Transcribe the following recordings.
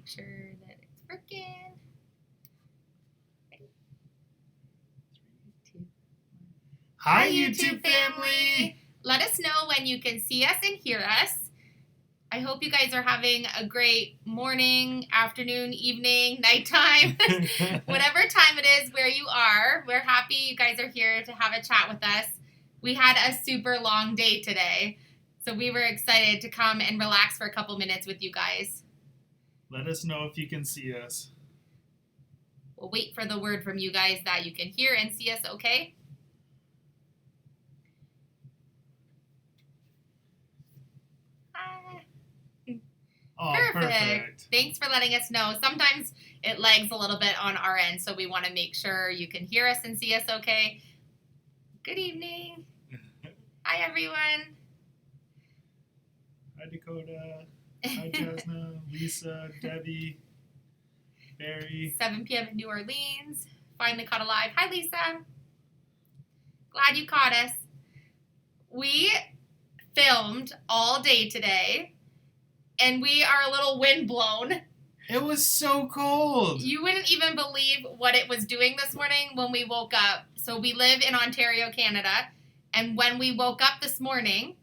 make sure that it's working. Ready? 3, 2, 1. Hi, YouTube family! Let us know when you can see us and hear us. I hope you guys are having a great morning, afternoon, evening, nighttime, whatever time it is where you are. We're happy you guys are here to have a chat with us. We had a super long day today, so we were excited to come and relax for a couple minutes with you guys. Let us know if you can see us. We'll wait for the word from you guys that you can hear and see us okay? Oh, perfect. Thanks for letting us know. Sometimes it lags a little bit on our end, so we want to make sure you can hear us and see us okay. Good evening. Hi, everyone. Hi, Dakota. Hi, Jasna, Lisa, Debbie, Barry. 7 p.m. in New Orleans. Finally caught alive. Hi, Lisa. Glad you caught us. We filmed all day today, and we are a little windblown. It was so cold. You wouldn't even believe what it was doing this morning when we woke up. So we live in Ontario, Canada, and when we woke up this morning,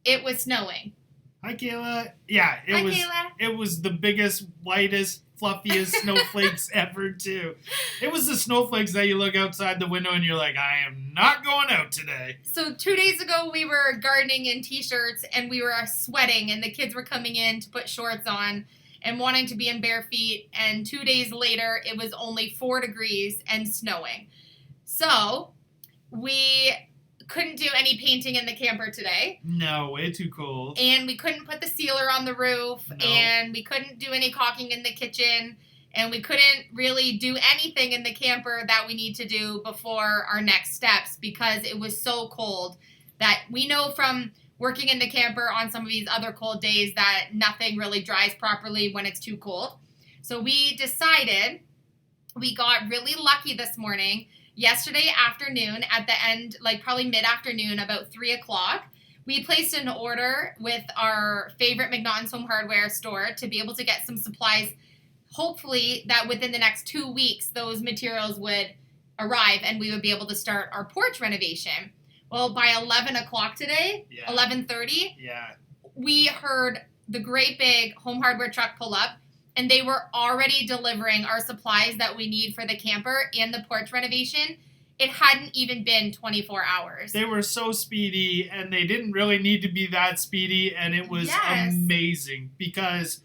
it was snowing. Hi, Kayla. Yeah, Kayla. It was the biggest, whitest, fluffiest snowflakes ever, too. It was the snowflakes that you look outside the window and you're like, I am not going out today. So 2 days ago, we were gardening in T-shirts, and we were sweating, and the kids were coming in to put shorts on and wanting to be in bare feet, and 2 days later, it was only 4 degrees and snowing. So we couldn't do any painting in the camper today. No, way too cold. And we couldn't put the sealer on the roof, No. and we couldn't do any caulking in the kitchen, and we couldn't really do anything in the camper that we need to do before our next steps because it was so cold that we know from working in the camper on some of these other cold days that nothing really dries properly when it's too cold. So we decided, we got really lucky this morning. Yesterday afternoon, at the end, like probably mid-afternoon, about 3 o'clock, we placed an order with our favorite McNaughton's Home Hardware store to be able to get some supplies. Hopefully that within the next 2 weeks, those materials would arrive and we would be able to start our porch renovation. Well, by 11 o'clock today, 11:30, we heard the great big home hardware truck pull up, and they were already delivering our supplies that we need for the camper and the porch renovation. It hadn't even been 24 hours. They were so speedy, and they didn't really need to be that speedy, and it was amazing because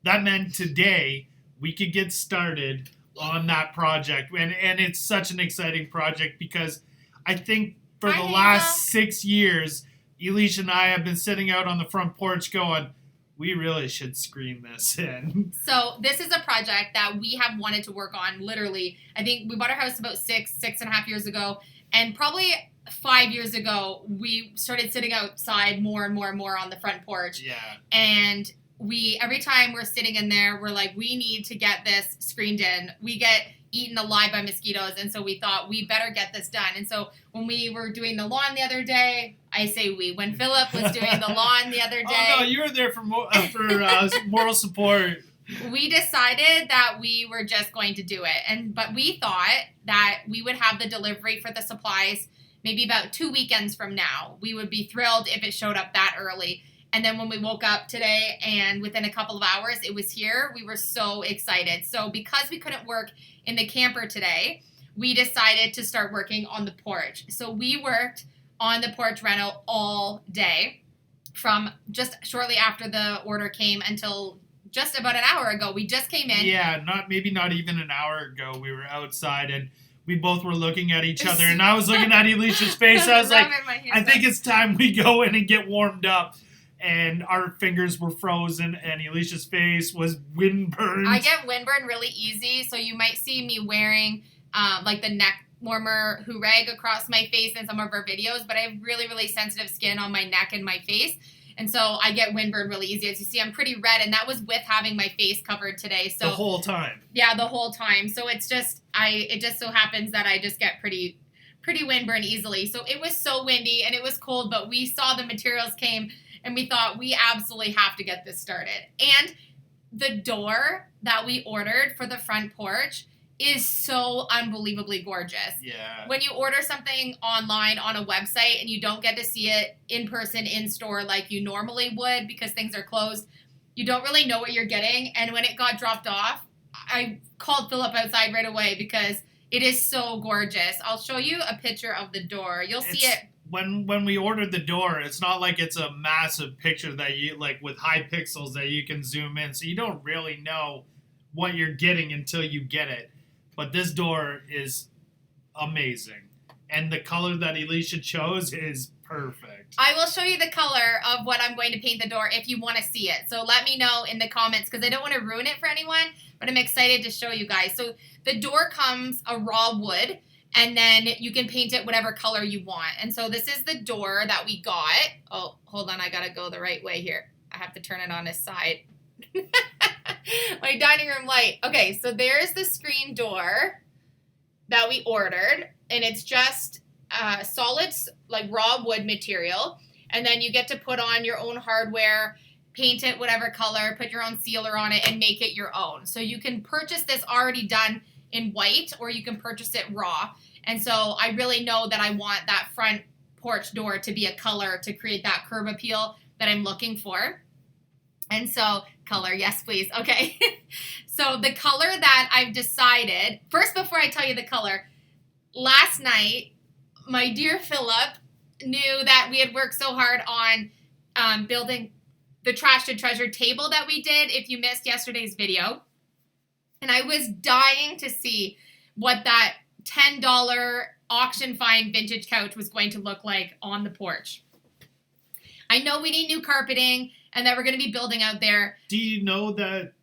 that meant today we could get started on that project. And it's such an exciting project because I think for the last 6 years, Elisha and I have been sitting out on the front porch going, we really should screen this in. So this is a project that we have wanted to work on, literally. I think we bought our house about 6.5 years ago. And probably 5 years ago, we started sitting outside more and more and more on the front porch. Yeah. And every time we're sitting in there, we're like, we need to get this screened in. We get eaten alive by mosquitoes, and so we thought we better get this done. And so when we were doing the lawn the other day, when Philip was doing the lawn the other day. Oh no, you were there for moral support. We decided that we were just going to do it, but we thought that we would have the delivery for the supplies maybe about 2 weekends from now. We would be thrilled if it showed up that early. And then when we woke up today and within a couple of hours it was here, we were so excited. So because we couldn't work in the camper today, we decided to start working on the porch. So we worked on the porch reno all day from just shortly after the order came until just about an hour ago. We just came in. Yeah, not even an hour ago. We were outside and we both were looking at each other, and I was looking at Elisha's face. I was like, I think it's time we go in and get warmed up. And our fingers were frozen, and Elisha's face was windburned. I get windburn really easy, so you might see me wearing like the neck warmer Hurag across my face in some of our videos, but I have really, really sensitive skin on my neck and my face. And so I get windburn really easy. As you see, I'm pretty red, and that was with having my face covered today. So the whole time. Yeah, the whole time. So it just so happens that I just get pretty windburn easily. So it was so windy and it was cold, but we saw the materials came and we thought we absolutely have to get this started. And the door that we ordered for the front porch is so unbelievably gorgeous. Yeah. When you order something online on a website and you don't get to see it in person, in store, like you normally would because things are closed, you don't really know what you're getting. And when it got dropped off, I called Philip outside right away because it is so gorgeous. I'll show you a picture of the door. You'll see it. When we ordered the door, it's not like it's a massive picture that you, like, with high pixels that you can zoom in. So you don't really know what you're getting until you get it. But this door is amazing. And the color that Alicia chose is perfect. I will show you the color of what I'm going to paint the door if you want to see it. So let me know in the comments because I don't want to ruin it for anyone, but I'm excited to show you guys. So the door comes a raw wood, and then you can paint it whatever color you want. And so this is the door that we got. Oh, hold on. I got to go the right way here. I have to turn it on this side. My dining room light. Okay, so there's the screen door that we ordered, and it's just solid, like raw wood material, and then you get to put on your own hardware, paint it whatever color, put your own sealer on it, and make it your own. So you can purchase this already done in white, or you can purchase it raw. And so I really know that I want that front porch door to be a color to create that curb appeal that I'm looking for. And so, color, yes, please. Okay. So the color that I've decided, first, before I tell you the color, last night, my dear Philip knew that we had worked so hard on building the Trash to Treasure table that we did, if you missed yesterday's video. And I was dying to see what that $10 auction find vintage couch was going to look like on the porch. I know we need new carpeting and that we're going to be building out there. Do you know that,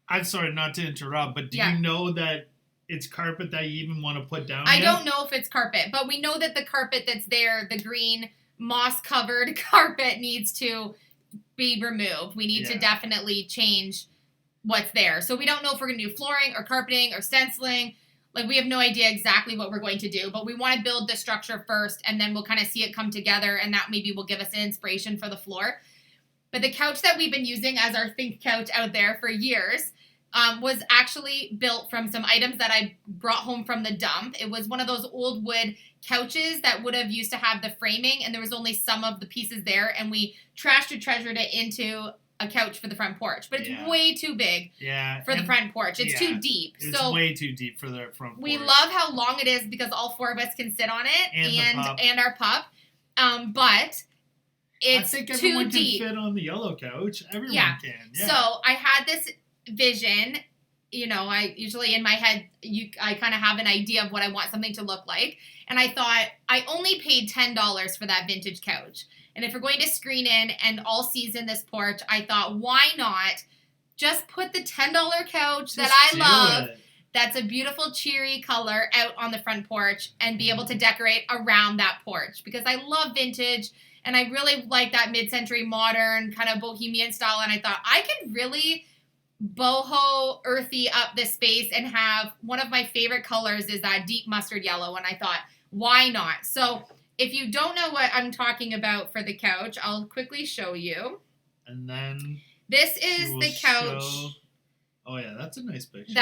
I'm sorry not to interrupt, but do you know that it's carpet that you even want to put down I don't know if it's carpet, but we know that the carpet that's there, the green moss-covered carpet, needs to be removed. We need to definitely change what's there. So we don't know if we're going to do flooring or carpeting or stenciling. Like, we have no idea exactly what we're going to do, but we want to build the structure first, and then we'll kind of see it come together, and that maybe will give us an inspiration for the floor. But the couch that we've been using as our think couch out there for years was actually built from some items that I brought home from the dump. It was one of those old wood couches that would have used to have the framing, and there was only some of the pieces there, and we trashed and treasured it into a couch for the front porch. But it's way too big for the front porch. It's too deep. It's way too deep for the front porch. We love how long it is because all four of us can sit on it and our pup. But it's too deep. I think everyone can fit on the yellow couch. Everyone can. Yeah. So I had this vision. You know, I usually in my head, I kind of have an idea of what I want something to look like. And I thought, I only paid $10 for that vintage couch. And if we're going to screen in and all season this porch, I thought, why not just put the $10 couch that I love, that's a beautiful cheery color, out on the front porch and be able to decorate around that porch. Because I love vintage and I really like that mid-century modern kind of bohemian style. And I thought, I could really boho earthy up this space and have one of my favorite colors is that deep mustard yellow. And I thought, why not? So if you don't know what I'm talking about for the couch, I'll quickly show you. And then this is the couch. Oh yeah, that's a nice picture.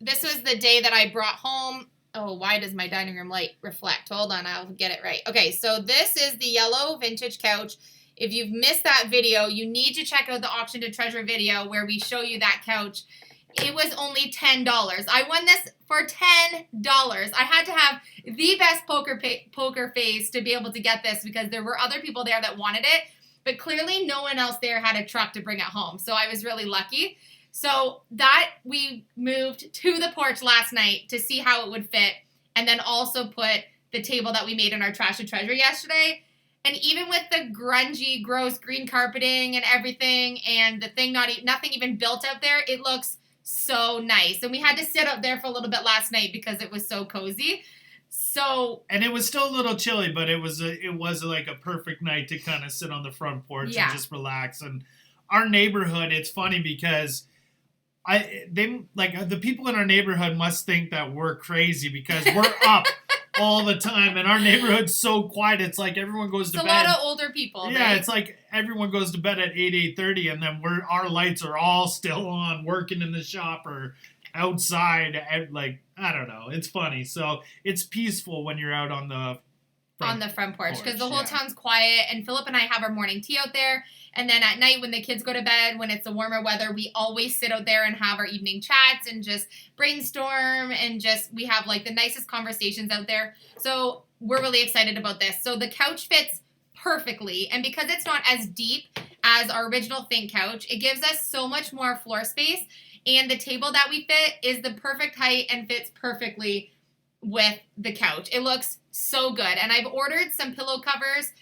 This was the day that I brought home. Oh, why does my dining room light reflect? Hold on, I'll get it right. Okay, so this is the yellow vintage couch. If you've missed that video, you need to check out the Auction to Treasure video where we show you that couch. It was only $10. I won this for $10. I had to have the best poker face to be able to get this because there were other people there that wanted it, but clearly no one else there had a truck to bring it home. So I was really lucky. So that we moved to the porch last night to see how it would fit, and then also put the table that we made in our Trash to Treasure yesterday. And even with the grungy, gross green carpeting and everything, and the thing nothing even built out there, it looks so nice. And we had to sit up there for a little bit last night because it was so cozy. And it was still a little chilly, but it was like a perfect night to kind of sit on the front porch and just relax. And our neighborhood, it's funny because the people in our neighborhood must think that we're crazy because we're up all the time. And our neighborhood's so quiet. It's like everyone goes to bed. It's a lot of older people. Yeah, right? It's like everyone goes to bed at 8:30, and then our lights are all still on, working in the shop or outside. Like, I don't know. It's funny. So it's peaceful when you're out on the front porch because the whole town's quiet, and Philip and I have our morning tea out there, and then at night when the kids go to bed, when it's the warmer weather, we always sit out there and have our evening chats and just brainstorm, and just we have like the nicest conversations out there. So we're really excited about this. So the couch fits perfectly, and because it's not as deep as our original Think couch, it gives us so much more floor space, and the table that we fit is the perfect height and fits perfectly with the couch. It looks so good. And I've ordered some pillow covers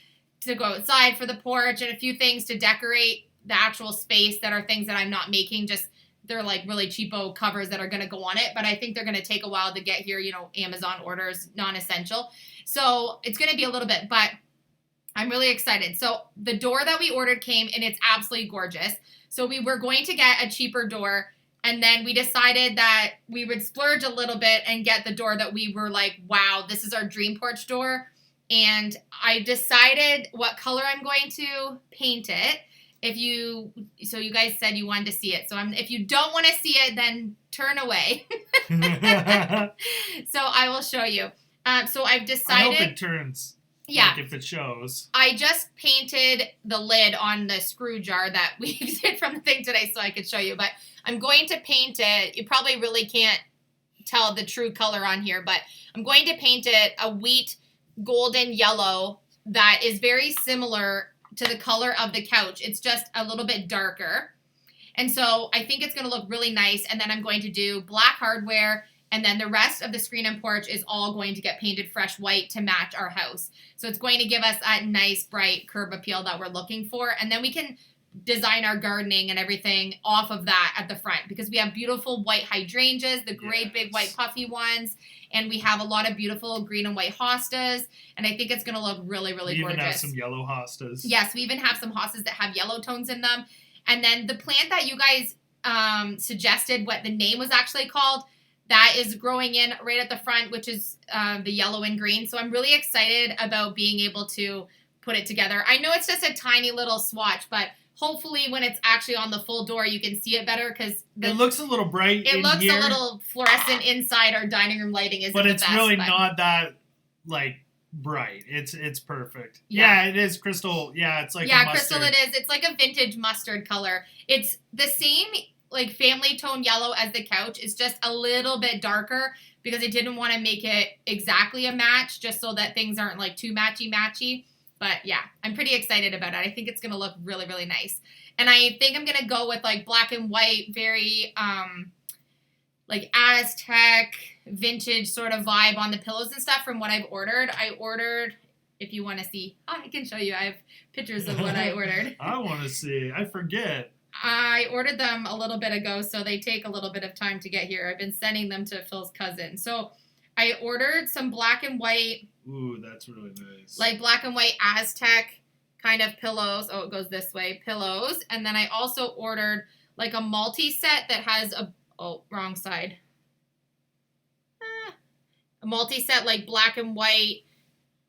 to go outside for the porch and a few things to decorate the actual space that are things that I'm not making. Just they're like really cheapo covers that are going to go on it. But I think they're going to take a while to get here. Amazon orders, non-essential. So it's going to be a little bit, but I'm really excited. So the door that we ordered came and it's absolutely gorgeous. So we were going to get a cheaper door, and then we decided that we would splurge a little bit and get the door that we were like, wow, this is our dream porch door. And I decided what color I'm going to paint it. So you guys said you wanted to see it. So if you don't want to see it, then turn away. So I will show you. So I've decided. I hope it turns. Yeah. Like if it shows. I just painted the lid on the screw jar that we did from the thing today so I could show you. But I'm going to paint it. You probably really can't tell the true color on here, but I'm going to paint it a wheat golden yellow that is very similar to the color of the couch. It's just a little bit darker. And so I think it's going to look really nice. And then I'm going to do black hardware. And then the rest of the screen and porch is all going to get painted fresh white to match our house. So it's going to give us that nice, bright curb appeal that we're looking for. And then we can design our gardening and everything off of that at the front, because we have beautiful white hydrangeas, the great big white puffy ones. And we have a lot of beautiful green and white hostas. And I think it's going to look really, really gorgeous. We even have some yellow hostas. Yes, we even have some hostas that have yellow tones in them. And then the plant that you guys suggested what the name was actually called, that is growing in right at the front, which is the yellow and green. So I'm really excited about being able to put it together. I know it's just a tiny little swatch, but hopefully when it's actually on the full door, you can see it better, because it looks a little bright. It looks a little fluorescent inside. Our dining room lighting isn't but the it's best, really not that like bright. It's perfect. Yeah, it is crystal. Yeah, it's like a mustard. Crystal. It is. It's like a vintage mustard color. It's the same like family tone yellow as the couch. It's just a little bit darker because I didn't want to make it exactly a match, just so that things aren't like too matchy. But yeah, I'm pretty excited about it. I think it's going to look really, really nice. And I think I'm going to go with like black and white, very like Aztec vintage sort of vibe on the pillows and stuff from what I've ordered. I ordered, if you want to see, I can show you. I have pictures of what I ordered. I want to see. I forget. I ordered them a little bit ago, so they take a little bit of time to get here. I've been sending them to Phil's cousin. So I ordered some black and white. Ooh, that's really nice. Like black and white Aztec kind of pillows. Oh, it goes this way. Pillows. And then I also ordered like a multi-set that has wrong side. A multi-set like black and white.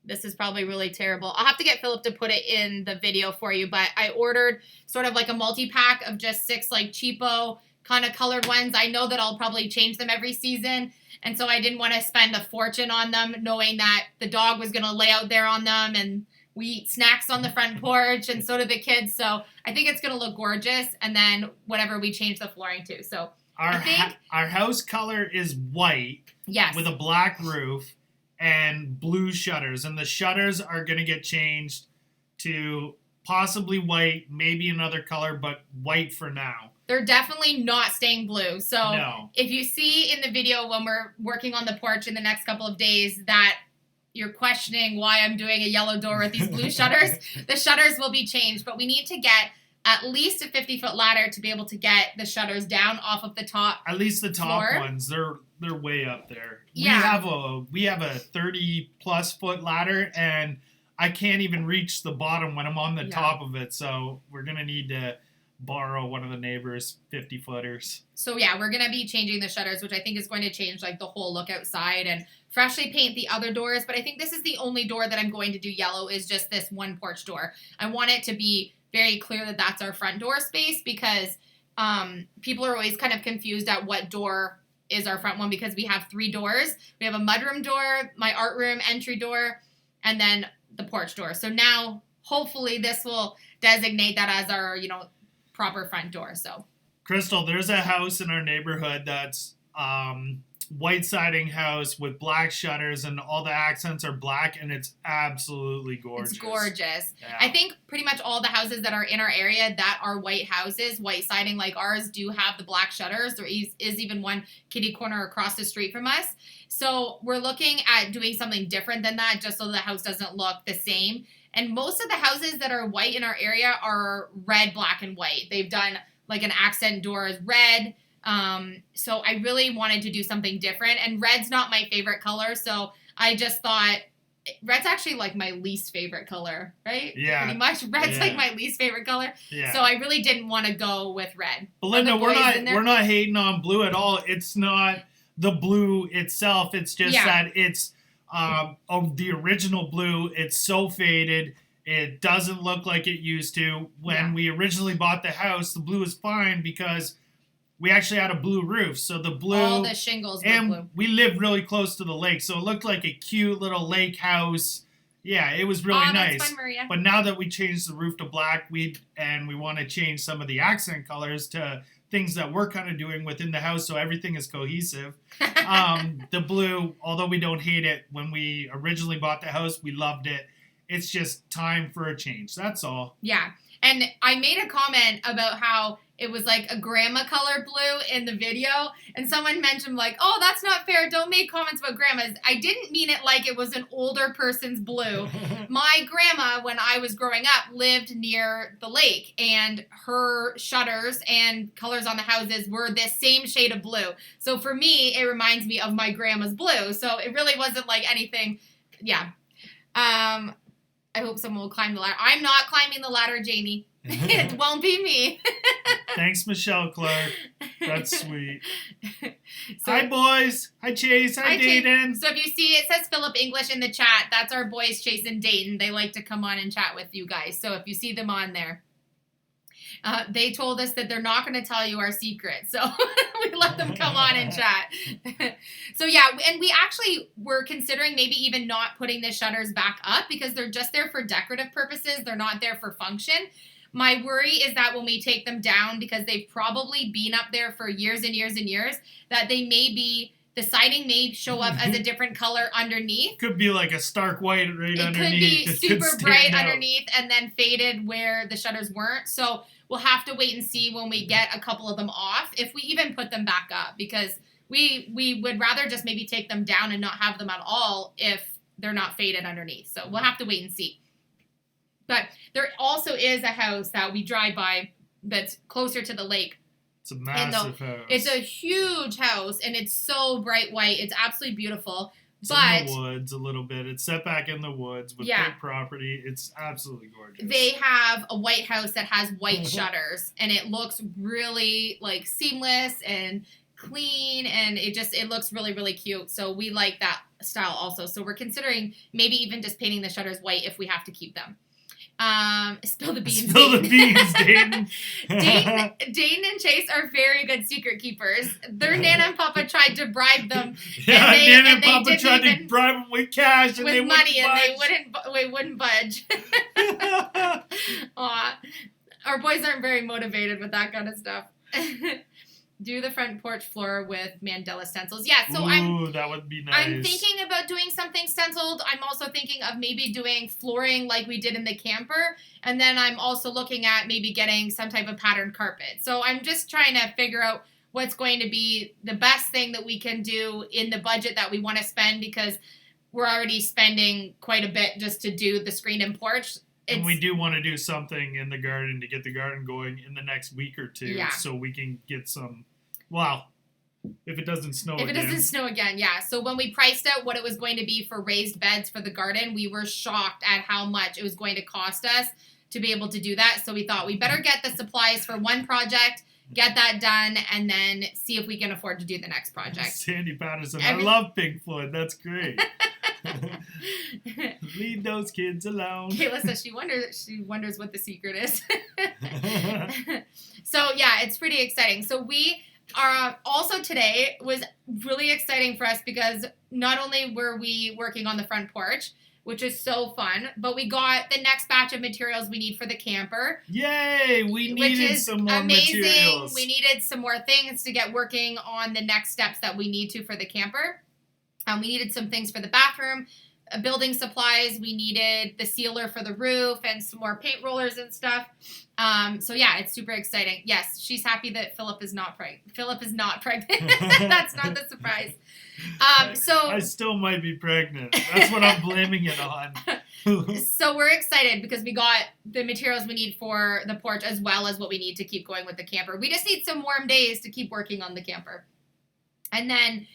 This is probably really terrible. I'll have to get Philip to put it in the video for you, but I ordered sort of like a multi-pack of just 6 like cheapo kind of colored ones. I know that I'll probably change them every season, and so I didn't want to spend a fortune on them, knowing that the dog was going to lay out there on them, and we eat snacks on the front porch, and so do the kids. So I think it's going to look gorgeous, and then whatever we change the flooring to. So our house color is white, yes, with a black roof and blue shutters, and the shutters are going to get changed to possibly white, maybe another color, but white for now. They're definitely not staying blue. So no. If you see in the video when we're working on the porch in the next couple of days that you're questioning why I'm doing a yellow door with these blue shutters, the shutters will be changed, but we need to get at least a 50-foot ladder to be able to get the shutters down off of the top. At least the top floor. Ones, they're way up there. Yeah. We have a 30+ foot ladder, and I can't even reach the bottom when I'm on the top of it. So we're gonna need to borrow one of the neighbors' 50-footers. So yeah, we're gonna be changing the shutters, which I think is going to change like the whole look outside. And freshly paint the other doors, but I think this is the only door that I'm going to do yellow, is just this one porch door. I want it to be very clear that that's our front door space, because people are always kind of confused at what door is our front one, because we have 3 doors. We have a mudroom door, my art room entry door, and then the porch door. So now, hopefully, this will designate that as our, proper front door. So, Crystal, there's a house in our neighborhood that's white siding house with black shutters, and all the accents are black, and it's absolutely gorgeous. It's gorgeous. Yeah. I think pretty much all the houses that are in our area that are white houses, white siding like ours, do have the black shutters. There is even one kitty corner across the street from us. So we're looking at doing something different than that, just so the house doesn't look the same. And most of the houses that are white in our area are red, black, and white. They've done like an accent door is red. So I really wanted to do something different, and red's not my favorite color, so I just thought red's actually like my least favorite color, right? Yeah. Pretty much. Red's like my least favorite color. Yeah. So I really didn't want to go with red. Belinda, we're not hating on blue at all. It's not the blue itself. It's just that it's the original blue. It's so faded. It doesn't look like it used to. When we originally bought the house, the blue was fine because we actually had a blue roof, so the blue... All the shingles were blue. We lived really close to the lake, so it looked like a cute little lake house. Yeah, it was really nice. That's fun, Maria. But now that we changed the roof to black, we want to change some of the accent colors to things that we're kind of doing within the house, so everything is cohesive. The blue, although we don't hate it, when we originally bought the house, we loved it. It's just time for a change. That's all. Yeah. And I made a comment about how it was like a grandma color blue in the video. And someone mentioned like, oh, that's not fair. Don't make comments about grandmas. I didn't mean it like it was an older person's blue. My grandma, when I was growing up, lived near the lake. And her shutters and colors on the houses were this same shade of blue. So for me, it reminds me of my grandma's blue. So it really wasn't like anything. Yeah. I hope someone will climb the ladder. I'm not climbing the ladder, Jamie. It won't be me. Thanks, Michelle Clark. That's sweet. Hi, boys. Hi, Chase. Hi, Dayton. So if you see, it says Philip English in the chat. That's our boys, Chase and Dayton. They like to come on and chat with you guys. So if you see them on there. They told us that they're not going to tell you our secret. So we let them come on and chat. So yeah, and we actually were considering maybe even not putting the shutters back up because they're just there for decorative purposes. They're not there for function. My worry is that when we take them down, because they've probably been up there for years and years and years, that they may be, the siding may show up as a different color underneath. Could be like a stark white right underneath. It could be super bright underneath and then faded where the shutters weren't. So we'll have to wait and see when we get a couple of them off, if we even put them back up, because we would rather just maybe take them down and not have them at all if they're not faded underneath. So we'll have to wait and see. But there also is a house that we drive by that's closer to the lake. It's a massive house. It's a huge house, and it's so bright white. It's absolutely beautiful. It's but in the woods a little bit. It's set back in the woods with big property. It's absolutely gorgeous. They have a white house that has white shutters, and it looks really like seamless and clean, and it looks really, really cute. So we like that style also. So we're considering maybe even just painting the shutters white if we have to keep them. Spill the beans. Spill the beans, Dayton. Dayton and Chase are very good secret keepers. Their Nana and Papa tried to bribe them. Yeah, Nana and Papa tried to bribe them with cash and with money, and they wouldn't budge. Aw, our boys aren't very motivated with that kind of stuff. Do the front porch floor with mandala stencils. Yeah, so that would be nice. I'm thinking about doing something stenciled. I'm also thinking of maybe doing flooring like we did in the camper. And then I'm also looking at maybe getting some type of patterned carpet. So I'm just trying to figure out what's going to be the best thing that we can do in the budget that we want to spend, because we're already spending quite a bit just to do the screen and porch. And we do want to do something in the garden to get the garden going in the next week or two, so we can get some. Wow. If it doesn't snow again. If it doesn't snow again, yeah. So when we priced out what it was going to be for raised beds for the garden, we were shocked at how much it was going to cost us to be able to do that. So we thought we better get the supplies for one project get that done, and then see if we can afford to do the next project. Sandy Patterson, I love Pink Floyd. That's great. Leave those kids alone. Kayla says she wonders what the secret is. So yeah, it's pretty exciting. So we are also today was really exciting for us because not only were we working on the front porch, which is so fun, but we got the next batch of materials we need for the camper. Yay! We needed some more materials. We needed some more things to get working on the next steps that we need to for the camper. We needed some things for the bathroom, building supplies. We needed the sealer for the roof and some more paint rollers and stuff. So yeah, it's super exciting. Yes, she's happy that Philip is not pregnant. Philip is not pregnant. That's not the surprise. So I still might be pregnant. That's what I'm blaming it on. So we're excited because we got the materials we need for the porch as well as what we need to keep going with the camper. We just need some warm days to keep working on the camper. And then,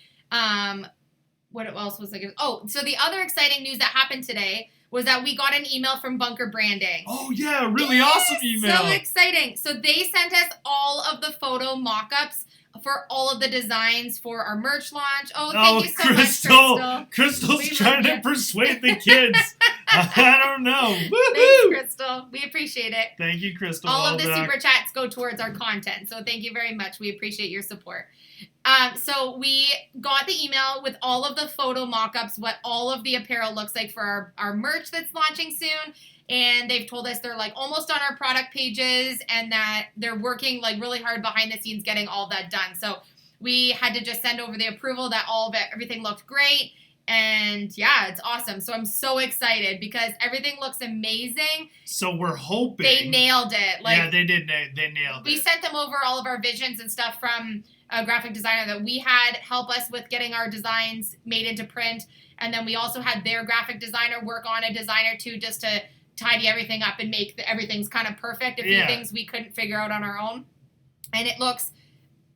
what else was I going to... Oh, so the other exciting news that happened today was that we got an email from Bunker Branding. Oh, yeah, really awesome email. So exciting. So they sent us all of the photo mock-ups for all of the designs for our merch launch. Oh, thank you so much, Crystal. Crystal's trying to persuade the kids. I don't know. Woo-hoo! Thanks, Crystal. We appreciate it. Thank you, Crystal. All of the super chats go towards our content, so thank you very much. We appreciate your support. So we got the email with all of the photo mock-ups, what all of the apparel looks like for our merch that's launching soon. And they've told us they're like almost on our product pages and that they're working like really hard behind the scenes getting all that done. So we had to just send over the approval that all of it, everything looked great. And yeah, it's awesome. So I'm so excited because everything looks amazing. So we're hoping they nailed it. Like, yeah, they did. They nailed it. We sent them over all of our visions and stuff from a graphic designer that we had help us with getting our designs made into print. And then we also had their graphic designer work on a design or two just to tidy everything up and make everything's kind of perfect. A few things we couldn't figure out on our own. And it looks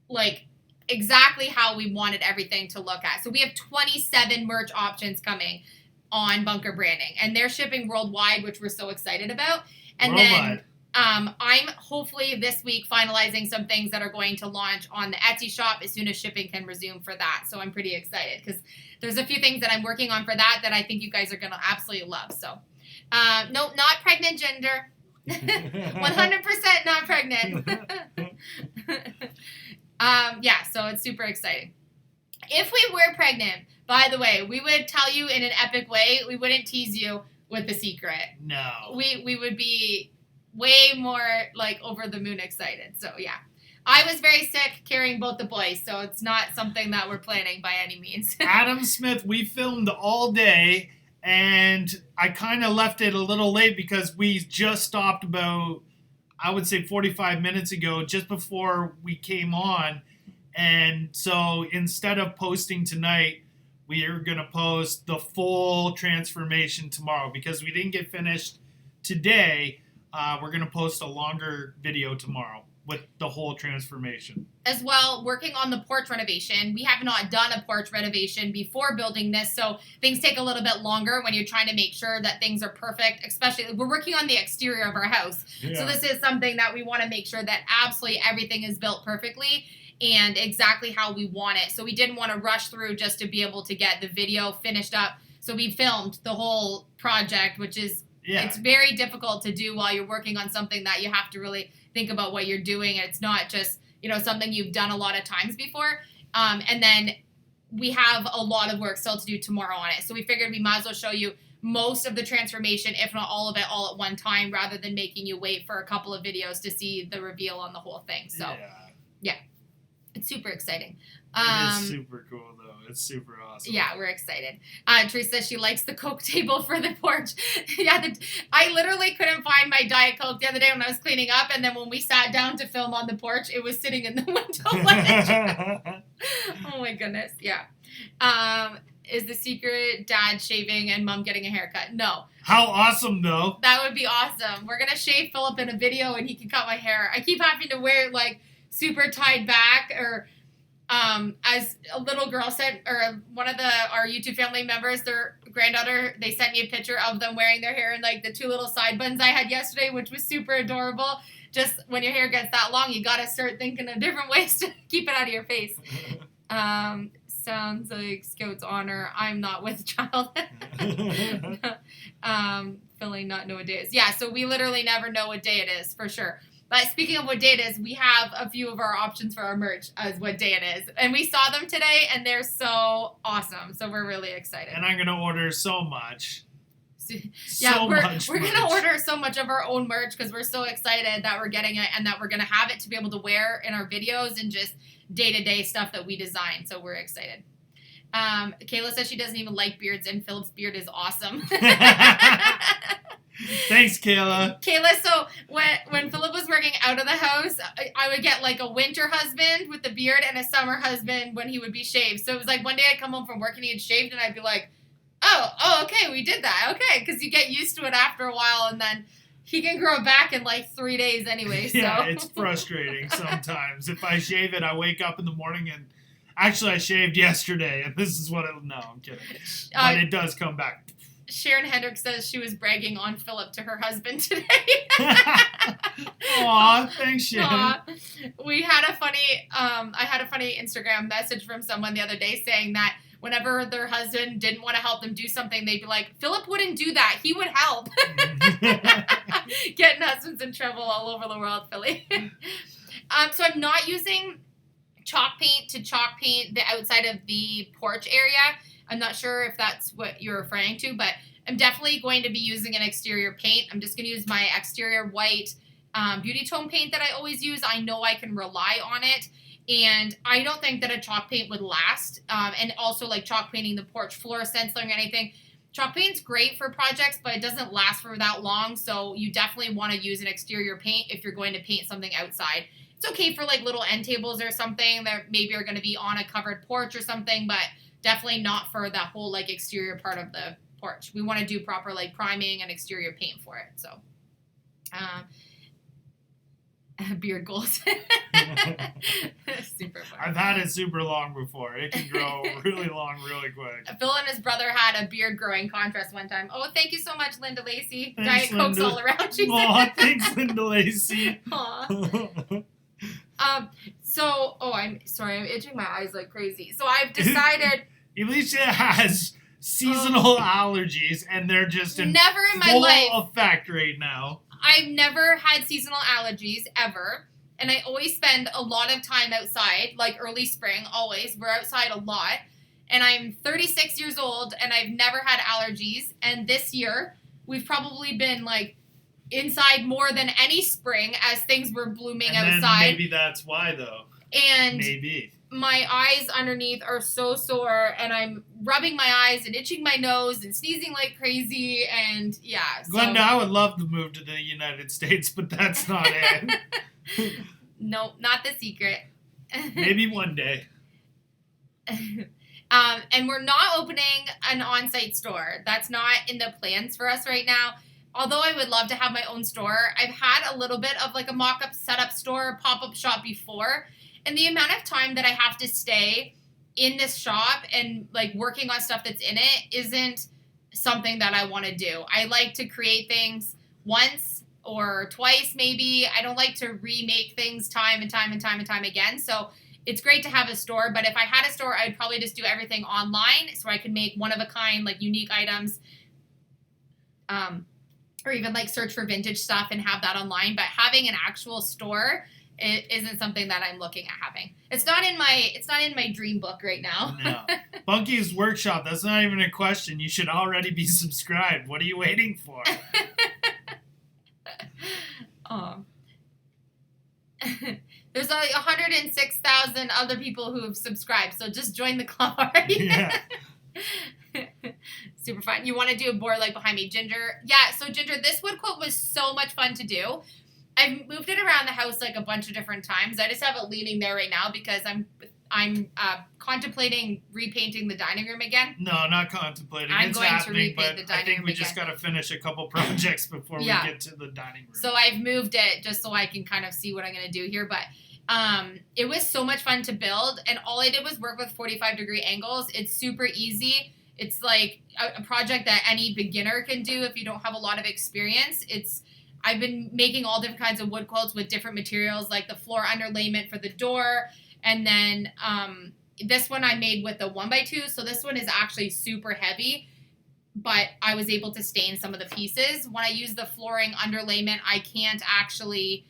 like exactly how we wanted everything to look at. So we have 27 merch options coming on Bunker Branding. And they're shipping worldwide, which we're so excited about. And then I'm hopefully this week finalizing some things that are going to launch on the Etsy shop as soon as shipping can resume for that. So I'm pretty excited because there's a few things that I'm working on for that I think you guys are going to absolutely love. So, no, not pregnant gender. 100% not pregnant. Yeah, so it's super exciting. If we were pregnant, by the way, we would tell you in an epic way. We wouldn't tease you with the secret. No. We would be way more like over the moon excited. So yeah, I was very sick carrying both the boys, so it's not something that we're planning by any means. Adam Smith, we filmed all day, and I kind of left it a little late because we just stopped about, I would say 45 minutes ago, just before we came on. And so instead of posting tonight, we are going to post the full transformation tomorrow because we didn't get finished today. We're going to post a longer video tomorrow with the whole transformation. As well, working on the porch renovation. We have not done a porch renovation before building this, so things take a little bit longer when you're trying to make sure that things are perfect, especially we're working on the exterior of our house. Yeah. So this is something that we want to make sure that absolutely everything is built perfectly and exactly how we want it. So we didn't want to rush through just to be able to get the video finished up. So we filmed the whole project, which is it's very difficult to do while you're working on something that you have to really think about what you're doing. It's not just, something you've done a lot of times before. And then we have a lot of work still to do tomorrow on it. So we figured we might as well show you most of the transformation, if not all of it, all at one time, rather than making you wait for a couple of videos to see the reveal on the whole thing. So, yeah. It's super exciting. It is super cool, though. It's super awesome. Yeah, we're excited. Teresa says she likes the Coke table for the porch. Yeah, I literally couldn't find my Diet Coke the other day when I was cleaning up, and then when we sat down to film on the porch, it was sitting in the window ledge. Oh my goodness, yeah. Is the secret dad shaving and mom getting a haircut? No. How awesome, though. That would be awesome. We're going to shave Philip in a video, and he can cut my hair. I keep having to wear it, like, super tied back, or As a little girl said, or one of our YouTube family members, their granddaughter, they sent me a picture of them wearing their hair in like the 2 little side buns I had yesterday, which was super adorable. Just when your hair gets that long, you gotta start thinking of different ways to keep it out of your face. Sounds like Scout's honor. I'm not with child. Feeling not know what day it is. Yeah, so we literally never know what day it is for sure. But speaking of what day it is, we have a few of our options for our merch as what day it is. And we saw them today, and they're so awesome. So we're really excited. And I'm going to order so much. Yeah, we're going to order so much of our own merch because we're so excited that we're getting it and that we're going to have it to be able to wear in our videos and just day-to-day stuff that we design. So we're excited. Kayla says she doesn't even like beards, and Philip's beard is awesome. Thanks, Kayla. Kayla, so when Philip was working out of the house, I would get like a winter husband with the beard and a summer husband when he would be shaved. So it was like one day I'd come home from work and he had shaved, and I'd be like, oh, okay, we did that. Okay, because you get used to it after a while, and then he can grow back in like 3 days anyway. So. Yeah, it's frustrating sometimes. If I shave it, I wake up in the morning and actually I shaved yesterday, and this is what no, I'm kidding. But it does come back. Sharon Hendricks says she was bragging on Philip to her husband today. Aw, thanks, Sharon. We had a funny, I had a funny Instagram message from someone the other day saying that whenever their husband didn't want to help them do something, they'd be like, Philip wouldn't do that. He would help. Getting husbands in trouble all over the world, Philly. So I'm not using chalk paint to chalk paint the outside of the porch area. I'm not sure if that's what you're referring to, but I'm definitely going to be using an exterior paint. I'm just going to use my exterior white beauty tone paint that I always use. I know I can rely on it, and I don't think that a chalk paint would last. And also, like chalk painting the porch floor, stenciling, anything. Chalk paint's great for projects, but it doesn't last for that long, so you definitely want to use an exterior paint if you're going to paint something outside. It's okay for like little end tables or something that maybe are going to be on a covered porch or something, but definitely not for that whole like exterior part of the porch. We want to do proper like priming and exterior paint for it. So, beard goals. Super fun. I've had it super long before. It can grow really long really quick. Phil and his brother had a beard growing contest one time. Oh, thank you so much, Linda Lacey. Thanks, Diet Cokes all around you. Oh, thanks, Linda Lacey. I'm sorry, I'm itching my eyes like crazy. So I've decided. Alicia has seasonal allergies, and they're just in never in my full life effect right now. I've never had seasonal allergies ever, and I always spend a lot of time outside, like early spring. Always, we're outside a lot, and I'm 36 years old, and I've never had allergies. And this year, we've probably been like inside more than any spring as things were blooming outside. Maybe that's why, though. And maybe my eyes underneath are so sore, and I'm rubbing my eyes and itching my nose and sneezing like crazy, and yeah. Glenda, I would love to move to the United States, but that's not it. No, not the secret. Maybe one day. And we're not opening an on-site store. That's not in the plans for us right now. Although I would love to have my own store, I've had a little bit of like a mock-up setup store, pop-up shop before. And the amount of time that I have to stay in this shop and like working on stuff that's in it isn't something that I want to do. I like to create things once or twice maybe. I don't like to remake things time and time again. So it's great to have a store, but if I had a store, I'd probably just do everything online so I could make one-of-a-kind, like unique items, or even like search for vintage stuff and have that online. But having an actual store, it isn't something that I'm looking at having. It's not in my dream book right now. No. Bunky's Workshop, that's not even a question. You should already be subscribed. What are you waiting for? There's like 106,000 other people who have subscribed, so just join the club already. Yeah. Super fun. You want to do a board like behind me, Ginger? Yeah, so Ginger, this wood quilt was so much fun to do. I've moved it around the house like a bunch of different times. I just have it leaning there right now because I'm contemplating repainting the dining room again. No, not contemplating. I'm it's going happening, to repaint the dining room. I think we just got to finish a couple projects before we get to the dining room. So I've moved it just so I can kind of see what I'm going to do here. But It was so much fun to build, and all I did was work with 45-degree angles. It's super easy. It's like a project that any beginner can do if you don't have a lot of experience. I've been making all different kinds of wood quilts with different materials, like the floor underlayment for the door, and then this one I made with the 1x2, so this one is actually super heavy, but I was able to stain some of the pieces. When I use the flooring underlayment, I can't actually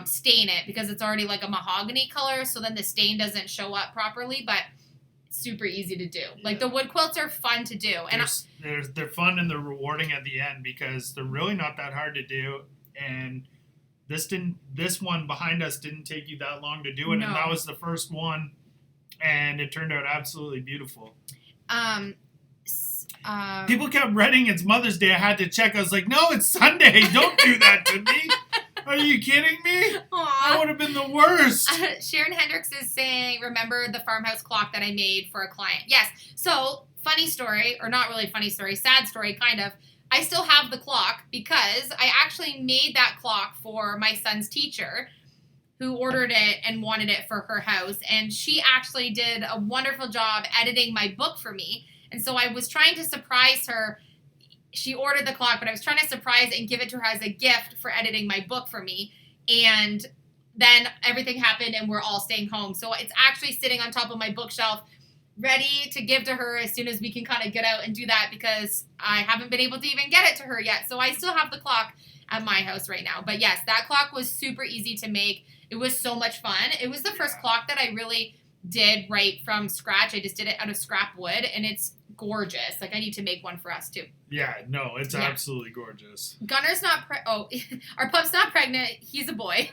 stain it because it's already like a mahogany color, so then the stain doesn't show up properly, but super easy to do. Like the wood quilts are fun to do, and they're fun and they're rewarding at the end because they're really not that hard to do. And this one behind us didn't take you that long to do it, and that was the first one, and it turned out absolutely beautiful. People kept writing it's Mother's Day. I had to check. I was like, no, it's Sunday. Don't do that to me. Are you kidding me? Aww. That would have been the worst. Sharon Hendricks is saying, remember the farmhouse clock that I made for a client? Yes. So, funny story, or not really funny story, sad story, kind of. I still have the clock because I actually made that clock for my son's teacher who ordered it and wanted it for her house. And she actually did a wonderful job editing my book for me. And so I was trying to surprise her. She ordered the clock, but I was trying to surprise and give it to her as a gift for editing my book for me. And then everything happened and we're all staying home. So it's actually sitting on top of my bookshelf, ready to give to her as soon as we can kind of get out and do that because I haven't been able to even get it to her yet. So I still have the clock at my house right now. But yes, that clock was super easy to make. It was so much fun. It was the first clock that I really did right from scratch. I just did it out of scrap wood, and it's gorgeous. Like, I need to make one for us, too. Yeah, no, it's absolutely gorgeous. Gunner's not our pup's not pregnant. He's a boy.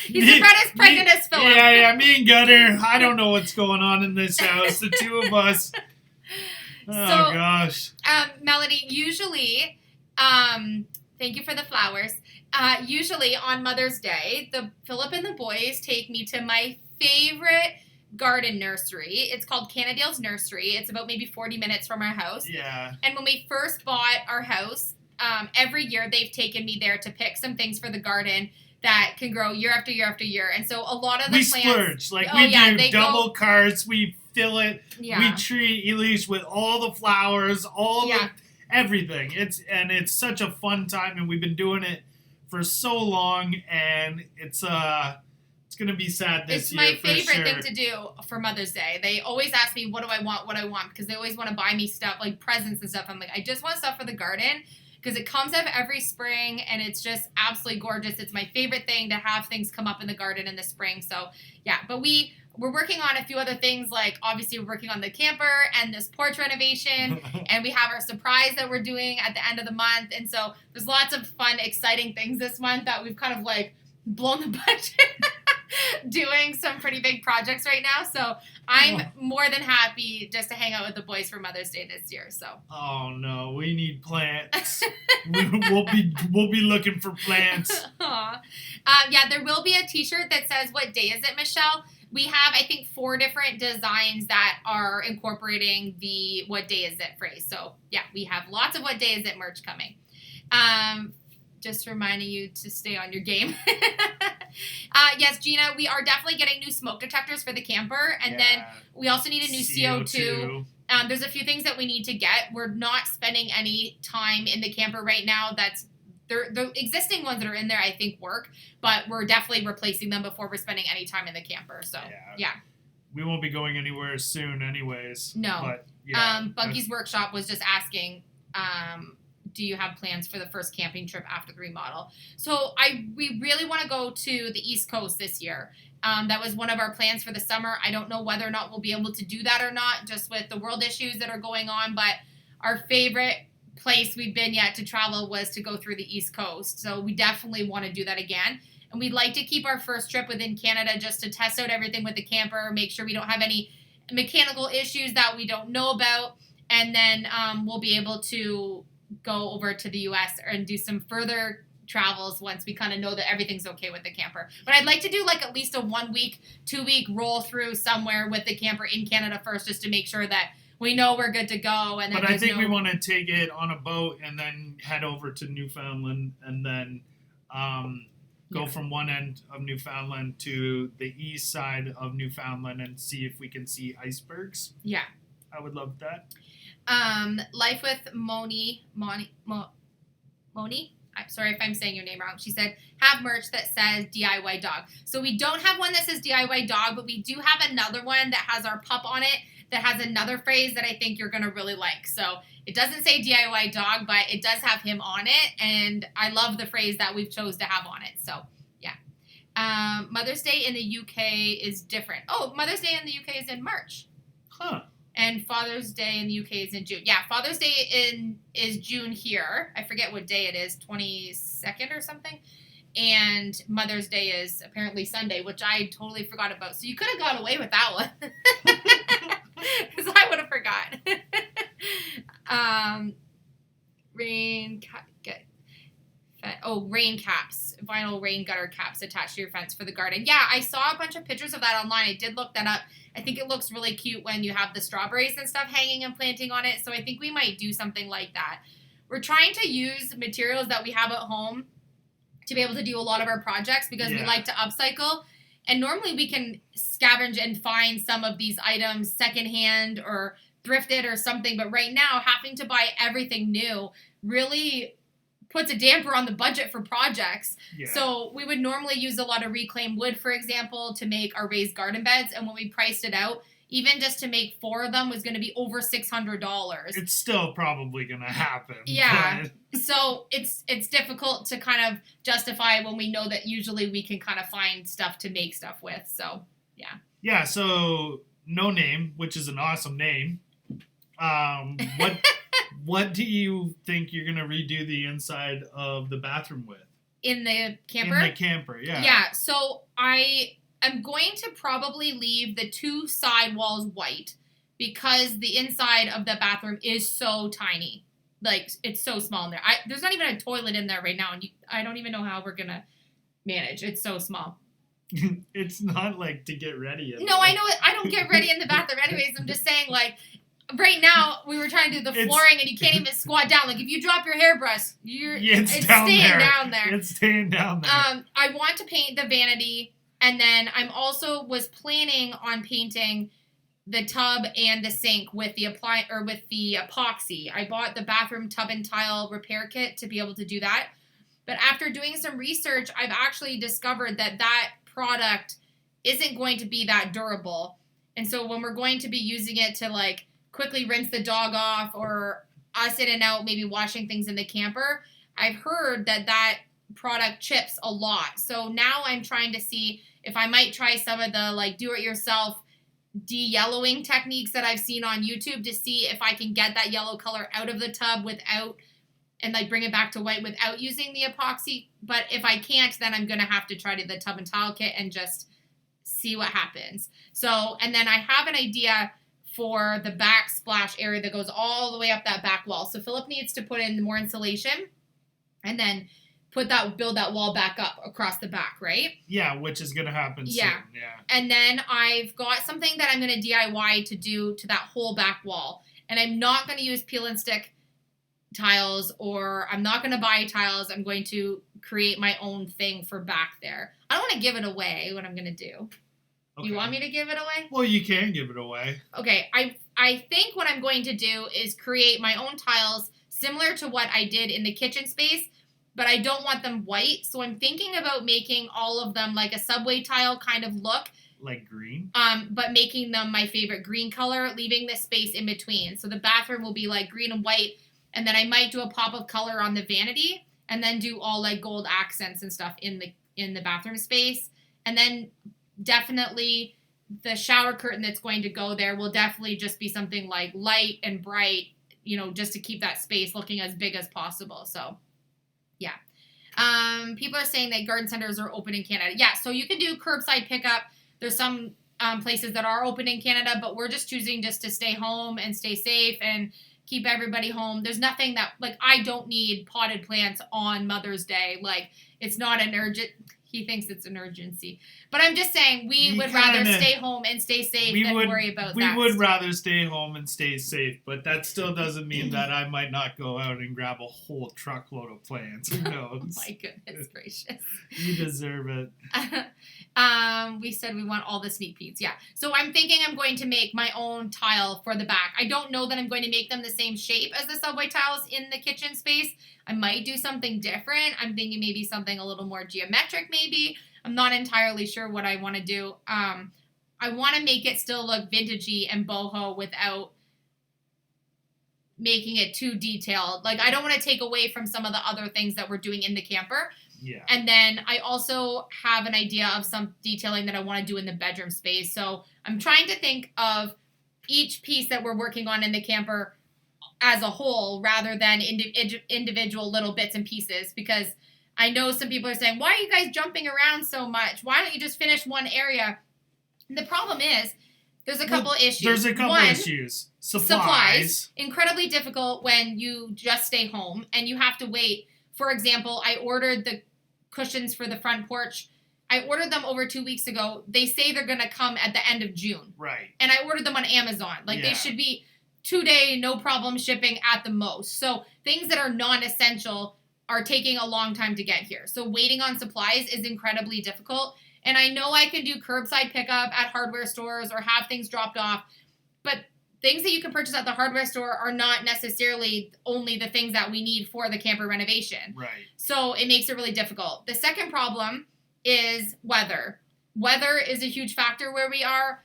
He's about as pregnant as Philip. Yeah, me and Gunner, I don't know what's going on in this house. The two of us. Gosh. Melody, usually, thank you for the flowers. Usually on Mother's Day, Philip and the boys take me to my favorite garden nursery. It's called Cannondale's Nursery. It's about maybe 40 minutes from our house. Yeah. And when we first bought our house, every year they've taken me there to pick some things for the garden that can grow year after year after year. And so a lot of the plants... We splurge. We do double carts. We fill it. Yeah. We treat Elise with all the flowers, the everything. It's such a fun time, and we've been doing it for so long, and it's going to be sad this year. It's my favorite thing to do for Mother's Day. They always ask me, what do I want, because they always want to buy me stuff, like presents and stuff. I'm like, I just want stuff for the garden, because it comes up every spring, and it's just absolutely gorgeous. It's my favorite thing to have things come up in the garden in the spring. So, yeah, but we're working on a few other things, like obviously we're working on the camper and this porch renovation, and we have our surprise that we're doing at the end of the month. And so there's lots of fun, exciting things this month that we've kind of like blown the budget doing some pretty big projects right now. So I'm more than happy just to hang out with the boys for Mother's Day this year. So. Oh no, we need plants. we'll be looking for plants. Yeah, there will be a t-shirt that says, what day is it, Michelle? We have, I think, 4 different designs that are incorporating the what day is it phrase. So, yeah, we have lots of what day is it merch coming. Just reminding you to stay on your game. Yes, Gina, we are definitely getting new smoke detectors for the camper. And then we also need a new CO2. There's a few things that we need to get. We're not spending any time in the camper right now. The existing ones that are in there, I think, work, but we're definitely replacing them before we're spending any time in the camper. So, yeah. We won't be going anywhere soon anyways. No. But, Bunky's Workshop was just asking, do you have plans for the first camping trip after the remodel? So, we really want to go to the East Coast this year. That was one of our plans for the summer. I don't know whether or not we'll be able to do that or not, just with the world issues that are going on, but our favorite place we've been yet to travel was to go through the East Coast. So we definitely want to do that again. And we'd like to keep our first trip within Canada just to test out everything with the camper, make sure we don't have any mechanical issues that we don't know about. And then we'll be able to go over to the U.S. and do some further travels once we kind of know that everything's okay with the camper. But I'd like to do like at least a 1 week, 2 week roll through somewhere with the camper in Canada first, just to make sure that we know we're good to go. And then but I think we want to take it on a boat and then head over to Newfoundland and then Go from one end of Newfoundland to the east side of Newfoundland and see if we can see icebergs. Yeah. I would love that. Life with Moni. I'm sorry if I'm saying your name wrong. She said, have merch that says DIY dog. So we don't have one that says DIY dog, but we do have another one that has our pup on it that has another phrase that I think you're going to really like. So it doesn't say DIY dog, but it does have him on it. And I love the phrase that we've chose to have on it. So, yeah. Mother's Day in the UK is different. Oh, Mother's Day in the UK is in March. Huh. And Father's Day in the UK is in June. Yeah, Father's Day is June here. I forget what day it is, 22nd or something. And Mother's Day is apparently Sunday, which I totally forgot about. So you could have gone away with that one. Because I would have forgot. Rain caps. Vinyl rain gutter caps attached to your fence for the garden. Yeah, I saw a bunch of pictures of that online. I did look that up. I think it looks really cute when you have the strawberries and stuff hanging and planting on it. So I think we might do something like that. We're trying to use materials that we have at home to be able to do a lot of our projects because we like to upcycle. And normally we can scavenge and find some of these items secondhand or thrifted or something. But right now, having to buy everything new really puts a damper on the budget for projects. Yeah. So we would normally use a lot of reclaimed wood, for example, to make our raised garden beds. And when we priced it out, even just to make 4 of them was going to be over $600. It's still probably going to happen. Yeah. So it's difficult to kind of justify when we know that usually we can kind of find stuff to make stuff with. So, yeah. Yeah, so No Name, which is an awesome name. What do you think you're going to redo the inside of the bathroom with? In the camper? In the camper, yeah. Yeah, so I'm going to probably leave the 2 side walls white because the inside of the bathroom is so tiny. Like, it's so small in there. There's not even a toilet in there right now, and I don't even know how we're going to manage. It's so small. It's not, like, to get ready. No, I know. I don't get ready in the bathroom anyways. I'm just saying, like, right now, we were trying to do the flooring, and you can't even squat down. Like, if you drop your hairbrush, it's staying down there. It's staying down there. I want to paint the vanity, and then I'm also was planning on painting the tub and the sink with the epoxy. I bought the bathroom tub and tile repair kit to be able to do that. But after doing some research, I've actually discovered that product isn't going to be that durable. And so when we're going to be using it to, like, quickly rinse the dog off or us in and out, maybe washing things in the camper, I've heard that product chips a lot. So now I'm trying to see if I might try some of the, like, do-it-yourself de-yellowing techniques that I've seen on YouTube to see if I can get that yellow color out of the tub and, like, bring it back to white without using the epoxy. But if I can't, then I'm going to have to try the tub and tile kit and just see what happens. So, and then I have an idea for the backsplash area that goes all the way up that back wall. So Philip needs to put in more insulation and then build that wall back up across the back, right? Yeah, which is going to happen soon. Yeah. And then I've got something that I'm going to DIY to do to that whole back wall. And I'm not going to use peel and stick tiles, or I'm not going to buy tiles. I'm going to create my own thing for back there. I don't want to give it away, what I'm going to do. Okay. You want me to give it away? Well, you can give it away. Okay, I think what I'm going to do is create my own tiles similar to what I did in the kitchen space, but I don't want them white. So I'm thinking about making all of them like a subway tile kind of look. Like green? But making them my favorite green color, leaving the space in between. So the bathroom will be like green and white, and then I might do a pop of color on the vanity, and then do all like gold accents and stuff in the bathroom space. And then definitely the shower curtain that's going to go there will definitely just be something like light and bright, just to keep that space looking as big as possible. So, yeah. People are saying that garden centers are open in Canada. Yeah, so you can do curbside pickup. There's some places that are open in Canada, but we're just choosing just to stay home and stay safe and keep everybody home. There's nothing that, like, I don't need potted plants on Mother's Day. Like, it's not an urgent... He thinks it's an urgency. But I'm just saying we would rather stay home and stay safe than worry about that. We would rather stay home and stay safe, but that still doesn't mean that I might not go out and grab a whole truckload of plants. Who knows? Oh my goodness gracious. You deserve it. We said we want all the sneak peeks. Yeah. So I'm thinking I'm going to make my own tile for the back. I don't know that I'm going to make them the same shape as the subway tiles in the kitchen space. I might do something different. I'm thinking maybe something a little more geometric maybe. I'm not entirely sure what I want to do. I want to make it still look vintagey and boho without making it too detailed. Like, I don't want to take away from some of the other things that we're doing in the camper. Yeah. And then I also have an idea of some detailing that I want to do in the bedroom space. So I'm trying to think of each piece that we're working on in the camper as a whole rather than individual little bits and pieces, because I know some people are saying, why are you guys jumping around so much? Why don't you just finish one area? And the problem is there's a couple issues. There's a couple issues. Supplies. Incredibly difficult when you just stay home and you have to wait. For example, I ordered the cushions for the front porch. I ordered them over 2 weeks ago. They say they're going to come at the end of June. Right. And I ordered them on Amazon. Like, they should be 2-day, no problem shipping at the most. So things that are non-essential are taking a long time to get here. So waiting on supplies is incredibly difficult. And I know I can do curbside pickup at hardware stores or have things dropped off, but things that you can purchase at the hardware store are not necessarily only the things that we need for the camper renovation. Right. So it makes it really difficult. The second problem is weather. Weather is a huge factor where we are.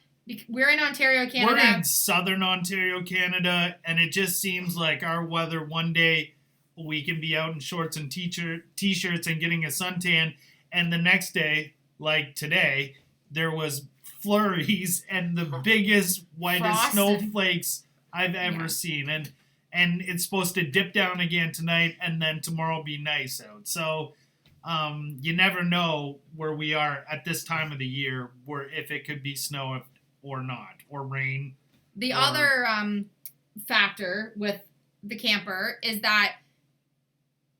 We're in Ontario, Canada. We're in southern Ontario, Canada, and it just seems like our weather one day we can be out in shorts and t-shirts and getting a suntan, and the next day, like today, there was flurries and the biggest, whitest snowflakes I've ever seen. And it's supposed to dip down again tonight, and then tomorrow be nice out. So you never know where we are at this time of the year, where if it could be snow or not, or rain. The other factor with the camper is that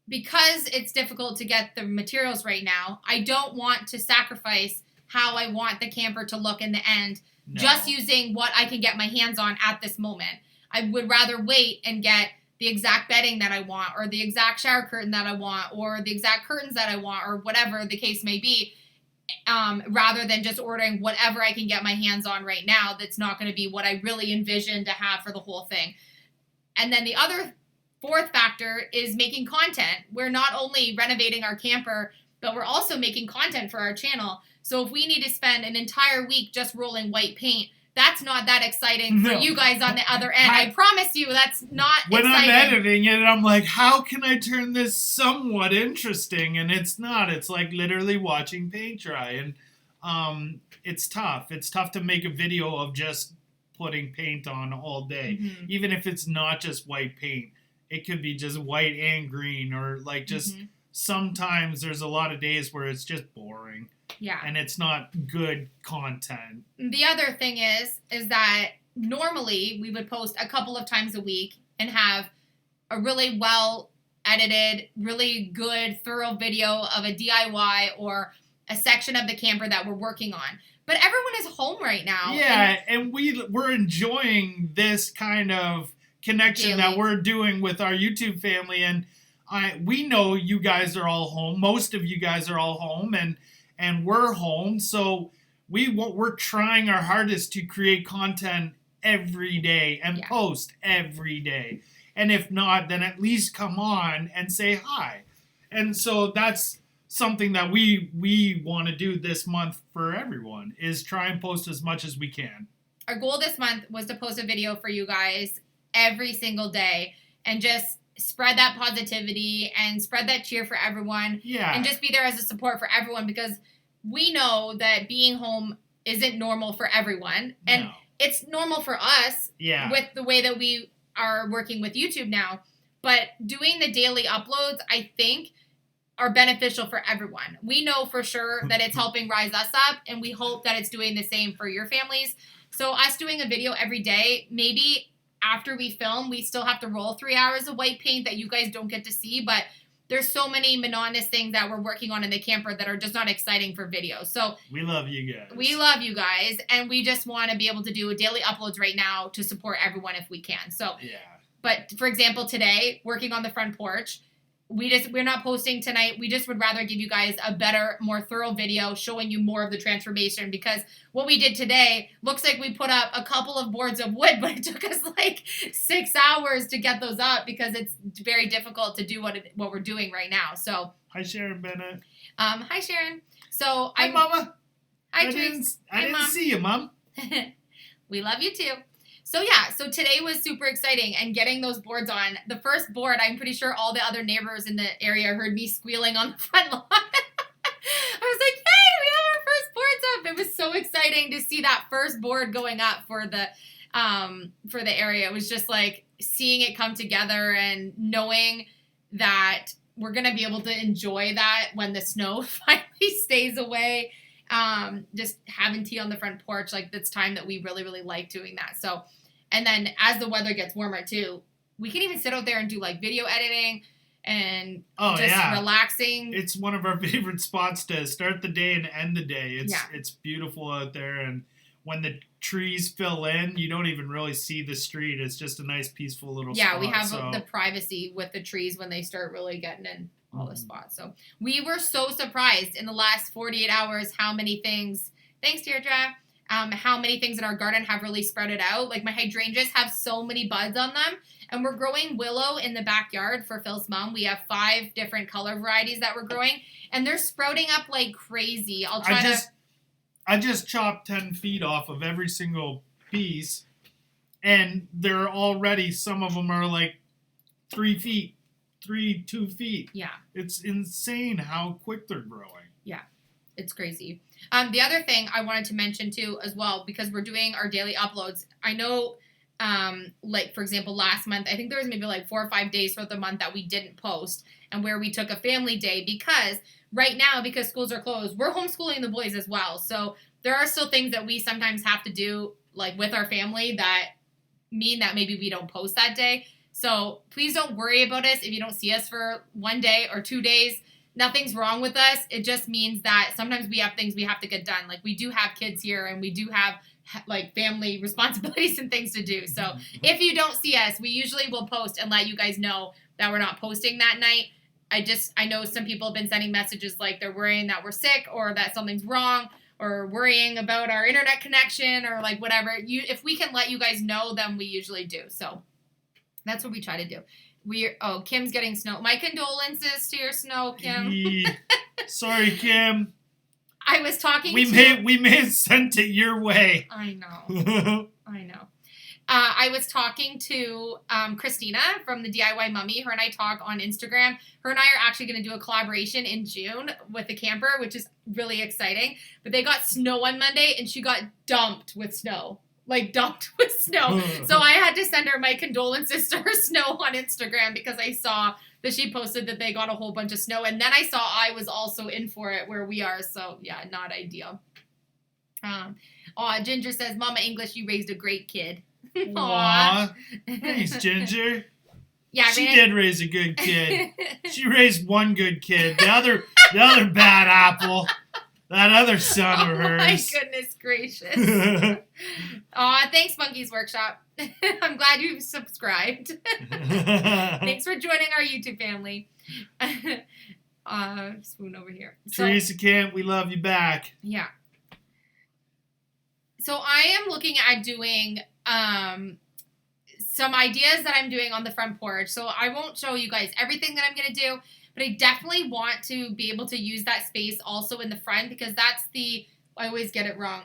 because it's difficult to get the materials right now, I don't want to sacrifice how I want the camper to look in the end, just using what I can get my hands on at this moment. I would rather wait and get the exact bedding that I want, or the exact shower curtain that I want, or the exact curtains that I want, or whatever the case may be, rather than just ordering whatever I can get my hands on right now that's not going to be what I really envision to have for the whole thing. And then the other fourth factor is making content. We're not only renovating our camper, but we're also making content for our channel. So if we need to spend an entire week just rolling white paint, that's not that exciting for you guys on the other end. I promise you, that's not when exciting. I'm editing it, I'm like, how can I turn this somewhat interesting? And it's not. It's like literally watching paint dry. And it's tough. It's tough to make a video of just putting paint on all day. Mm-hmm. Even if it's not just white paint. It could be just white and green, or like just sometimes there's a lot of days where it's just boring. Yeah. And it's not good content. The other thing is that normally we would post a couple of times a week and have a really well edited, really good, thorough video of a DIY or a section of the camper that we're working on. But everyone is home right now. Yeah, and we're enjoying this kind of connection that we're doing with our YouTube family, and we know you guys are all home. Most of you guys are all home, and we're home, so we're trying our hardest to create content every day and post every day. And if not, then at least come on and say hi. And so that's something that we want to do this month for everyone, is try and post as much as we can. Our goal this month was to post a video for you guys every single day and just spread that positivity and spread that cheer for everyone. Yeah. And just be there as a support for everyone, because we know that being home isn't normal for everyone. And it's normal for us with the way that we are working with YouTube now. But doing the daily uploads, I think, are beneficial for everyone. We know for sure that it's helping rise us up, and we hope that it's doing the same for your families. So us doing a video every day, maybe after we film, we still have to roll 3 hours of white paint that you guys don't get to see, but there's so many monotonous things that we're working on in the camper that are just not exciting for video. So we love you guys. We love you guys, and we just want to be able to do daily uploads right now to support everyone if we can. So yeah. But for example, today, working on the front porch, we're not posting tonight. We just would rather give you guys a better, more thorough video showing you more of the transformation, because what we did today looks like we put up a couple of boards of wood, but it took us like 6 hours to get those up because it's very difficult to do what we're doing right now. So hi, Sharon Bennett. Hi, Sharon. So hi, Mama. I didn't see you, Mom. We love you too. So yeah, so today was super exciting, and getting those boards on. The first board, I'm pretty sure all the other neighbors in the area heard me squealing on the front lawn. I was like, hey, we have our first boards up. It was so exciting to see that first board going up for the area. It was just like seeing it come together and knowing that we're going to be able to enjoy that when the snow finally stays away. Just having tea on the front porch, like that's time that we really, really like doing that. So, and then as the weather gets warmer too, we can even sit out there and do like video editing and relaxing. It's one of our favorite spots to start the day and end the day. It's beautiful out there, and when the trees fill in, you don't even really see the street. It's just a nice, peaceful little spot. Yeah, we have the privacy with the trees when they start really getting in all the spots. So we were so surprised in the last 48 hours how many things, thanks Deirdre, how many things in our garden have really sprouted out. Like my hydrangeas have so many buds on them, and we're growing willow in the backyard for Phil's mom. We have 5 different color varieties that we're growing, and they're sprouting up like crazy. I just chopped 10 feet off of every single piece, and they're already, some of them are like 2 feet. Yeah. It's insane how quick they're growing. Yeah. It's crazy. The other thing I wanted to mention too as well, because we're doing our daily uploads. I know, like for example, last month, I think there was maybe like 4 or 5 days throughout the month that we didn't post, and where we took a family day, because right now, because schools are closed, we're homeschooling the boys as well. So there are still things that we sometimes have to do like with our family that mean that maybe we don't post that day. So please don't worry about us if you don't see us for 1 day or 2 days. Nothing's wrong with us. It just means that sometimes we have things we have to get done. Like we do have kids here, and we do have like family responsibilities and things to do. So if you don't see us, we usually will post and let you guys know that we're not posting that night. I know some people have been sending messages like they're worrying that we're sick or that something's wrong, or worrying about our internet connection or like whatever. If we can let you guys know, then we usually do. So that's what we try to do. Kim's getting snow. My condolences to your snow, Kim. Sorry, Kim. I was talking we may have sent it your way. I know. I was talking to Christina from the DIY Mummy. Her and I talk on Instagram. Her and I are actually going to do a collaboration in June with the camper, which is really exciting. But they got snow on Monday, and she got dumped with snow. So I had to send her my condolences to her snow on Instagram, because I saw that she posted that they got a whole bunch of snow. And then I saw I was also in for it where we are. So yeah, not ideal. Ginger says, Mama English, you raised a great kid. Aww. Thanks, Ginger. Yeah, she did raise a good kid. She raised one good kid. The other bad apple. That other son of hers. My goodness gracious. Thanks, Monkey's Workshop. I'm glad you subscribed. Thanks for joining our YouTube family. Spoon over here. Teresa Camp, we love you back. Yeah. So I am looking at doing some ideas that I'm doing on the front porch. So I won't show you guys everything that I'm going to do, but I definitely want to be able to use that space also in the front, because that's I always get it wrong.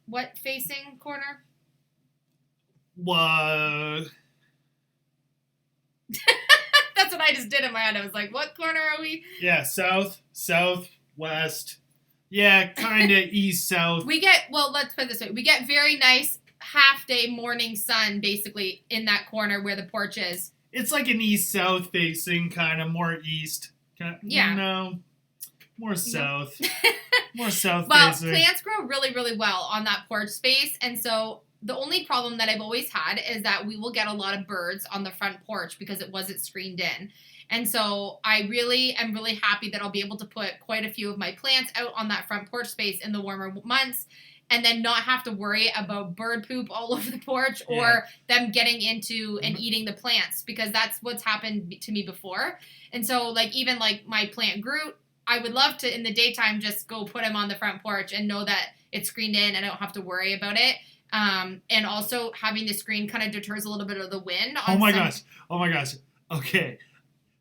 What facing corner? What? That's what I just did in my head. I was like, what corner are we? Yeah, south, west. Yeah, kind of east, south. Let's put it this way. We get very nice half-day morning sun, basically, in that corner where the porch is. It's like an east-south facing, kind of more east. Yeah. No, more south. More south well, facing. Plants grow really, really well on that porch space, and so the only problem that I've always had is that we will get a lot of birds on the front porch because it wasn't screened in. And so I really am really happy that I'll be able to put quite a few of my plants out on that front porch space in the warmer months, and then not have to worry about bird poop all over the porch or them getting into and eating the plants, because that's what's happened to me before. And so, like, even like my plant Groot, I would love to in the daytime just go put him on the front porch and know that it's screened in and I don't have to worry about it. And also having the screen kind of deters a little bit of the wind. Oh my gosh. Okay.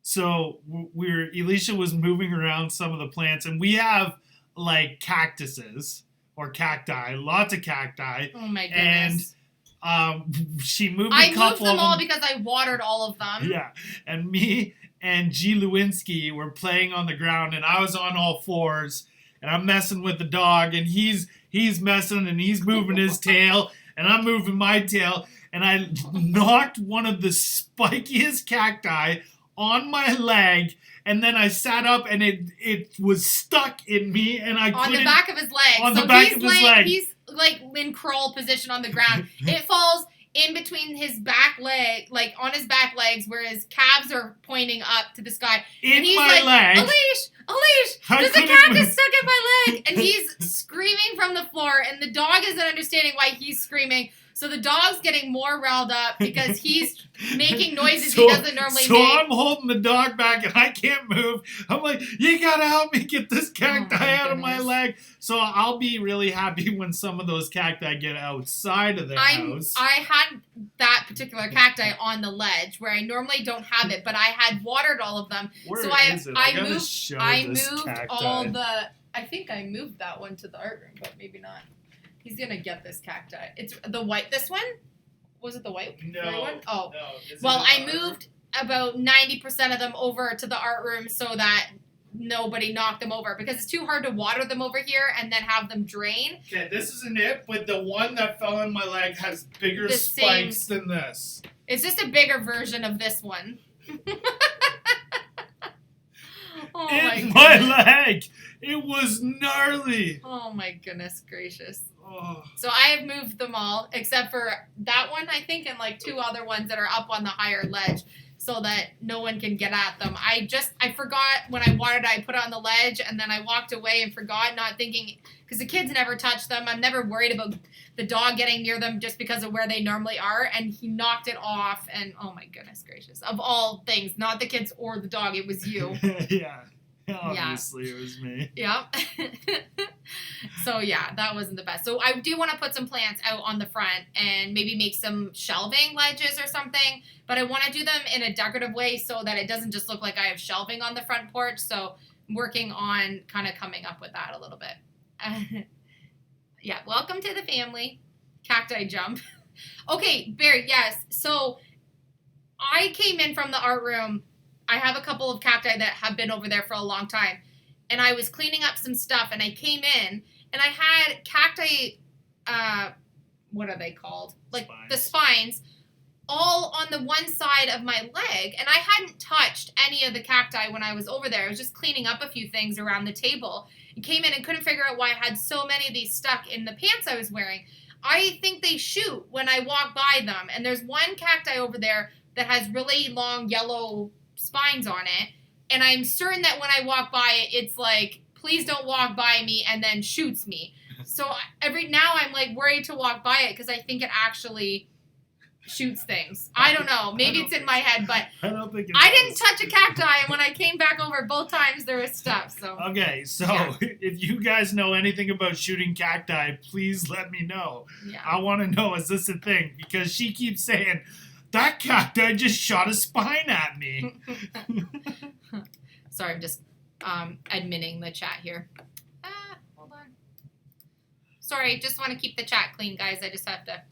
So Alicia was moving around some of the plants, and we have like cactuses or cacti, lots of cacti. Oh my goodness. And she moved I moved them all because I watered all of them. Yeah. And me and G. Lewinsky were playing on the ground, and I was on all fours, and I'm messing with the dog, and he's messing, and he's moving his tail, and I'm moving my tail, and I knocked one of the spikiest cacti on my leg, and then I sat up, and it was stuck in me, and I couldn't... On the back of his leg. On the back of his leg. He's like in crawl position on the ground. It falls in between his back leg, like on his back legs, where his calves are pointing up to the sky. And he's my leg. Alish, there's a cactus stuck in my leg. And he's screaming from the floor, and the dog isn't understanding why he's screaming. So the dog's getting more riled up because he's making noises he doesn't normally make. So I'm holding the dog back, and I can't move. I'm like, you gotta help me get this cacti out of my leg. So I'll be really happy when some of those cacti get outside of their house. I had that particular cacti on the ledge where I normally don't have it, but I had watered all of them. Where so is it? I moved all the... I think I moved that one to the art room, but maybe not. He's gonna get this cacti. It's the white. This one? Was it the white one? Oh. No, well, I moved about 90% of them over to the art room so that nobody knocked them over, because it's too hard to water them over here and then have them drain. Okay, this isn't it, but the one that fell in my leg has bigger spikes than this. It's just a bigger version of this one. Oh my leg! It was gnarly. Oh my goodness gracious. Oh. So I have moved them all, except for that one, I think, and like two other ones that are up on the higher ledge, so that no one can get at them. I forgot when I watered, I put it on the ledge, and then I walked away and forgot, not thinking, because the kids never touch them. I'm never worried about the dog getting near them just because of where they normally are, and he knocked it off, and oh my goodness gracious. Of all things, not the kids or the dog, it was you. Yeah. Obviously, it was me. Yep. So, yeah, that wasn't the best. So, I do want to put some plants out on the front and maybe make some shelving ledges or something. But I want to do them in a decorative way so that it doesn't just look like I have shelving on the front porch. So, I'm working on kind of coming up with that a little bit. Yeah, welcome to the family. Cacti jump. Okay, Barry, yes. So, I came in from the art room. I have a couple of cacti that have been over there for a long time. And I was cleaning up some stuff, and I came in, and I had cacti, what are they called? Like spines. The spines, all on the one side of my leg. And I hadn't touched any of the cacti when I was over there. I was just cleaning up a few things around the table. And came in and couldn't figure out why I had so many of these stuck in the pants I was wearing. I think they shoot when I walk by them. And there's one cacti over there that has really long yellow spines on it, and I'm certain that when I walk by it, it's like, please don't walk by me, and then shoots me. So every now I'm like worried to walk by it because I think it actually shoots things. I don't know. Maybe it's in my head, but I don't think I didn't touch a cacti, and when I came back over both times there was stuff. So okay, so if you guys know anything about shooting cacti, please let me know. Yeah. I want to know, is this a thing? Because she keeps saying, that cacti just shot a spine at me. Sorry, I'm just admitting the chat here. Hold on. Sorry, just want to keep the chat clean, guys. I just have to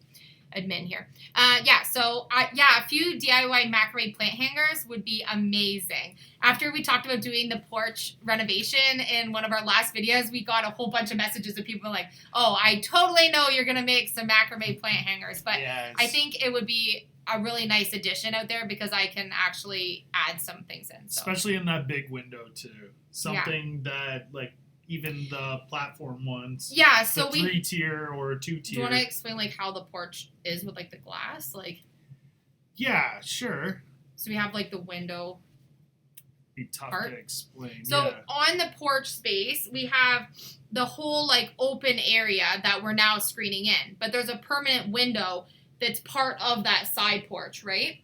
admin here. A few DIY macrame plant hangers would be amazing. After we talked about doing the porch renovation in one of our last videos, we got a whole bunch of messages of people like, oh, I totally know you're going to make some macrame plant hangers. But yes. I think it would be a really nice addition out there because I can actually add some things in. So. Especially in that big window, too. Something that, like, even the platform ones. Yeah, so we... 3-tier or 2-tier. Do you want to explain, like, how the porch is with, like, the glass? Like. Yeah, sure. So we have, like, the window be tough part. to explain. So on the porch space, we have the whole like open area that we're now screening in, but there's a permanent window that's part of that side porch, right?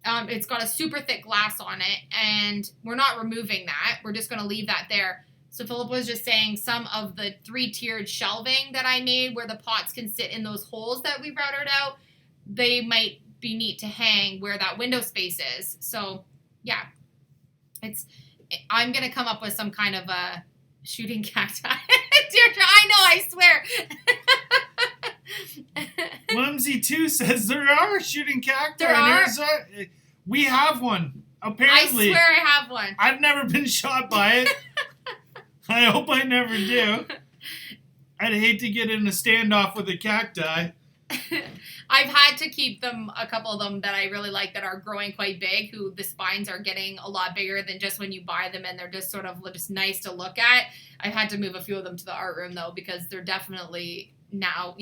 It's got a super thick glass on it, and we're not removing that. We're just going to leave that there. So Philip was just saying some of the 3-tiered shelving that I made where the pots can sit in those holes that we routed out, they might be neat to hang where that window space is. So, yeah. I'm going to come up with some kind of a shooting cacti. Deirdre, I know, I swear. Whimsy2 says there are shooting cacti. There are? We have one, apparently. I swear I have one. I've never been shot by it. I hope I never do. I'd hate to get in a standoff with a cacti. I've had to keep them, a couple of them that I really like that are growing quite big, who the spines are getting a lot bigger than just when you buy them and they're just sort of just nice to look at. I've had to move a few of them to the art room though, because they're definitely now,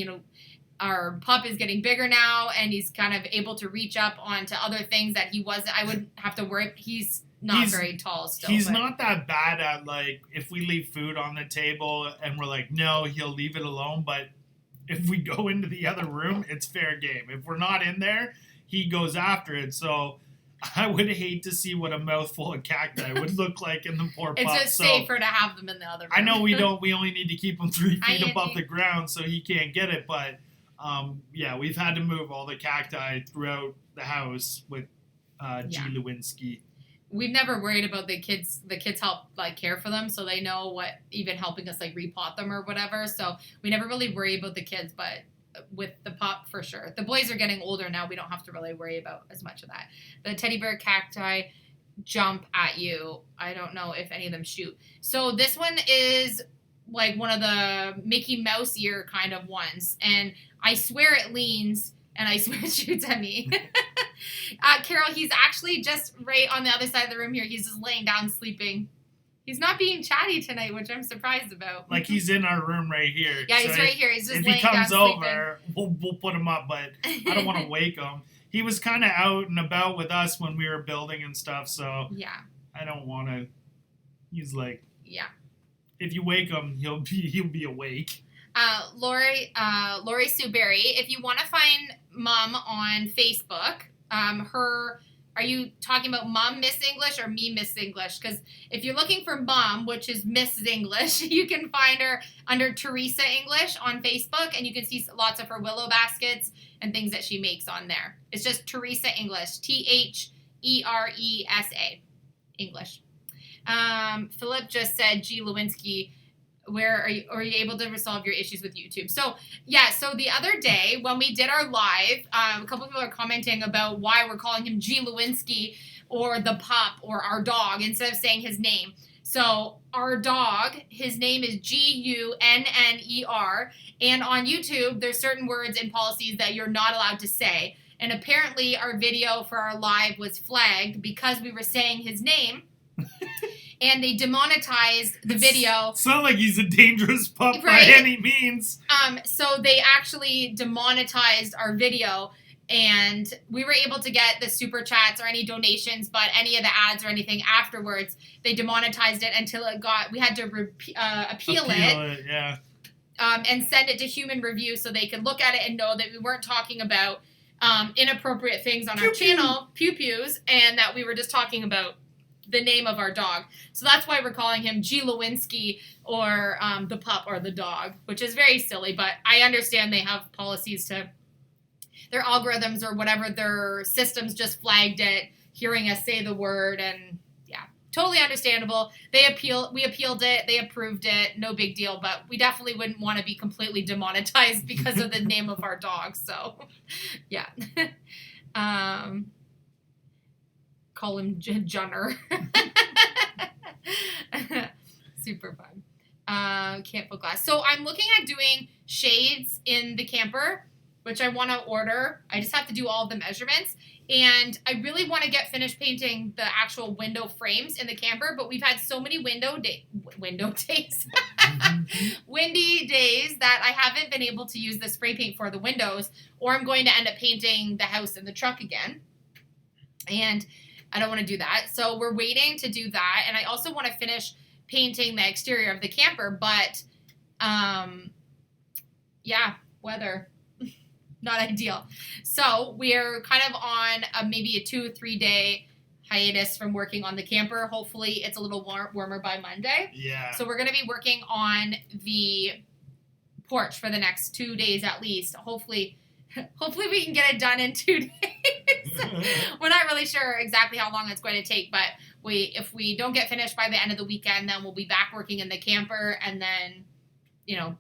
our pup is getting bigger now and he's kind of able to reach up onto other things that he wasn't. I wouldn't have to worry. He's very tall still. He's not that bad at, like, if we leave food on the table and we're like, no, he'll leave it alone. But if we go into the other room, it's fair game. If we're not in there, he goes after it. So I would hate to see what a mouthful of cacti would look like in the poor pup. It's just safer to have them in the other room. I know we only need to keep him 3 feet above the ground so he can't get it. But, we've had to move all the cacti throughout the house with G. Lewinsky. We've never worried about the kids. The kids help care for them, so they know what, even helping us repot them or whatever. So we never really worry about the kids, but with the pup for sure. The boys are getting older now. We don't have to really worry about as much of that. The teddy bear cacti jump at you. I don't know if any of them shoot. So this one is like one of the Mickey Mouse ear kind of ones, and I swear it leans. And I swear it shoots at me. Carol, he's actually just right on the other side of the room here. He's just laying down sleeping. He's not being chatty tonight, which I'm surprised about. Like, he's in our room right here. Yeah, he's right here. He's just laying down sleeping. If he comes over, we'll put him up, but I don't want to wake him. He was kind of out and about with us when we were building and stuff, so yeah, I don't want to. He's like, yeah. If you wake him, he'll be awake. Lori Sue Berry, if you want to find Mom on Facebook, are you talking about Mom Miss English or me Miss English? Because if you're looking for Mom, which is Mrs. English, you can find her under Teresa English on Facebook, and you can see lots of her willow baskets and things that she makes on there. It's just Teresa English, Teresa English. Philip just said G. Lewinsky. Where are you able to resolve your issues with YouTube? So the other day when we did our live, a couple of people are commenting about why we're calling him G. Lewinsky or the pup or our dog instead of saying his name. So our dog, his name is Gunner, and on YouTube there's certain words and policies that you're not allowed to say. And apparently our video for our live was flagged because we were saying his name. And they demonetized the video. It's not like he's a dangerous pup by any means. So they actually demonetized our video, and we were able to get the super chats or any donations, but any of the ads or anything afterwards, they demonetized it until we had to appeal it. Yeah. And send it to human review so they could look at it and know that we weren't talking about inappropriate things on our channel, pew-pews, and that we were just talking about the name of our dog. So that's why we're calling him G. Lewinsky or the pup or the dog, which is very silly, but I understand they have policies to their algorithms or whatever, their systems just flagged it, hearing us say the word, and yeah, totally understandable. We appealed it, they approved it, no big deal, but we definitely wouldn't want to be completely demonetized because of the name of our dog, so yeah. Call him Gunner. Super fun. Can't put glass. So I'm looking at doing shades in the camper, which I want to order. I just have to do all of the measurements. And I really want to get finished painting the actual window frames in the camper, but we've had so many windy days that I haven't been able to use the spray paint for the windows, or I'm going to end up painting the house and the truck again. And I don't want to do that. So we're waiting to do that. And I also want to finish painting the exterior of the camper. But, yeah, weather, not ideal. So we're kind of on maybe a 2 or 3 day hiatus from working on the camper. Hopefully it's a little warmer by Monday. Yeah. So we're going to be working on the porch for the next 2 days at least. Hopefully we can get it done in 2 days. We're not really sure exactly how long it's going to take, but if we don't get finished by the end of the weekend, then we'll be back working in the camper, and then,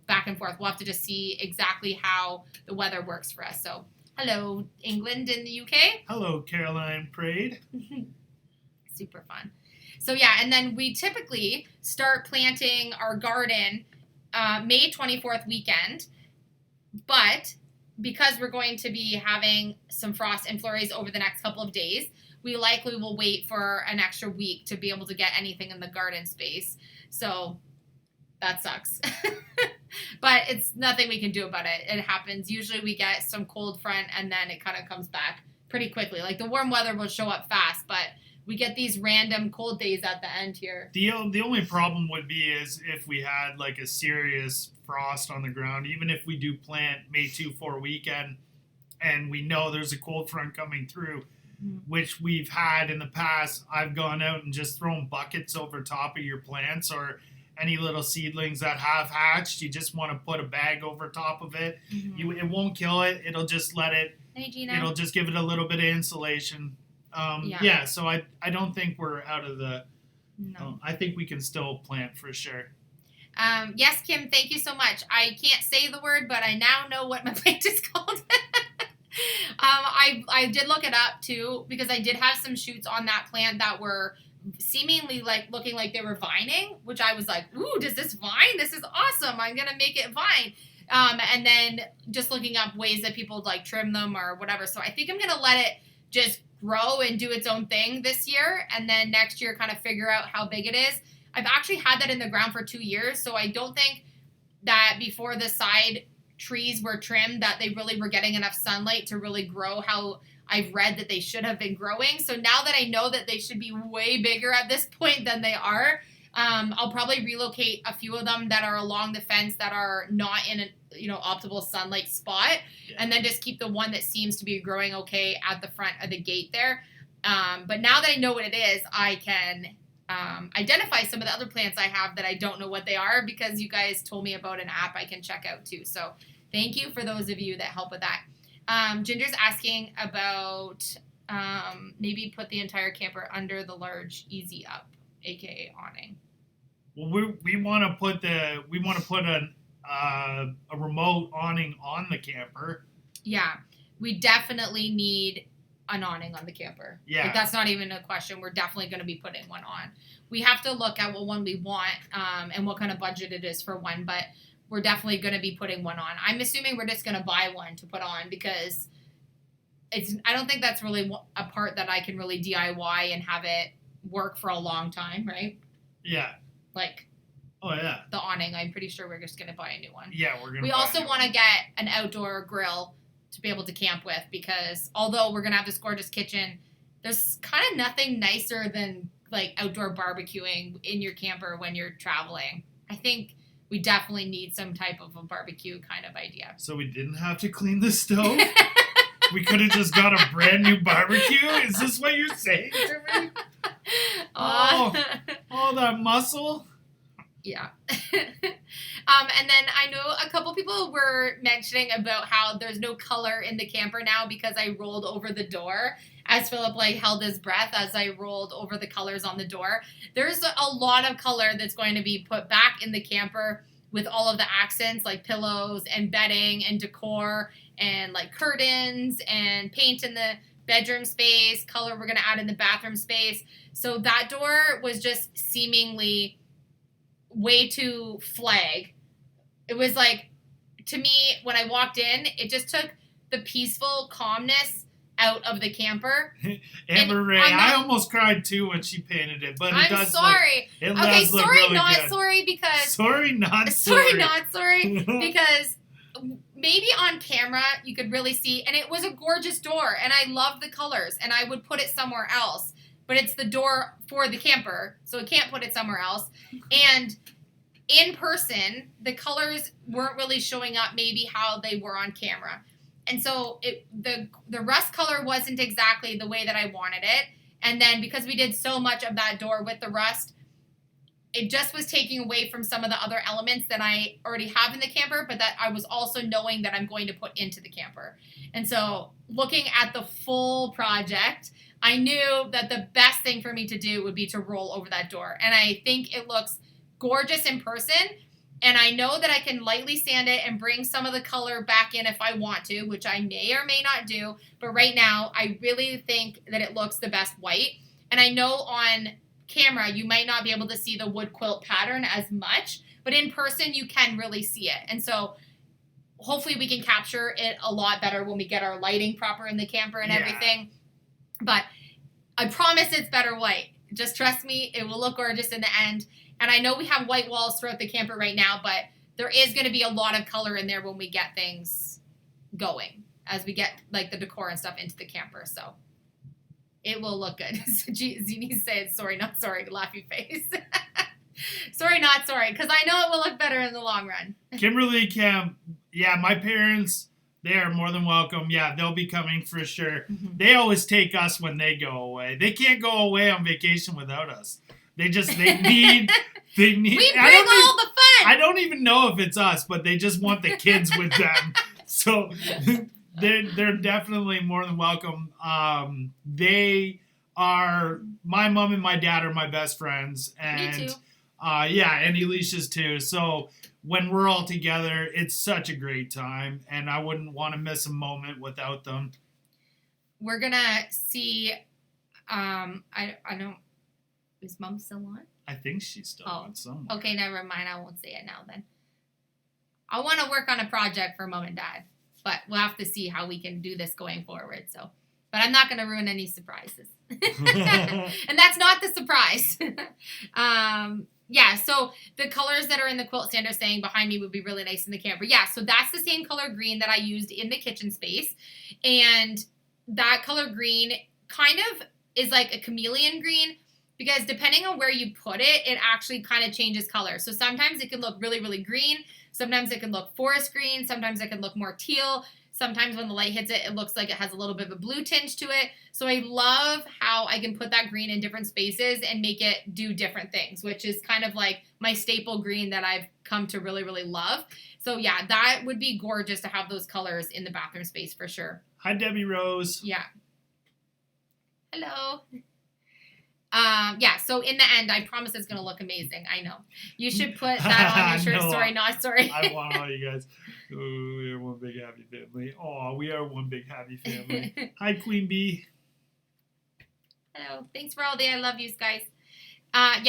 back and forth. We'll have to just see exactly how the weather works for us. So, hello, England and the UK. Hello, Caroline Prade. Super fun. So, yeah, and then we typically start planting our garden May 24th weekend, but because we're going to be having some frost and flurries over the next couple of days, we likely will wait for an extra week to be able to get anything in the garden space. So that sucks. But it's nothing we can do about it. It happens. Usually we get some cold front and then it kind of comes back pretty quickly. Like the warm weather will show up fast, but we get these random cold days at the end here. The only problem would be is if we had like a serious frost on the ground, even if we do plant May 2-4 weekend and we know there's a cold front coming through, which we've had in the past. I've gone out and just thrown buckets over top of your plants or any little seedlings that have hatched. You just want to put a bag over top of it. Mm-hmm. It won't kill it. It'll just let it, hey, Gina. It'll just give it a little bit of insulation. So I don't think we're out of the, I think we can still plant for sure. Yes, Kim, thank you so much. I can't say the word, but I now know what my plant is called. I did look it up too, because I did have some shoots on that plant that were seemingly like looking like they were vining, which I was like, ooh, does this vine? This is awesome. I'm going to make it vine. And then just looking up ways that people like trim them or whatever. So I think I'm going to let it just grow and do its own thing this year. And then next year kind of figure out how big it is. I've actually had that in the ground for 2 years. So I don't think that before the side trees were trimmed that they really were getting enough sunlight to really grow how I've read that they should have been growing. So now that I know that they should be way bigger at this point than they are, I'll probably relocate a few of them that are along the fence that are not in an optimal sunlight spot, and then just keep the one that seems to be growing okay at the front of the gate there. But now that I know what it is, I can identify some of the other plants I have that I don't know what they are, because you guys told me about an app I can check out too. So thank you for those of you that help with that. Ginger's asking about maybe put the entire camper under the large easy up, aka awning. Well, we want to put a remote awning on the camper. Yeah, we definitely need an awning on the camper. Yeah, like, that's not even a question. We're definitely going to be putting one on. We have to look at what one we want and what kind of budget it is for one, but we're definitely going to be putting one on. I'm assuming we're just going to buy one to put on, because I don't think that's really a part that I can really DIY and have it work for a long time, right? Yeah. Like, oh yeah, the awning, I'm pretty sure we're just going to buy a new one. Yeah, we're going to We also want to get an outdoor grill to be able to camp with, because although we're going to have this gorgeous kitchen, there's kind of nothing nicer than like outdoor barbecuing in your camper when you're traveling. I think we definitely need some type of a barbecue kind of idea. So we didn't have to clean the stove? We could have just got a brand new barbecue? Is this what you're saying to me? Oh, that muscle? Yeah. And then I know a couple people were mentioning about how there's no color in the camper now because I rolled over the door, as Philip held his breath as I rolled over the colors on the door. There's a lot of color that's going to be put back in the camper with all of the accents like pillows and bedding and decor and like curtains and paint in the bedroom space, color we're going to add in the bathroom space. So that door was just seemingly way too flag. It was like, to me, when I walked in, it just took the peaceful calmness out of the camper. Amber Ray, I almost cried too when she painted it, but I'm sorry. Okay, sorry, not sorry, because sorry, not sorry, because maybe on camera you could really see, and it was a gorgeous door, and I loved the colors, and I would put it somewhere else. but it's the door for the camper, so it can't put it somewhere else. And in person, the colors weren't really showing up maybe how they were on camera. And so the rust color wasn't exactly the way that I wanted it. And then because we did so much of that door with the rust, it just was taking away from some of the other elements that I already have in the camper, but that I was also knowing that I'm going to put into the camper. And so looking at the full project, I knew that the best thing for me to do would be to roll over that door. And I think it looks gorgeous in person. And I know that I can lightly sand it and bring some of the color back in if I want to, which I may or may not do. But right now, I really think that it looks the best white. And I know on camera, you might not be able to see the wood quilt pattern as much, but in person, you can really see it. And so hopefully we can capture it a lot better when we get our lighting proper in the camper and everything. But I promise it's better white. Just trust me, it will look gorgeous in the end. And I know we have white walls throughout the camper right now, but there is going to be a lot of color in there when we get things going, as we get like the decor and stuff into the camper. So it will look good. Zini said, sorry, not sorry, laughy face. Sorry, not sorry, because I know it will look better in the long run. Kimberly, Cam, yeah, my parents, they are more than welcome. Yeah, they'll be coming for sure. Mm-hmm. They always take us when they go away. They can't go away on vacation without us. They need. We bring all the fun. I don't even know if it's us, but they just want the kids with them. So they're definitely more than welcome. They are, my mom and my dad are my best friends, and me too. And Alicia's too. So when we're all together, it's such a great time, and I wouldn't want to miss a moment without them. We're gonna see. I don't. Is Mom still on? I think she's still on somewhere. Okay, never mind. I won't say it now then. I want to work on a project for Mom and Dad, but we'll have to see how we can do this going forward. So, but I'm not going to ruin any surprises. And that's not the surprise. So the colors that are in the quilt stand are saying behind me would be really nice in the camper. Yeah, so that's the same color green that I used in the kitchen space. And that color green kind of is like a chameleon green, because depending on where you put it, it actually kind of changes color. So sometimes it can look really, really green. Sometimes it can look forest green. Sometimes it can look more teal. Sometimes when the light hits it, it looks like it has a little bit of a blue tinge to it. So I love how I can put that green in different spaces and make it do different things, which is kind of like my staple green that I've come to really, really love. So yeah, that would be gorgeous to have those colors in the bathroom space for sure. Hi, Debbie Rose. Yeah. Hello. So in the end, I promise it's going to look amazing. I know. You should put that on your shirt. No, sorry, not sorry. I want all you guys. Oh, we are one big happy family. Oh, we are one big happy family. Hi, Queen Bee. Hello. Thanks for all the I love yous, guys. And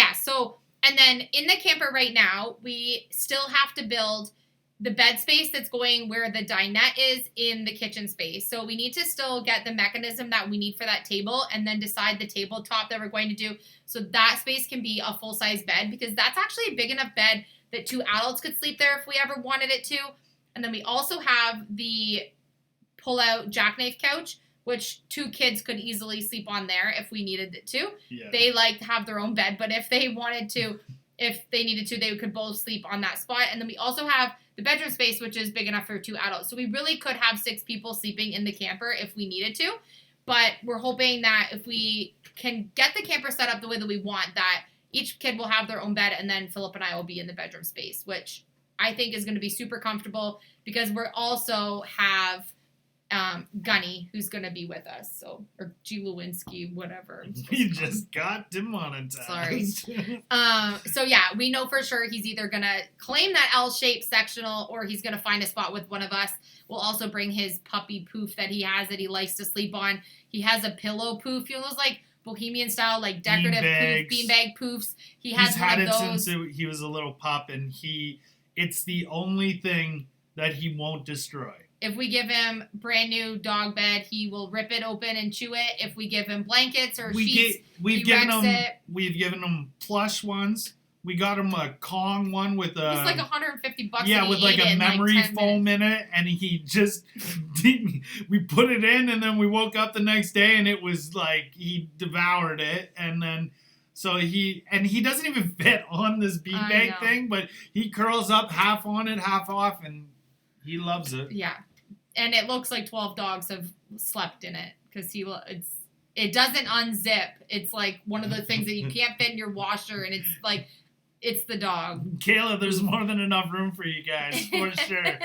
then in the camper right now, we still have to build the bed space that's going where the dinette is in the kitchen space. So we need to still get the mechanism that we need for that table and then decide the tabletop that we're going to do. So that space can be a full-size bed, because that's actually a big enough bed that 2 adults could sleep there if we ever wanted it to. And then we also have the pull-out jackknife couch, which 2 kids could easily sleep on there if we needed it to. Yeah. They like to have their own bed, but if they wanted to, if they needed to, they could both sleep on that spot. And then we also have the bedroom space, which is big enough for 2 adults. So we really could have 6 people sleeping in the camper if we needed to. But we're hoping that if we can get the camper set up the way that we want, that each kid will have their own bed, and then Philip and I will be in the bedroom space, which I think is going to be super comfortable, because we also have Gunny, who's going to be with us. So, or G. Lewinsky, whatever. We just got demonetized. Sorry. So yeah, we know for sure he's either going to claim that L-shaped sectional, or he's going to find a spot with one of us. We'll also bring his puppy poof that he has that he likes to sleep on. He has a pillow poof. You know, those like bohemian style, like decorative beanbag poofs. He's had it since he was a little pup, and it's the only thing that he won't destroy. If we give him brand new dog bed, he will rip it open and chew it. If we give him blankets or sheets, we've given him plush ones. We got him a Kong one with a... It was like $150. Yeah, with like a memory foam in it, and he just... we put it in, and then we woke up the next day, and it was like, he devoured it, and then... So he doesn't even fit on this beanbag thing, but he curls up half on it, half off, and he loves it. Yeah. And it looks like 12 dogs have slept in it because it doesn't unzip. It's like one of the things that you can't fit in your washer, and it's like, it's the dog. Kayla, there's more than enough room for you guys, for sure.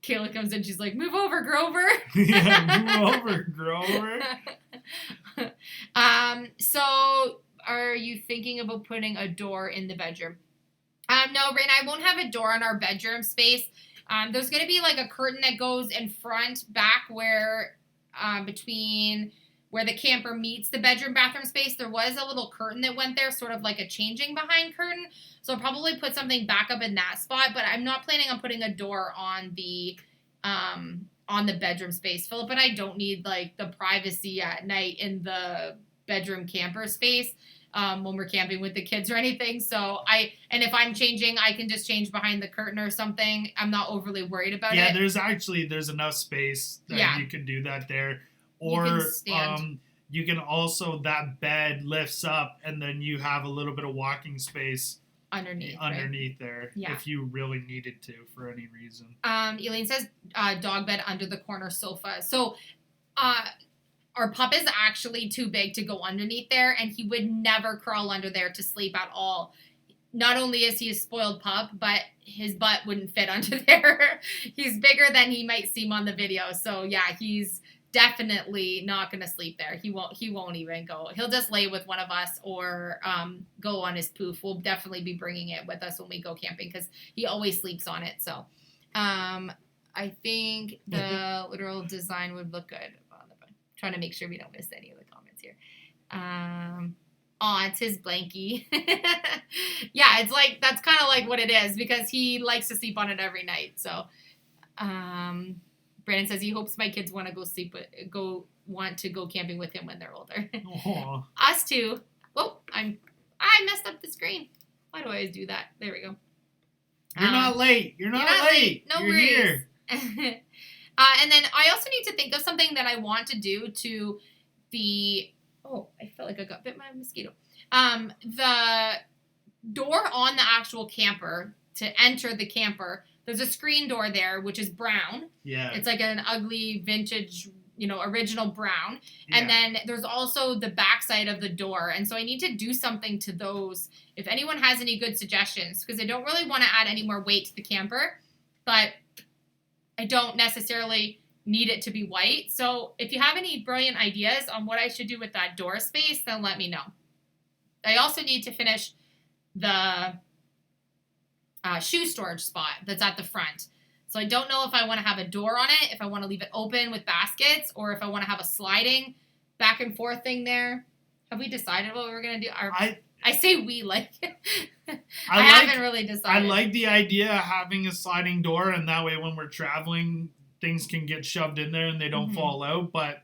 Kayla comes in, she's like, move over, Grover. Yeah, move over, Grover. So are you thinking about putting a door in the bedroom? No, Rain, I won't have a door in our bedroom space. There's going to be like a curtain that goes in front, back where, between where the camper meets the bedroom bathroom space. There was a little curtain that went there, sort of like a changing behind curtain. So I'll probably put something back up in that spot, but I'm not planning on putting a door on the bedroom space. Philip and I don't need like the privacy at night in the bedroom camper space when we're camping with the kids or anything. So if I'm changing, I can just change behind the curtain or something. I'm not overly worried about it. Yeah, there's enough space that you can do that there. Or you can also, that bed lifts up and then you have a little bit of walking space underneath right? There, if you really needed to for any reason. Elaine says dog bed under the corner sofa. So our pup is actually too big to go underneath there, and he would never crawl under there to sleep at all. Not only is he a spoiled pup, but his butt wouldn't fit under there. He's bigger than he might seem on the video. So yeah, he's definitely not going to sleep there. He won't even go. He'll just lay with one of us or go on his poof. We'll definitely be bringing it with us when we go camping because he always sleeps on it. So I think the literal design would look good. Trying to make sure we don't miss any of the comments here. It's his blankie. Yeah, it's like, that's kind of like what it is because he likes to sleep on it every night. So Brandon says he hopes my kids want to go camping with him when they're older. Us too. Whoa, I messed up the screen. Why do I always do that? There we go. You're not late. You're not late. No You're worries. Here. And then I also need to think of something that I want to do to the... Oh, I felt like I got bit by a mosquito. The door on the actual camper, to enter the camper, there's a screen door there, which is brown. Yeah. It's like an ugly vintage, original brown. Yeah. And then there's also the backside of the door. And so I need to do something to those. If anyone has any good suggestions, because I don't really want to add any more weight to the camper, but I don't necessarily need it to be white. So if you have any brilliant ideas on what I should do with that door space, then let me know. I also need to finish the shoe storage spot that's at the front. So I don't know if I want to have a door on it, if I want to leave it open with baskets, or if I want to have a sliding back and forth thing there. Have we decided what we're going to do? I say we, like, I haven't really decided. I like the idea of having a sliding door, and that way when we're traveling, things can get shoved in there and they don't fall out. But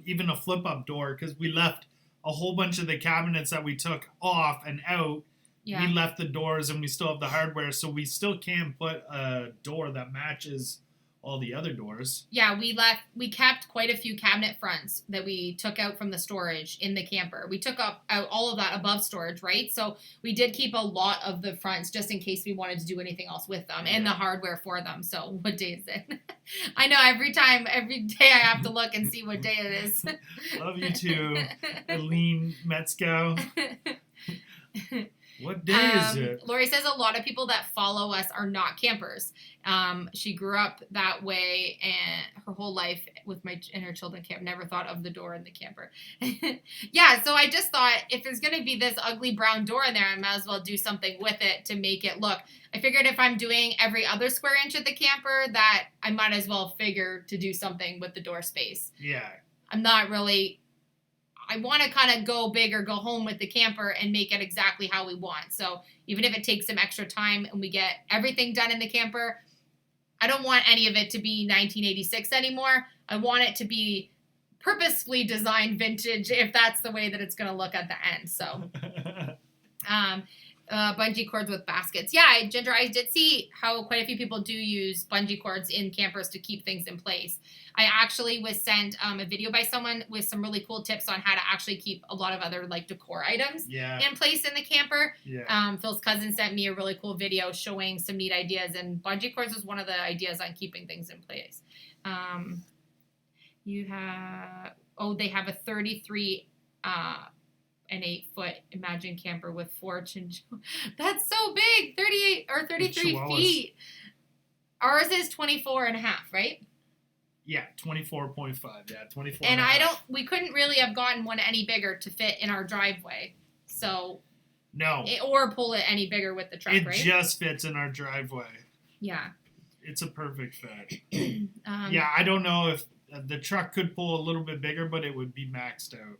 even a flip-up door, because we left a whole bunch of the cabinets that we took off and out. Yeah. We left the doors and we still have the hardware, so we still can put a door that matches all the other doors. Yeah, we kept quite a few cabinet fronts that we took out from the storage in the camper. We took out all of that above storage, right? So we did keep a lot of the fronts just in case we wanted to do anything else with them and the hardware for them. So what day is it? I know every day I have to look and see what day it is. Love you too, Aline Metzko. What day is it? Lori says a lot of people that follow us are not campers. She grew up that way and her whole life with her children camp. Never thought of the door in the camper. Yeah, so I just thought if there's going to be this ugly brown door in there, I might as well do something with it to make it look. I figured if I'm doing every other square inch of the camper, that I might as well figure to do something with the door space. Yeah. I'm not really... I want to kind of go big or go home with the camper and make it exactly how we want. So even if it takes some extra time and we get everything done in the camper, I don't want any of it to be 1986 anymore. I want it to be purposefully designed vintage if that's the way that it's going to look at the end. So, bungee cords with baskets. Yeah, Ginger, I did see how quite a few people do use bungee cords in campers to keep things in place. I actually was sent a video by someone with some really cool tips on how to actually keep a lot of other like decor items in place in the camper. Yeah. Phil's cousin sent me a really cool video showing some neat ideas, and bungee cords is one of the ideas on keeping things in place. They have a 33 an 8-foot Imagine camper with 4 chinchillas. That's so big. 38 or 33 feet. Ours is 24 and a half, right? Yeah, 24.5. Yeah, 24. And we couldn't really have gotten one any bigger to fit in our driveway. So. No. Or pull it any bigger with the truck, right? It just fits in our driveway. Yeah. It's a perfect fit. Yeah, I don't know if the truck could pull a little bit bigger, but it would be maxed out.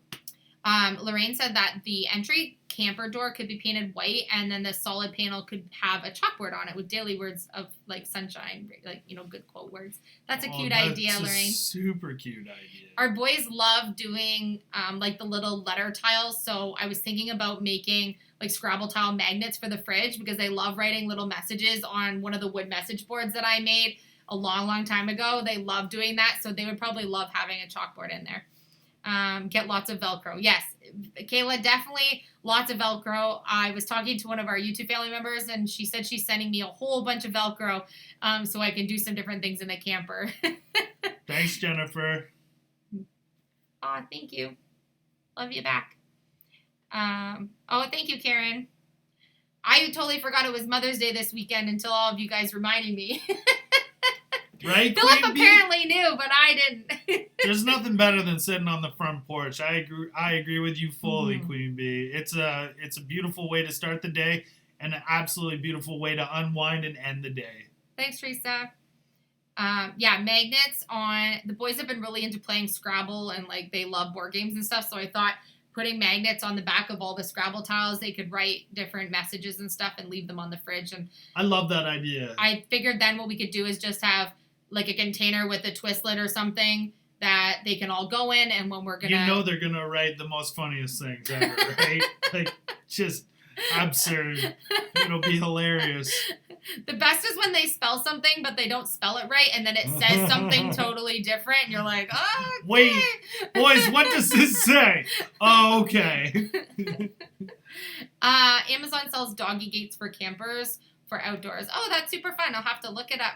Lorraine said that the entry camper door could be painted white, and then the solid panel could have a chalkboard on it with daily words of like sunshine, like, you know, good quote words. That's a cute idea, Lorraine. Super cute idea. Our boys love doing like the little letter tiles, so I was thinking about making like Scrabble tile magnets for the fridge because they love writing little messages on one of the wood message boards that I made a long, long time ago. They love doing that, so they would probably love having a chalkboard in there. Get lots of Velcro. Yes, Kayla, definitely lots of Velcro. I was talking to one of our YouTube family members, and she said she's sending me a whole bunch of Velcro so I can do some different things in the camper. Thanks, Jennifer. Aw, thank you. Love you back. Thank you, Karen. I totally forgot it was Mother's Day this weekend until all of you guys reminded me. Right? Philip apparently knew, but I didn't. There's nothing better than sitting on the front porch. I agree with you fully, Queen Bee. It's a beautiful way to start the day and an absolutely beautiful way to unwind and end the day. Thanks, Teresa. Magnets on. The boys have been really into playing Scrabble, and like they love board games and stuff. So I thought putting magnets on the back of all the Scrabble tiles, they could write different messages and stuff and leave them on the fridge. And I love that idea. I figured then what we could do is just have like a container with a twist lid or something that they can all go in, and when we're gonna... You know they're gonna write the most funniest things ever, right? Like, just absurd. It'll be hilarious. The best is when they spell something, but they don't spell it right, and then it says something totally different, and you're like, oh, okay. Wait, boys, what does this say? Oh, okay. Amazon sells doggy gates for campers for outdoors. Oh, that's super fun. I'll have to look it up.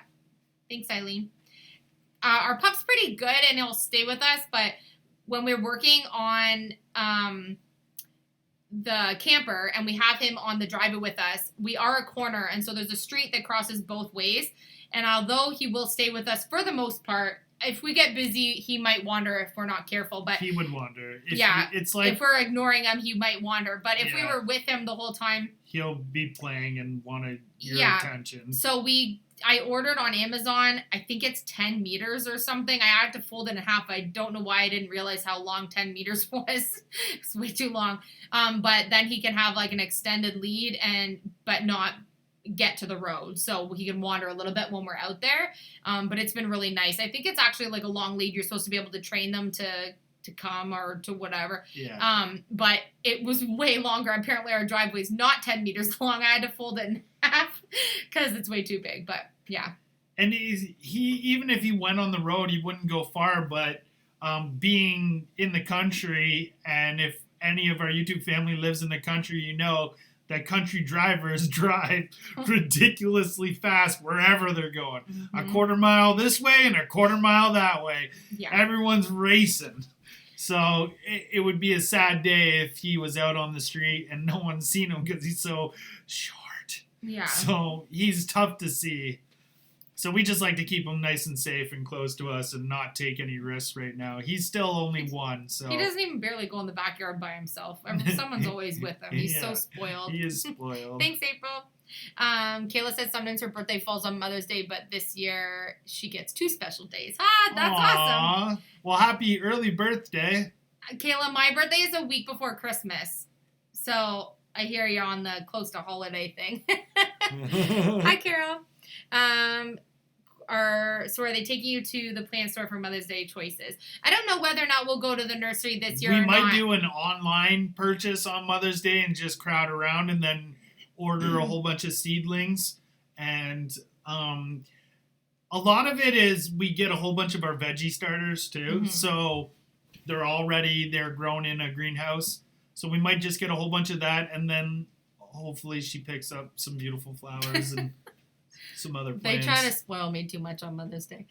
Thanks, Eileen. Our pup's pretty good, and he'll stay with us, but when we're working on the camper and we have him on the driveway with us, we are a corner, and so there's a street that crosses both ways, and although he will stay with us for the most part, if we get busy, he might wander if we're not careful. But he would wander. It's like if we're ignoring him, he might wander. But if we were with him the whole time, he'll be playing and wanted your attention. So I ordered on Amazon, I think it's 10 meters or something. I had to fold it in half. I don't know why I didn't realize how long 10 meters was. It's way too long. But then he can have like an extended lead but not get to the road. So he can wander a little bit when we're out there. But it's been really nice. I think it's actually like a long lead. You're supposed to be able to train them to come or to whatever. Yeah. But it was way longer. Apparently our driveway's not 10 meters long. I had to fold it in half because it's way too big. But yeah. And he even if he went on the road, he wouldn't go far. But being in the country, and if any of our YouTube family lives in the country, you know that country drivers drive ridiculously fast wherever they're going. Mm-hmm. A quarter mile this way and a quarter mile that way. Yeah. Everyone's racing. So it would be a sad day if he was out on the street and no one's seen him because he's so short. Yeah. So he's tough to see. So we just like to keep him nice and safe and close to us and not take any risks right now. He's still only one, so... He doesn't even barely go in the backyard by himself. Someone's always with him. He's so spoiled. He is spoiled. Thanks, April. Kayla said sometimes her birthday falls on Mother's Day, but this year she gets 2 special days. That's awesome. Well, happy early birthday. Kayla, my birthday is a week before Christmas. So I hear you're on the close to holiday thing. Hi, Carol. are they taking you to the plant store for Mother's Day choices. I don't know whether or not we'll go to the nursery this year. We or might not. do an online purchase on Mother's Day and just crowd around and then order a whole bunch of seedlings. And a lot of it is we get a whole bunch of our veggie starters too. So they're grown in a greenhouse. So we might just get a whole bunch of that, and then hopefully she picks up some beautiful flowers and some other plants. They try to spoil me too much on Mother's Day.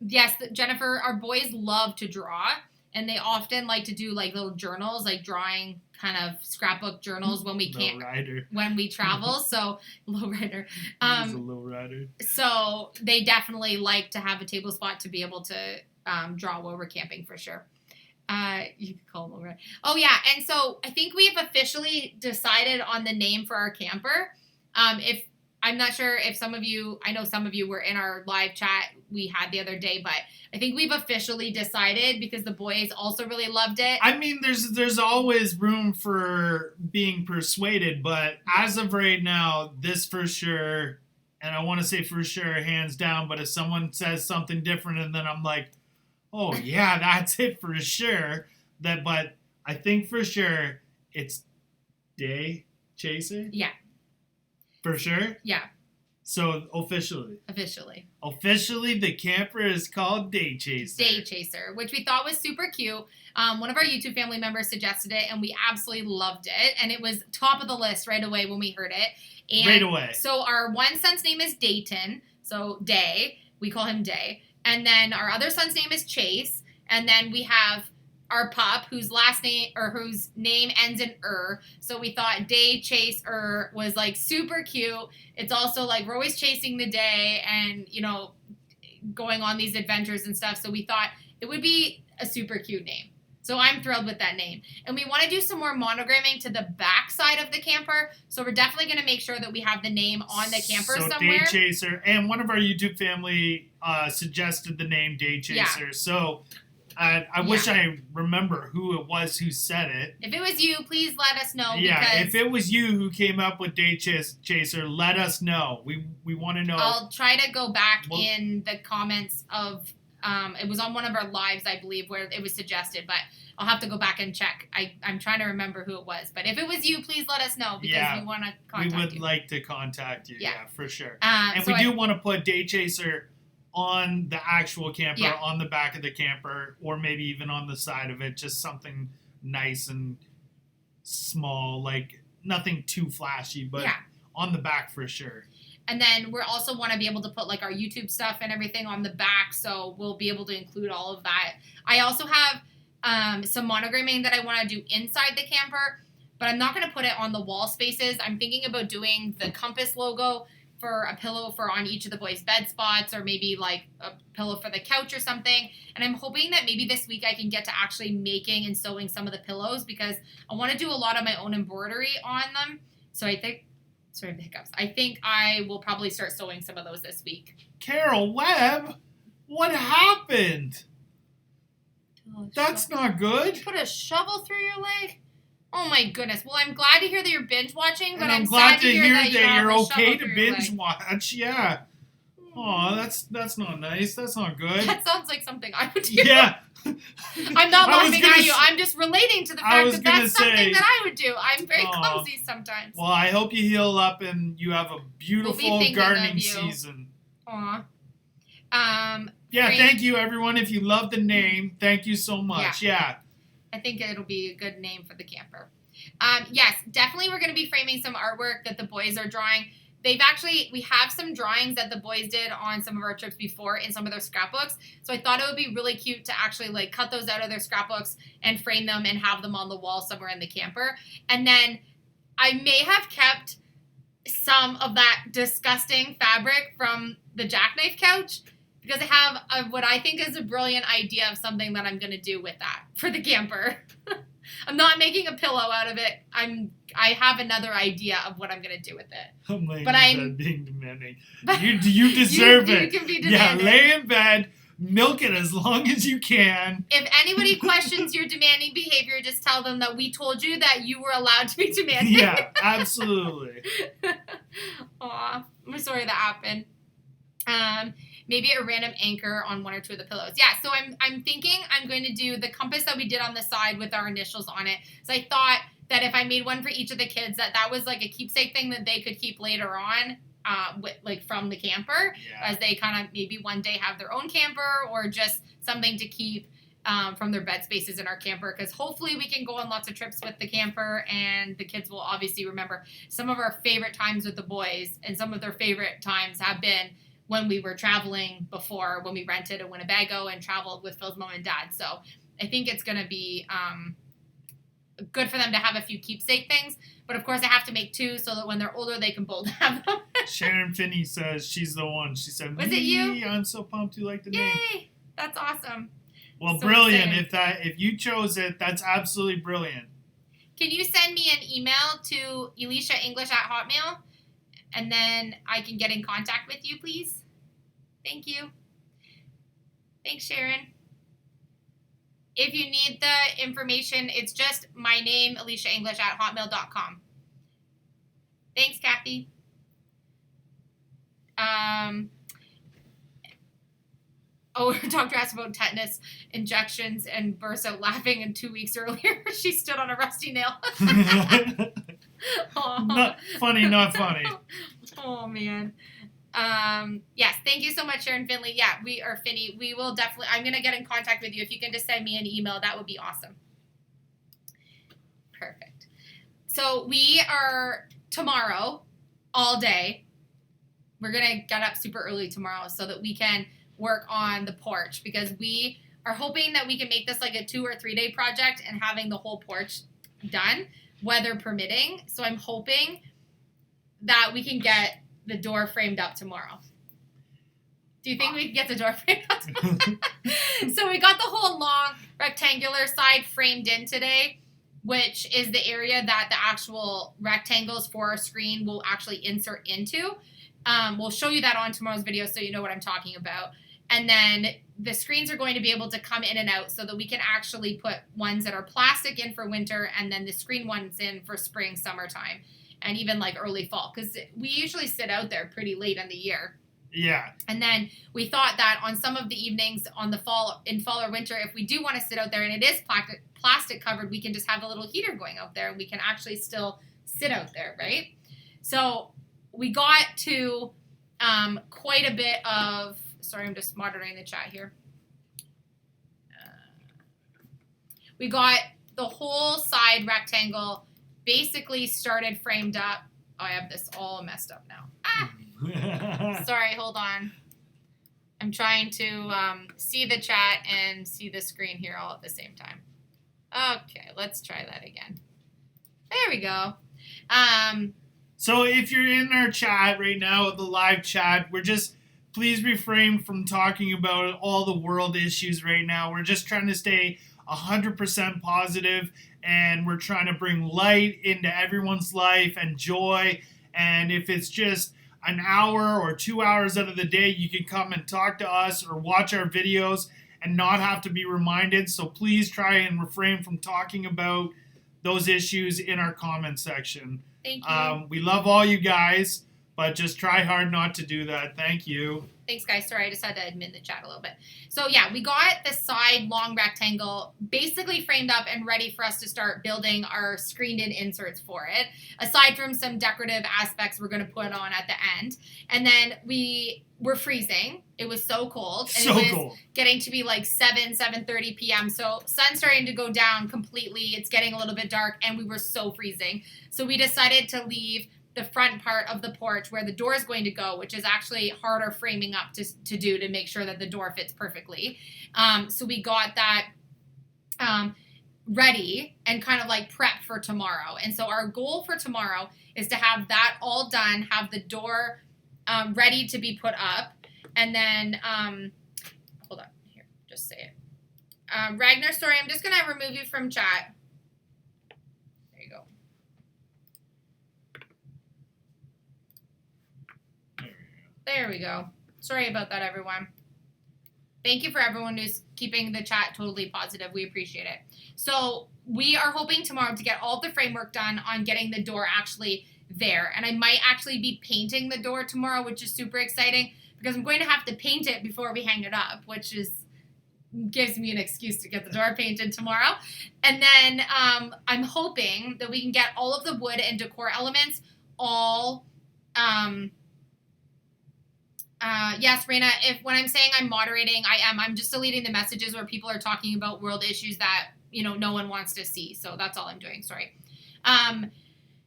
Yes, Jennifer, our boys love to draw, and they often like to do like little journals, like drawing kind of scrapbook journals when we can't, when we travel. So lowrider. He's a lowrider. So they definitely like to have a table spot to be able to draw while we're camping for sure. You could call them lowrider. Oh yeah, and so I think we have officially decided on the name for our camper. If I'm not sure if some of you, I know some of you were in our live chat we had the other day, but I think we've officially decided because the boys also really loved it. I mean, there's always room for being persuaded, but as of right now, this for sure, and I want to say for sure, hands down, but if someone says something different and then I'm like, oh yeah, that's it for sure, but I think for sure it's Day Chaser? Yeah. For sure? Yeah. So, officially, the camper is called Day Chaser. Day Chaser, which we thought was super cute. One of our YouTube family members suggested it, and we absolutely loved it. And it was top of the list right away when we heard it. And right away. So, our one son's name is Dayton. So, Day. We call him Day. And then our other son's name is Chase. And then we have our pup, whose name ends in so we thought Day Chase was like super cute. It's also like we're always chasing the day and going on these adventures and stuff. So we thought it would be a super cute name. So I'm thrilled with that name. And we want to do some more monogramming to the back side of the camper. So we're definitely going to make sure that we have the name on the camper somewhere. Day Chaser, and one of our YouTube family suggested the name Day Chaser. Yeah. So I wish I remember who it was who said it. If it was you, please let us know. Yeah, if it was you who came up with Day Chaser, let us know. We want to know. I'll try to go back in the comments of, it was on one of our lives, I believe, where it was suggested, but I'll have to go back and check. I'm trying to remember who it was. But if it was you, please let us know because we want to contact you. We would like to contact you, yeah for sure. And so we do want to put Day Chaser on the actual camper, on the back of the camper, or maybe even on the side of it, just something nice and small, like nothing too flashy, but on the back for sure. And then we also want to be able to put like our YouTube stuff and everything on the back, so we'll be able to include all of that. I also have some monogramming that I want to do inside the camper, but I'm not going to put it on the wall spaces. I'm thinking about doing the compass logo for a pillow for on each of the boys' bed spots, or maybe like a pillow for the couch or something. And I'm hoping that maybe this week I can get to actually making and sewing some of the pillows because I want to do a lot of my own embroidery on them. So I think, sorry, the hiccups. I think I will probably start sewing some of those this week. Carol Webb, what happened? That's not good. You put a shovel through your leg? Oh my goodness. Well, I'm glad to hear that you're binge watching, but I'm glad sad to hear that you're okay to binge watch. Yeah. Oh, that's not nice. That's not good. That sounds like something I would do. Yeah. I'm not laughing at you. I'm just relating to the fact that that's something that I would do. I'm very clumsy sometimes. Well, I hope you heal up and you have a beautiful gardening season. Aw. Thank you, everyone. If you love the name, thank you so much. Yeah. I think it'll be a good name for the camper. Yes, definitely we're going to be framing some artwork that the boys are drawing. We have some drawings that the boys did on some of our trips before in some of their scrapbooks. So I thought it would be really cute to actually like cut those out of their scrapbooks and frame them and have them on the wall somewhere in the camper. And then I may have kept some of that disgusting fabric from the jackknife couch because I have what I think is a brilliant idea of something that I'm going to do with that for the camper. I'm not making a pillow out of it. I have another idea of what I'm going to do with it. I'm laying in bed being demanding. You deserve it. You can be demanding. Yeah, lay in bed, milk it as long as you can. If anybody questions your demanding behavior, just tell them that we told you that you were allowed to be demanding. Yeah, absolutely. Aw, I'm sorry that happened. Maybe a random anchor on one or two of the pillows. Yeah, so I'm thinking I'm going to do the compass that we did on the side with our initials on it. So I thought that if I made one for each of the kids, that was like a keepsake thing that they could keep later on, from the camper, as they kind of maybe one day have their own camper, or just something to keep from their bed spaces in our camper, because hopefully we can go on lots of trips with the camper, and the kids will obviously remember some of our favorite times with the boys, and some of their favorite times have been when we were traveling before, when we rented a Winnebago and traveled with Phil's mom and dad. So I think it's going to be good for them to have a few keepsake things. But of course, I have to make two so that when they're older, they can both have them. Sharon Finney says she's the one. She said, "Was it you? I'm so pumped you like the name." Yay! That's awesome. Well, So brilliant. excited. If you chose it, that's absolutely brilliant. Can you send me an email to ElishaEnglish@hotmail, and then I can get in contact with you, please? Thank you. Thanks, Sharon. If you need the information, it's just my name, ElishaEnglish@hotmail.com. Thanks, Kathy. Doctor asked about tetanus injections, and burst out laughing. And 2 weeks earlier, she stood on a rusty nail. Not funny, not funny. Oh, man. Yes, thank you so much, Sharon Finley. Yeah, Finney. We will definitely, I'm going to get in contact with you. If you can just send me an email, that would be awesome. Perfect. So we are tomorrow all day. We're going to get up super early tomorrow so that we can work on the porch, because we are hoping that we can make this like a 2 or 3 day project and having the whole porch done, weather permitting. So I'm hoping that we can get the door framed up tomorrow. Do you think we can get the door framed up tomorrow? So we got the whole long rectangular side framed in today, which is the area that the actual rectangles for our screen will actually insert into. We'll show you that on tomorrow's video so you know what I'm talking about. And then the screens are going to be able to come in and out so that we can actually put ones that are plastic in for winter, and then the screen ones in for spring, summertime, and even like early fall, because we usually sit out there pretty late in the year. Yeah. And then we thought that on some of the evenings in fall or winter, if we do want to sit out there and it is plastic covered, we can just have a little heater going out there and we can actually still sit out there, right? So we got to quite a bit of, sorry, I'm just monitoring the chat here. We got the whole side rectangle basically started framed up. Oh, I have this all messed up now. Sorry, hold on. I'm trying to see the chat and see the screen here all at the same time. Okay, let's try that again. There we go. So if you're in our chat right now, the live chat, please refrain from talking about all the world issues right now. We're just trying to stay 100% positive, and we're trying to bring light into everyone's life and joy. And if it's just an hour or 2 hours out of the day, you can come and talk to us or watch our videos and not have to be reminded. So please try and refrain from talking about those issues in our comment section. Thank you. We love all you guys, but just try hard not to do that. Thank you. Thanks, guys. Sorry, I just had to admin the chat a little bit. So, yeah, we got the side long rectangle basically framed up and ready for us to start building our screened-in inserts for it, aside from some decorative aspects we're going to put on at the end. And then we were freezing. It was so cold. And So it was cold. Getting to be like 7:30 p.m. So, sun's starting to go down completely. It's getting a little bit dark, and we were so freezing. So, we decided to leave the front part of the porch where the door is going to go, which is actually harder framing up to do to make sure that the door fits perfectly. So we got that ready and kind of like prepped for tomorrow. And so our goal for tomorrow is to have that all done, have the door ready to be put up. And then, hold on, here, just say it. Ragnar, sorry, I'm just going to remove you from chat. There we go. Sorry about that, everyone. Thank you for everyone who's keeping the chat totally positive. We appreciate it. So we are hoping tomorrow to get all the framework done on getting the door actually there. And I might actually be painting the door tomorrow, which is super exciting because I'm going to have to paint it before we hang it up, which gives me an excuse to get the door painted tomorrow. And then I'm hoping that we can get all of the wood and decor elements all yes, Raina, when I'm saying I'm moderating, I'm just deleting the messages where people are talking about world issues that, no one wants to see. So that's all I'm doing. Sorry.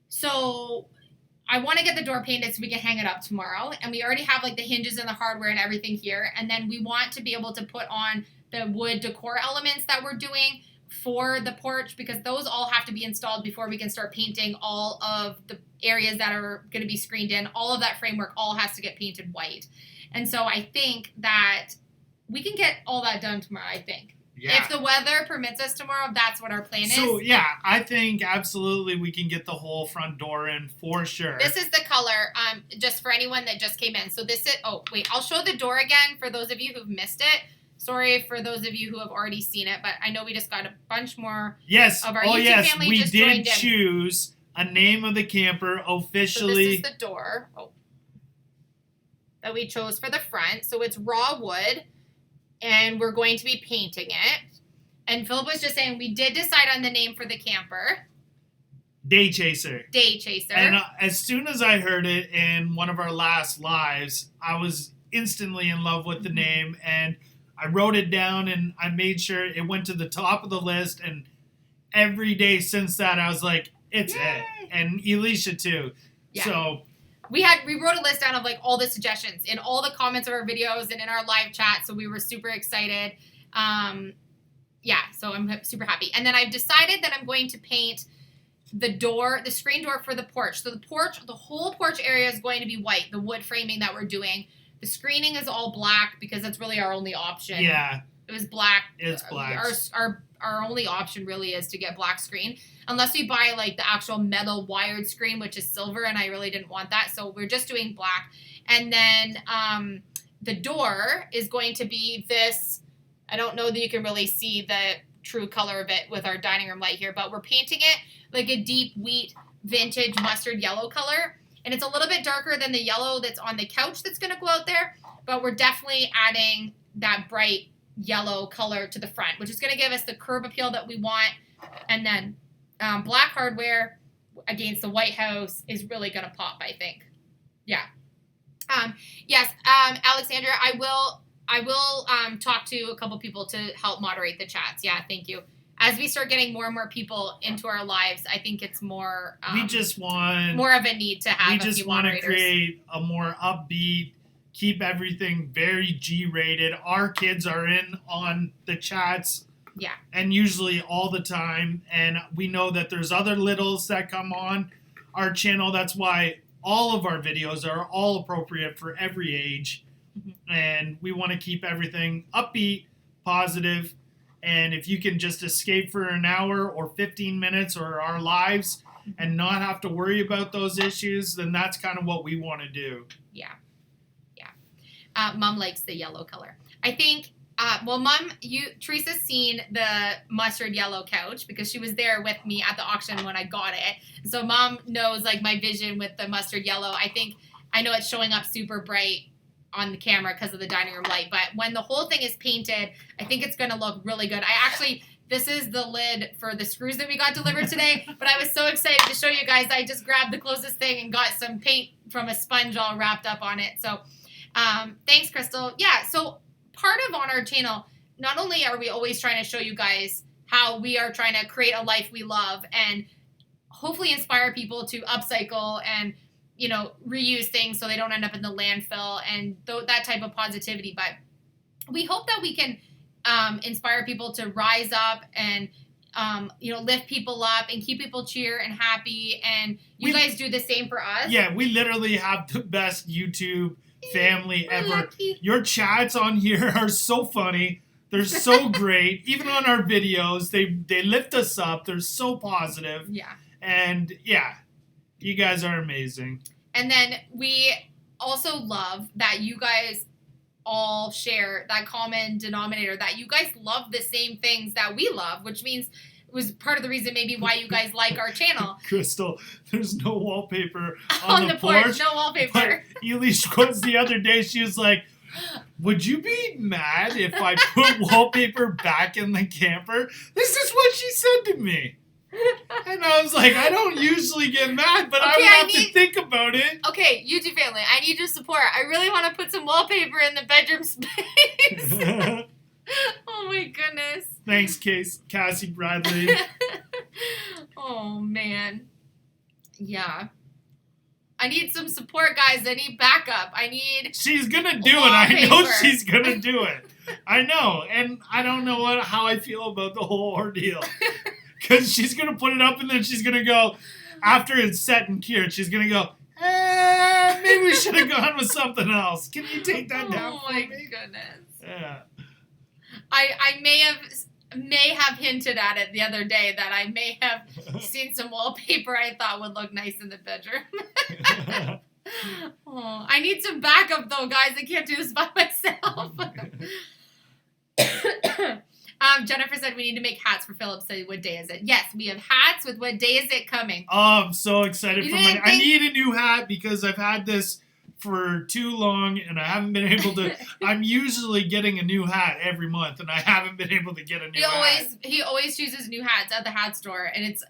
So I want to get the door painted so we can hang it up tomorrow. And we already have like the hinges and the hardware and everything here. And then we want to be able to put on the wood decor elements that we're doing for the porch, because those all have to be installed before we can start painting all of the areas that are going to be screened in. All of that framework all has to get painted white. And so I think that we can get all that done tomorrow, I think. Yeah. If the weather permits us tomorrow, that's what our plan is. So, yeah, I think absolutely we can get the whole front door in for sure. This is the color, just for anyone that just came in. So this is, I'll show the door again for those of you who've missed it. Sorry for those of you who have already seen it, but I know we just got a bunch more of our YouTube family we just joined in. We did choose a name of the camper officially. So this is the door that we chose for the front. So it's raw wood, and we're going to be painting it. And Philip was just saying we did decide on the name for the camper. Day Chaser. Day Chaser. And as soon as I heard it in one of our last lives, I was instantly in love with the name, and I wrote it down and I made sure it went to the top of the list, and every day since that I was like, it's it. And Elisha too. Yeah. So we wrote a list down of like all the suggestions in all the comments of our videos and in our live chat, so we were super excited. So I'm super happy. And then I've decided that I'm going to paint the screen door for the porch. So the whole porch area is going to be white, the wood framing that we're doing. The screening is all black because that's really our only option. Yeah. It was black. It's black. Our only option really is to get black screen. Unless we buy like the actual metal wired screen, which is silver, and I really didn't want that. So we're just doing black. And then the door is going to be this, I don't know that you can really see the true color of it with our dining room light here, but we're painting it like a deep wheat vintage mustard yellow color. And it's a little bit darker than the yellow that's on the couch that's going to go out there. But we're definitely adding that bright yellow color to the front, which is going to give us the curb appeal that we want. And then black hardware against the white house is really going to pop, I think. Yeah. Yes, Alexandra, I will talk to a couple people to help moderate the chats. Yeah, thank you. As we start getting more and more people into our lives, I think it's more. We just want more of a need to have. We just want to create a more upbeat, keep everything very G-rated. Our kids are in on the chats. Yeah. And usually all the time, and we know that there's other littles that come on our channel. That's why all of our videos are all appropriate for every age, and we want to keep everything upbeat, positive. And if you can just escape for an hour or 15 minutes or our lives and not have to worry about those issues, then that's kind of what we want to do. Yeah. Yeah. Mom likes the yellow color. I think, Mom, Teresa's seen the mustard yellow couch because she was there with me at the auction when I got it. So Mom knows like my vision with the mustard yellow. I know it's showing up super bright on the camera because of the dining room light, but when the whole thing is painted, I think it's going to look really good. This is the lid for the screws that we got delivered today, but I was so excited to show you guys. I just grabbed the closest thing and got some paint from a sponge all wrapped up on it. So thanks, Crystal. Yeah, so part of on our channel, not only are we always trying to show you guys how we are trying to create a life we love and hopefully inspire people to upcycle and reuse things so they don't end up in the landfill and that type of positivity. But we hope that we can inspire people to rise up and, lift people up and keep people cheer and happy. And you guys do the same for us. Yeah, we literally have the best YouTube family ever. Lucky. Your chats on here are so funny. They're so great. Even on our videos, they lift us up. They're so positive. Yeah. And yeah. You guys are amazing. And then we also love that you guys all share that common denominator, that you guys love the same things that we love, which means was part of the reason maybe why you guys like our channel. Crystal, there's no wallpaper on the porch. No wallpaper. But Elish was the other day, she was like, would you be mad if I put wallpaper back in the camper? This is what she said to me. And I was like, I don't usually get mad, but I would have to think about it. Okay, YouTube family, I need your support. I really want to put some wallpaper in the bedroom space. Oh my goodness. Thanks, Cassie Bradley. Oh man. Yeah. I need some support, guys. I need backup. She's gonna do it. I know she's gonna do it. I know. And I don't know how I feel about the whole ordeal. Because she's gonna put it up and then she's gonna go, after it's set and cured, she's gonna go, maybe we should have gone with something else. Can you take that down for me? Oh my goodness. Yeah. I may have hinted at it the other day that I may have seen some wallpaper I thought would look nice in the bedroom. Oh, I need some backup though, guys. I can't do this by myself. Jennifer said we need to make hats for Philip. So what day is it? Yes, we have hats with what day is it coming. Oh, I'm so excited for my... I need a new hat because I've had this for too long and I haven't been able to... I'm usually getting a new hat every month and I haven't been able to get a new hat. He always chooses new hats at the hat store and it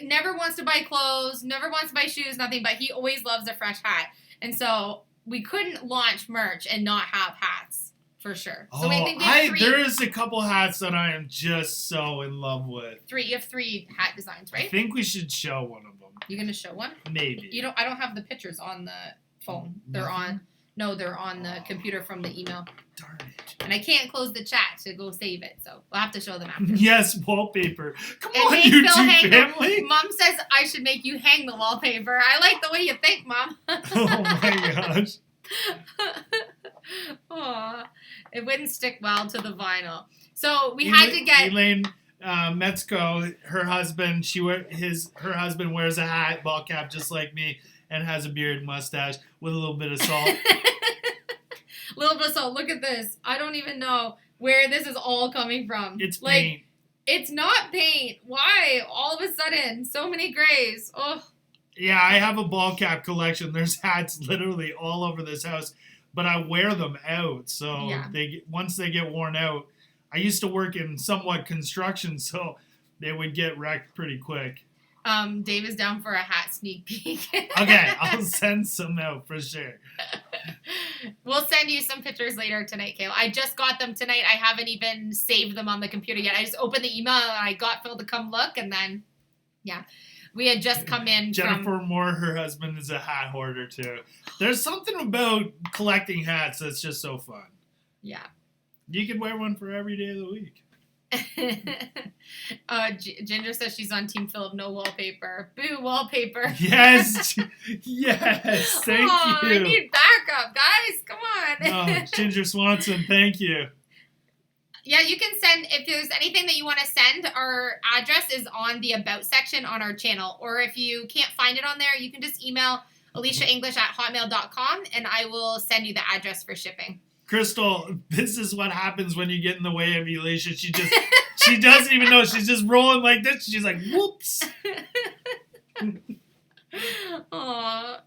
never wants to buy clothes, never wants to buy shoes, nothing, but he always loves a fresh hat. And so we couldn't launch merch and not have hats. For sure. So we think we have 3. There is a couple hats that I am just so in love with. 3. You have 3 hat designs, right? I think we should show one of them. You gonna show one? Maybe. I don't have the pictures on the phone. They're on the computer from the email. Darn it. And I can't close the chat to go save it, so we'll have to show them after. Yes, wallpaper. Come on, YouTube family. Mom says I should make you hang the wallpaper. I like the way you think, Mom. Oh my gosh. Aw, it wouldn't stick well to the vinyl. So we had to get Elaine Metzko, her husband. Her husband wears a hat, ball cap, just like me, and has a beard and mustache with a little bit of salt. Little bit of salt. Look at this. I don't even know where this is all coming from. It's paint. It's not paint. Why? All of a sudden, so many grays. Oh. Yeah, I have a ball cap collection. There's hats literally all over this house, but I wear them out. So once they get worn out, I used to work in somewhat construction, so they would get wrecked pretty quick. Dave is down for a hat sneak peek. Okay, I'll send some out for sure. We'll send you some pictures later tonight, Kayla. I just got them tonight. I haven't even saved them on the computer yet. I just opened the email and I got Phil to come look, and then, yeah. We had just come in Jennifer Moore, her husband, is a hat hoarder, too. There's something about collecting hats that's just so fun. Yeah. You can wear one for every day of the week. Ginger says she's on Team Philip, no wallpaper. Boo, wallpaper. Yes. Yes. Thank you. I need backup, guys. Come on. Oh, Ginger Swanson, thank you. Yeah, you can send, if there's anything that you want to send, our address is on the About section on our channel. Or if you can't find it on there, you can just email AliciaEnglish@hotmail.com and I will send you the address for shipping. Crystal, this is what happens when you get in the way of Alicia. She doesn't even know. She's just rolling like this. She's like, whoops. Aww.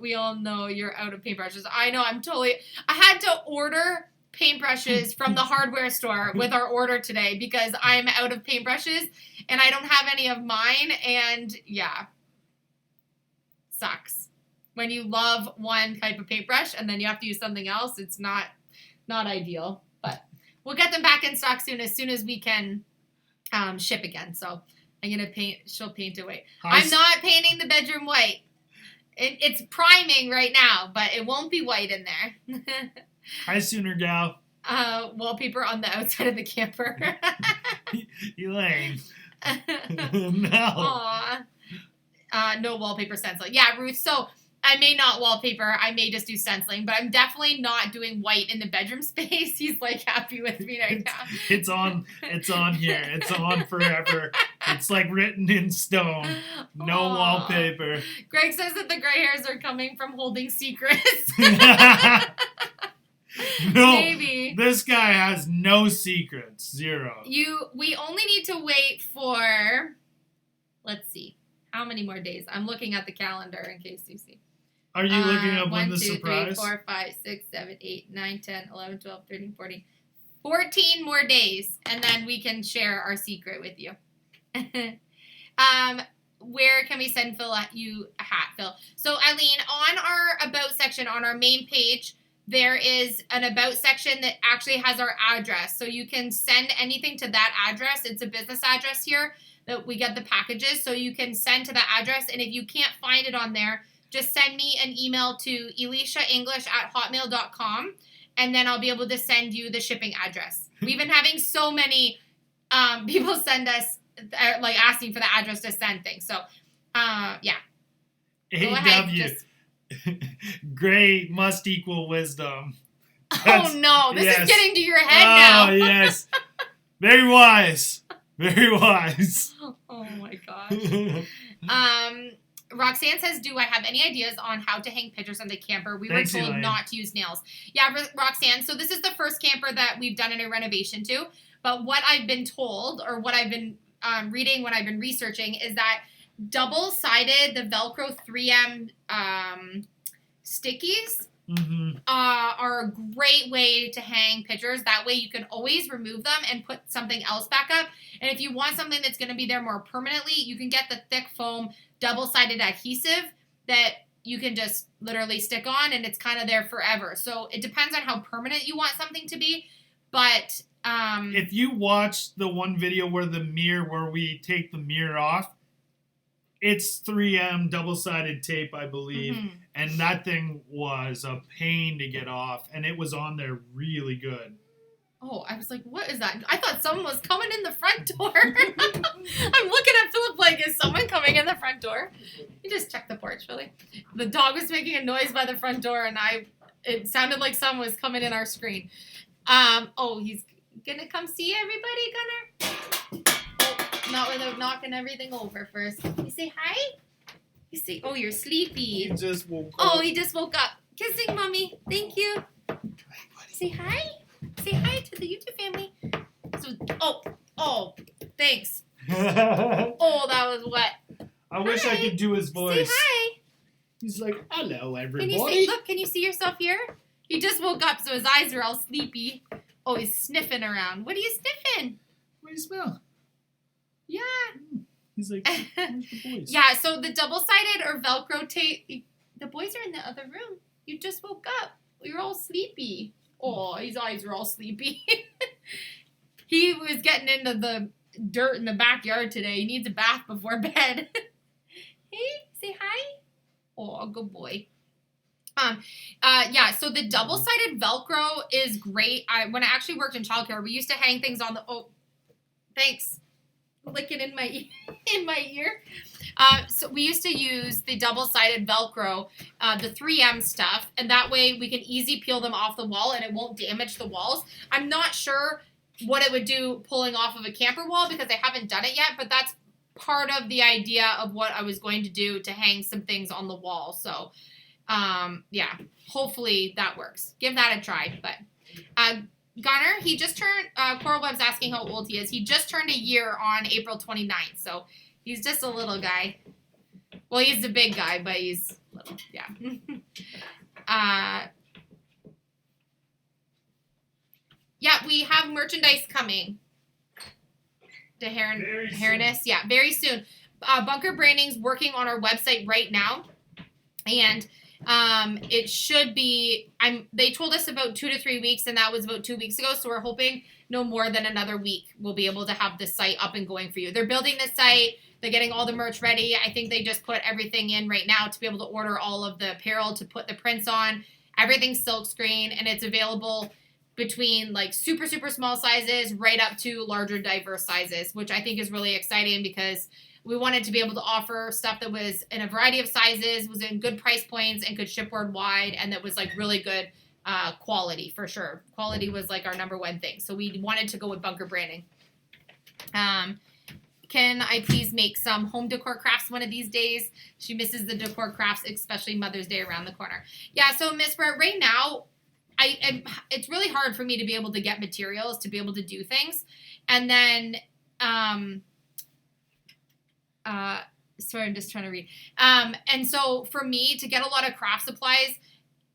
We all know you're out of paintbrushes. I know, I had to order paintbrushes from the hardware store with our order today because I'm out of paintbrushes and I don't have any of mine, and yeah, sucks when you love one type of paintbrush and then you have to use something else. It's not ideal, but we'll get them back in stock soon as we can ship again. So I'm gonna she'll paint it white. I'm not painting the bedroom white. It's priming right now, but it won't be white in there. Hi, Sooner Gal. Wallpaper on the outside of the camper. Elaine. No. Aw. No wallpaper stenciling. Yeah, Ruth. So I may not wallpaper. I may just do stenciling, but I'm definitely not doing white in the bedroom space. He's like happy with me right now. It's on here. It's on forever. It's like written in stone. No wallpaper. Greg says that the gray hairs are coming from holding secrets. No, maybe. This guy has no secrets. Zero. We only need to wait for, let's see, how many more days? I'm looking at the calendar in case you see. Are you looking up 1, when the 2, surprise? 3, 4, 5, 6, 7, 8, 9, 10, 11, 12, 13, 14. 14 more days, and then we can share our secret with you. Where can we send you a hat, Phil? So, Eileen, on our About section, on our main page, there is an About section that actually has our address. So you can send anything to that address. It's a business address here that we get the packages. So you can send to that address. And if you can't find it on there, just send me an email to elishaenglish@hotmail.com. And then I'll be able to send you the shipping address. We've been having so many people send us, asking for the address to send things. So, yeah. Go ahead. Just... Great must equal wisdom. Oh no, this is getting to your head now. Oh yes. Very wise. Very wise. Oh my gosh. Roxanne says, do I have any ideas on how to hang pictures on the camper? We were told not to use nails. Yeah, Roxanne, so this is the first camper that we've done a renovation to. But what I've been told, or what I've been reading, what I've been researching, is that double-sided, the Velcro 3M stickies are a great way to hang pictures. That way you can always remove them and put something else back up. And if you want something that's going to be there more permanently, you can get the thick foam double-sided adhesive that you can just literally stick on, and it's kind of there forever. So it depends on how permanent you want something to be. But if you watch the one video where we take the mirror off, it's 3M double-sided tape, I believe. Mm-hmm. And that thing was a pain to get off, and it was on there really good. Oh, I was like, what is that? I thought someone was coming in the front door. I'm looking at Philip like, is someone coming in the front door? You just check the porch, Philly. The dog was making a noise by the front door, and it sounded like someone was coming in our screen. He's gonna come see everybody, Gunnar? Oh, not without knocking everything over first. You say hi? You say, oh, you're sleepy. He just woke up. Oh, he just woke up. Kissing, Mommy. Thank you. Say hi. Say hi to the YouTube family. Thanks. Oh, that was wet. I wish I could do his voice. Say hi. He's like, hello, everybody. Can you see yourself here? He just woke up, so his eyes are all sleepy. Oh, he's sniffing around. What are you sniffing? What do you smell? Yeah. He's like, where's the boys? Yeah, so the double-sided or Velcro tape, the boys are in the other room. You just woke up. You're all sleepy. Oh, his eyes are all sleepy. He was getting into the dirt in the backyard today. He needs a bath before bed. Hey, say hi. Oh, good boy. So the double-sided Velcro is great. When I actually worked in childcare, we used to hang things on the... Oh, thanks. Licking in my ear. So we used to use the double-sided Velcro, the 3M stuff, and that way we can easy peel them off the wall and it won't damage the walls. I'm not sure what it would do pulling off of a camper wall because I haven't done it yet, but that's part of the idea of what I was going to do to hang some things on the wall. So, hopefully that works. Give that a try. But Gunnar, he just turned, Coral Web's asking how old he is. He just turned a year on April 29th, so he's just a little guy. Well, he's a big guy, but he's little, yeah. We have merchandise coming to Harness. Yeah, very soon. Bunker Branding's working on our website right now, and it should be, they told us about 2 to 3 weeks, and that was about 2 weeks ago, so we're hoping no more than another week we'll be able to have the site up and going for you. They're building the site, they're getting all the merch ready. I think they just put everything in right now to be able to order all of the apparel to put the prints on. Everything's silkscreen, and it's available between like super, super small sizes right up to larger diverse sizes, which I think is really exciting because we wanted to be able to offer stuff that was in a variety of sizes, was in good price points, and could ship worldwide, and that was like really good quality for sure. Quality was like our number one thing. So we wanted to go with Bunker Branding. Can I please make some home decor crafts one of these days? She misses the decor crafts, especially Mother's Day around the corner. Yeah, so Miss Brett, right now, it's really hard for me to be able to get materials to be able to do things. And then, sorry, I'm just trying to read. And so for me to get a lot of craft supplies,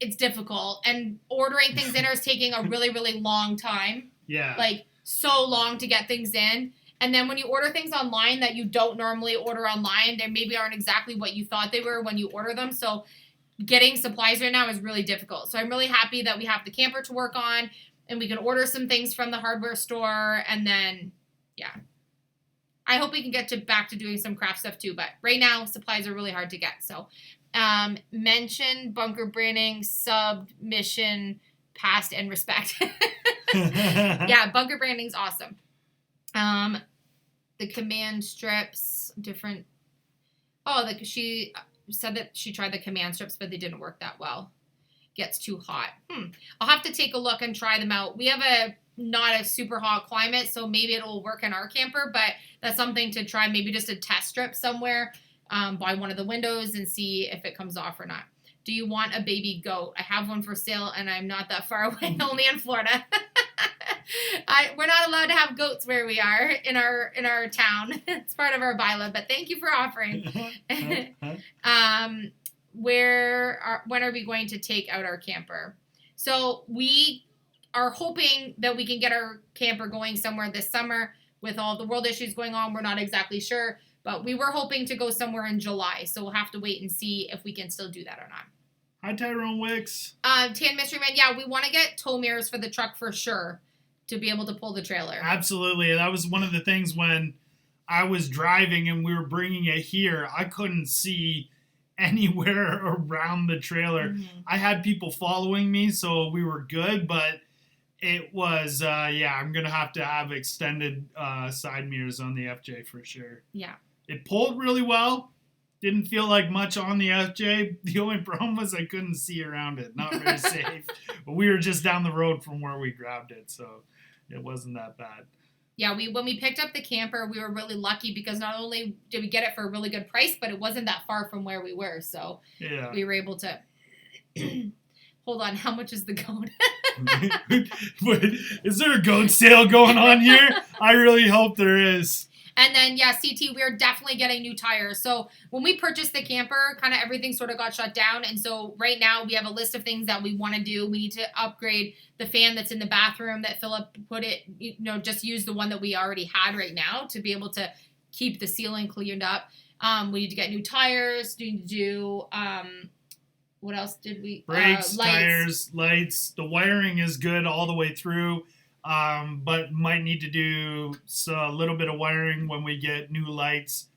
it's difficult. And ordering things in is taking a really, really long time. Yeah. Like, so long to get things in. And then when you order things online that you don't normally order online, they maybe aren't exactly what you thought they were when you order them. So getting supplies right now is really difficult. So I'm really happy that we have the camper to work on and we can order some things from the hardware store. And then, yeah. I hope we can get back to doing some craft stuff too. But right now, supplies are really hard to get. So mention bunker branding, submission, past, and respect. Yeah, bunker branding's awesome. The command strips, different. Oh, she said that she tried the command strips, but they didn't work that well. Gets too hot. I'll have to take a look and try them out. We have not a super hot climate, so maybe it'll work in our camper, but that's something to try. Maybe just a test strip somewhere by one of the windows and see if it comes off or not. Do you want a baby goat? I have one for sale, and I'm not that far away, only in Florida. We're not allowed to have goats where we are in our town. It's part of our bylaw, but thank you for offering. When are we going to take out our camper? So we are hoping that we can get our camper going somewhere this summer. With all the world issues going on, we're not exactly sure, but we were hoping to go somewhere in July. So we'll have to wait and see if we can still do that or not. Hi, Tyrone Wicks. Tan Mystery Man, yeah, we want to get tow mirrors for the truck for sure to be able to pull the trailer. Absolutely. That was one of the things when I was driving and we were bringing it here. I couldn't see anywhere around the trailer. Mm-hmm. I had people following me, so we were good, but it was, I'm going to have extended side mirrors on the FJ for sure. Yeah. It pulled really well. Didn't feel like much on the FJ. The only problem was I couldn't see around it. Not very safe. But we were just down the road from where we grabbed it, so it wasn't that bad. Yeah, when we picked up the camper, we were really lucky because not only did we get it for a really good price, but it wasn't that far from where we were. So yeah, we were able to... Hold on, how much is the goat? Wait, is there a goat sale going on here? I really hope there is. And then, yeah, CT, we're definitely getting new tires. So when we purchased the camper, kind of everything sort of got shut down. And so right now we have a list of things that we want to do. We need to upgrade the fan that's in the bathroom that Philip put it, just use the one that we already had right now to be able to keep the ceiling cleaned up. We need to get new tires. We need to do, what else did we? Brakes, tires, lights. The wiring is good all the way through. But might need to do a little bit of wiring when we get new lights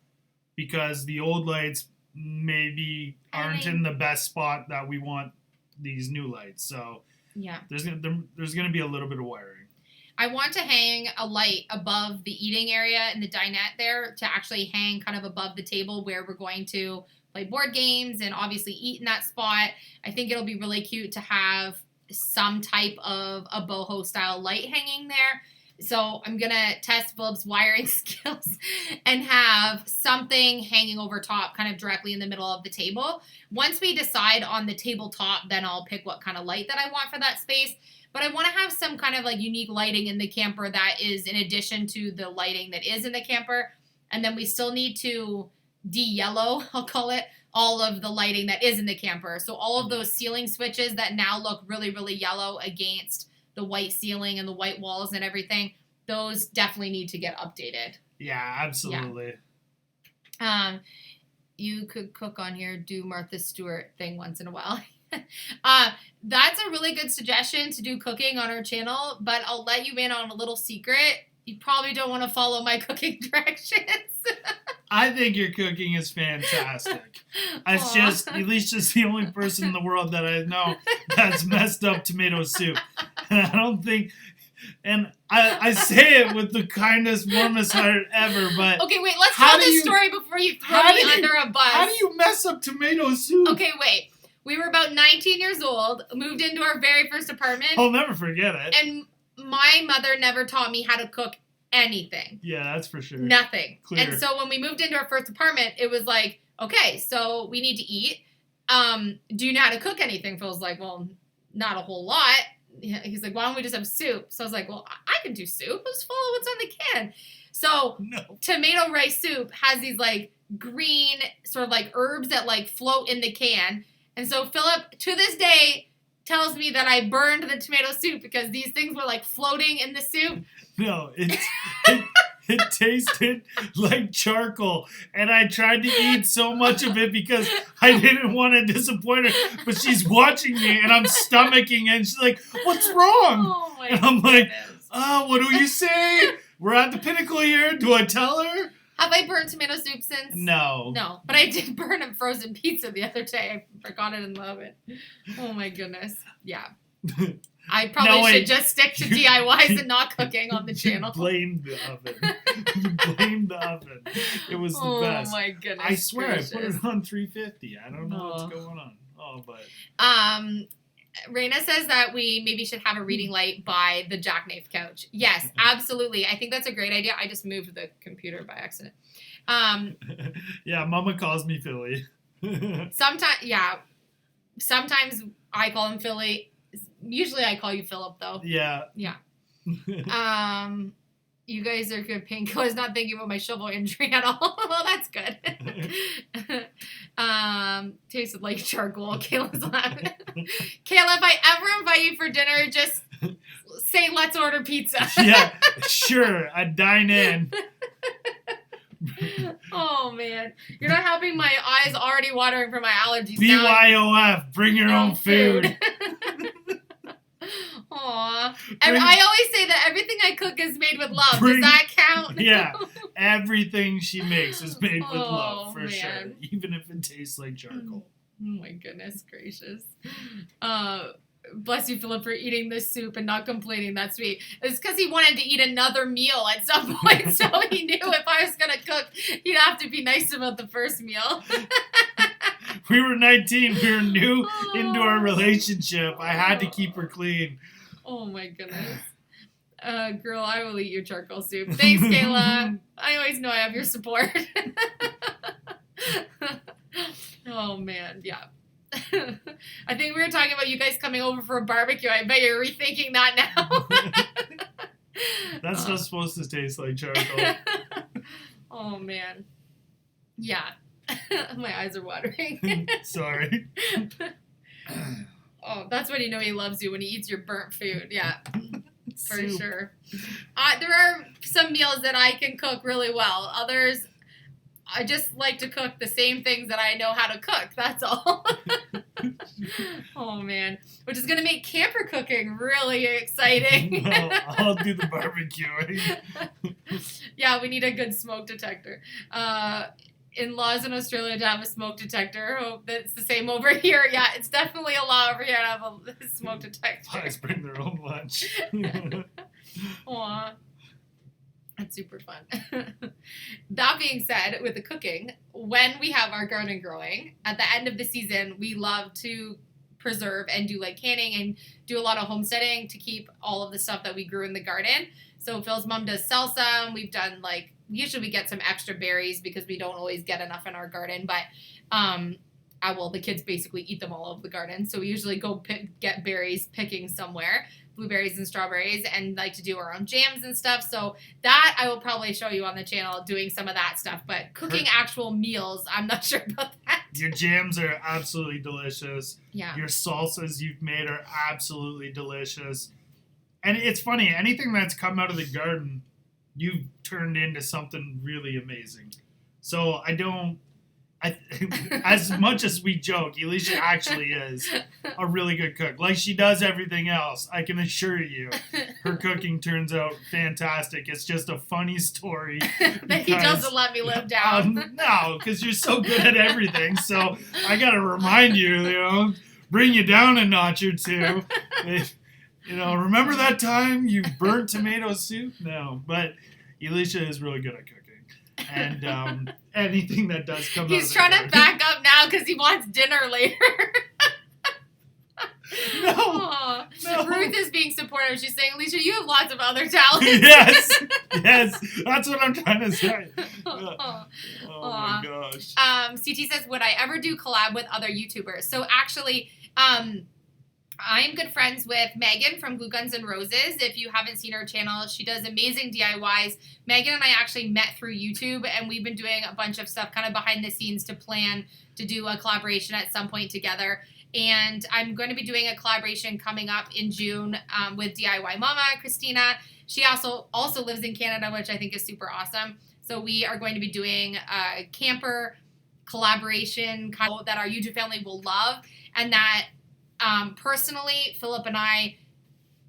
because the old lights maybe aren't in the best spot that we want these new lights. So yeah, there's gonna be a little bit of wiring. I want to hang a light above the eating area in the dinette there to actually hang kind of above the table where we're going to play board games and obviously eat in that spot. I think it'll be really cute to have some type of a boho style light hanging there. So I'm going to test Philip's wiring skills and have something hanging over top kind of directly in the middle of the table. Once we decide on the tabletop, then I'll pick what kind of light that I want for that space. But I want to have some kind of like unique lighting in the camper that is in addition to the lighting that is in the camper. And then we still need to de-yellow, I'll call it, all of the lighting that is in the camper. So all of those ceiling switches that now look really, really yellow against the white ceiling and the white walls and everything, those definitely need to get updated. Yeah, absolutely. Yeah. You could cook on here, do Martha Stewart thing once in a while. That's a really good suggestion to do cooking on our channel, but I'll let you in on a little secret. You probably don't want to follow my cooking directions. I think your cooking is fantastic. Alicia's the only person in the world that I know that's messed up tomato soup. And I don't think, and I say it with the kindest, warmest heart ever, but... Okay, wait, let's tell this story before you throw me under a bus. How do you mess up tomato soup? Okay, wait. We were about 19 years old, moved into our very first apartment. I'll never forget it. And my mother never taught me how to cook anything. Yeah, that's for sure. Nothing. Clear. And so when we moved into our first apartment, it was like, okay, so we need to eat. Do you know how to cook anything? Phil's like, well, not a whole lot. he's like, why don't we just have soup? So I was like, well, I can do soup. Let's follow what's on the can. So tomato rice soup has these like green sort of like herbs that like float in the can. And so Philip, to this day, tells me that I burned the tomato soup because these things were like floating in the soup. No, it tasted like charcoal, and I tried to eat so much of it because I didn't want to disappoint her. But she's watching me, and I'm stomaching it, and she's like, "What's wrong?" Oh my and I'm goodness. like, what do you say? We're at the pinnacle here. Do I tell her? Have I burned tomato soup since? No. No, but I did burn a frozen pizza the other day. I forgot it in the oven. Oh my goodness. Yeah. I probably should just stick to DIYs and not cooking on the channel. You blamed the oven. You blamed the oven. It was the best. Oh my goodness. I swear, gracious. I put it on 350. I don't know what's going on. Oh, but. Raina says that we maybe should have a reading light by the jackknife couch. Yes, absolutely. I think that's a great idea. I just moved the computer by accident. Yeah, Mama calls me Philly. Sometimes I call him Philly. Usually I call you Philip, though. Yeah. Yeah. You guys are good. Painkiller's not thinking about my shovel injury at all. Well, that's good. Tasted like charcoal. Kayla's laughing. Kayla, if I ever invite you for dinner, just say let's order pizza. Yeah, sure. I dine in. Oh man, you're not helping. My eyes already watering from my allergies. BYOF, bring your own food. Aw. And I always say that everything I cook is made with love. Does that count? Yeah. Everything she makes is made with love, for man. sure. Even if it tastes like charcoal. Oh my goodness gracious. Bless you, Philip, for eating this soup and not complaining. That's sweet. It's because he wanted to eat another meal at some point, so he knew if I was going to cook, he'd have to be nice about the first meal. We were 19. We were new into our relationship. I had to keep her clean. Oh, my goodness. Girl, I will eat your charcoal soup. Thanks, Kayla. I always know I have your support. Oh, man. Yeah. I think we were talking about you guys coming over for a barbecue. I bet you're rethinking that now. That's not supposed to taste like charcoal. Oh, man. Yeah. My eyes are watering. Sorry. Oh, that's when you know he loves you, when he eats your burnt food. Yeah, for Soup. sure. There are some meals that I can cook really well. Others, I just like to cook the same things that I know how to cook. That's all. Oh, man. Which is going to make camper cooking really exciting. No, I'll do the barbecuing. Yeah, we need a good smoke detector. In-laws in Australia to have a smoke detector. Hope that's the same over here. Yeah, it's definitely a law over here to have a smoke detector. Guys bring their own lunch. Aw. That's super fun. That being said, with the cooking, when we have our garden growing, at the end of the season, we love to preserve and do like canning and do a lot of homesteading to keep all of the stuff that we grew in the garden. So Phil's mom does sell some. We've done like, usually we get some extra berries because we don't always get enough in our garden, but the kids basically eat them all over the garden. So we usually go get berries picking somewhere, blueberries and strawberries, and like to do our own jams and stuff. So that I will probably show you on the channel, doing some of that stuff, but cooking actual meals, I'm not sure about that. Your jams are absolutely delicious. Yeah. Your salsas you've made are absolutely delicious. And it's funny, anything that's come out of the garden, you've turned into something really amazing. So as much as we joke, Alicia actually is a really good cook. Like she does everything else. I can assure you, her cooking turns out fantastic. It's just a funny story. That he doesn't let me live down. No, because you're so good at everything. So I got to remind you, bring you down a notch or two. Remember that time you burnt tomato soup? No, but Alicia is really good at cooking. And anything that does come out of He's trying to back up now because he wants dinner later. No. Ruth is being supportive. She's saying, Alicia, you have lots of other talents. Yes. That's what I'm trying to say. Oh my gosh. CT says, would I ever do collab with other YouTubers? So actually, I'm good friends with Megan from Glue Guns and Roses. If you haven't seen her channel, she does amazing DIYs. Megan and I actually met through YouTube, and we've been doing a bunch of stuff kind of behind the scenes to plan to do a collaboration at some point together. And I'm going to be doing a collaboration coming up in June with DIY Mama, Christina. She also lives in Canada, which I think is super awesome. So we are going to be doing a camper collaboration that our YouTube family will love, and that personally, Philip and I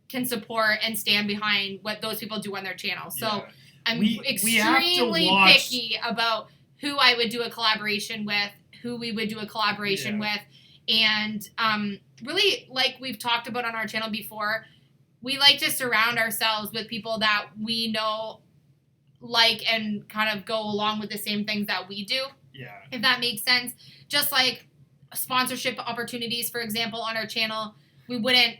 can support and stand behind what those people do on their channel. So I'm extremely picky about who I would do a collaboration with, who we would do a collaboration with. And really, like we've talked about on our channel before, we like to surround ourselves with people that we know, like, and kind of go along with the same things that we do. Yeah. If that makes sense. Just like sponsorship opportunities, for example, on our channel, we wouldn't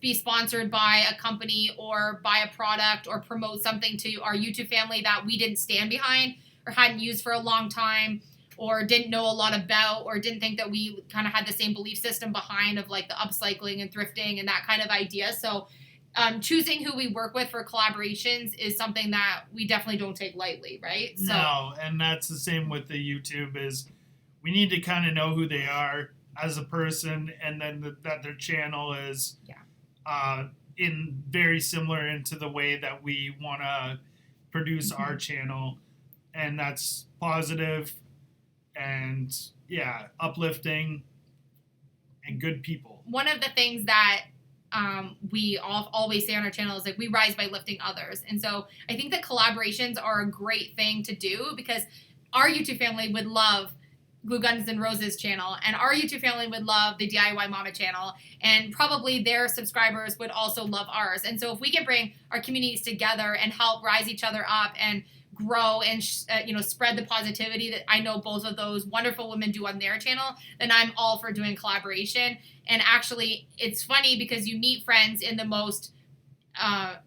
be sponsored by a company or by a product or promote something to our YouTube family that we didn't stand behind or hadn't used for a long time or didn't know a lot about or didn't think that we kind of had the same belief system behind of like the upcycling and thrifting and that kind of idea. So choosing who we work with for collaborations is something that we definitely don't take lightly, right? No, and that's the same with the YouTube is we need to kind of know who they are as a person, and then that their channel is in very similar into the way that we want to produce our channel, and that's positive and uplifting and good people. One of the things that we always say on our channel is like we rise by lifting others, and so I think that collaborations are a great thing to do because our YouTube family would love Glue Guns and Roses channel, and our YouTube family would love the DIY Mama channel, and probably their subscribers would also love ours. And so if we can bring our communities together and help rise each other up and grow and spread the positivity that I know both of those wonderful women do on their channel, then I'm all for doing collaboration. And actually, it's funny because you meet friends in the most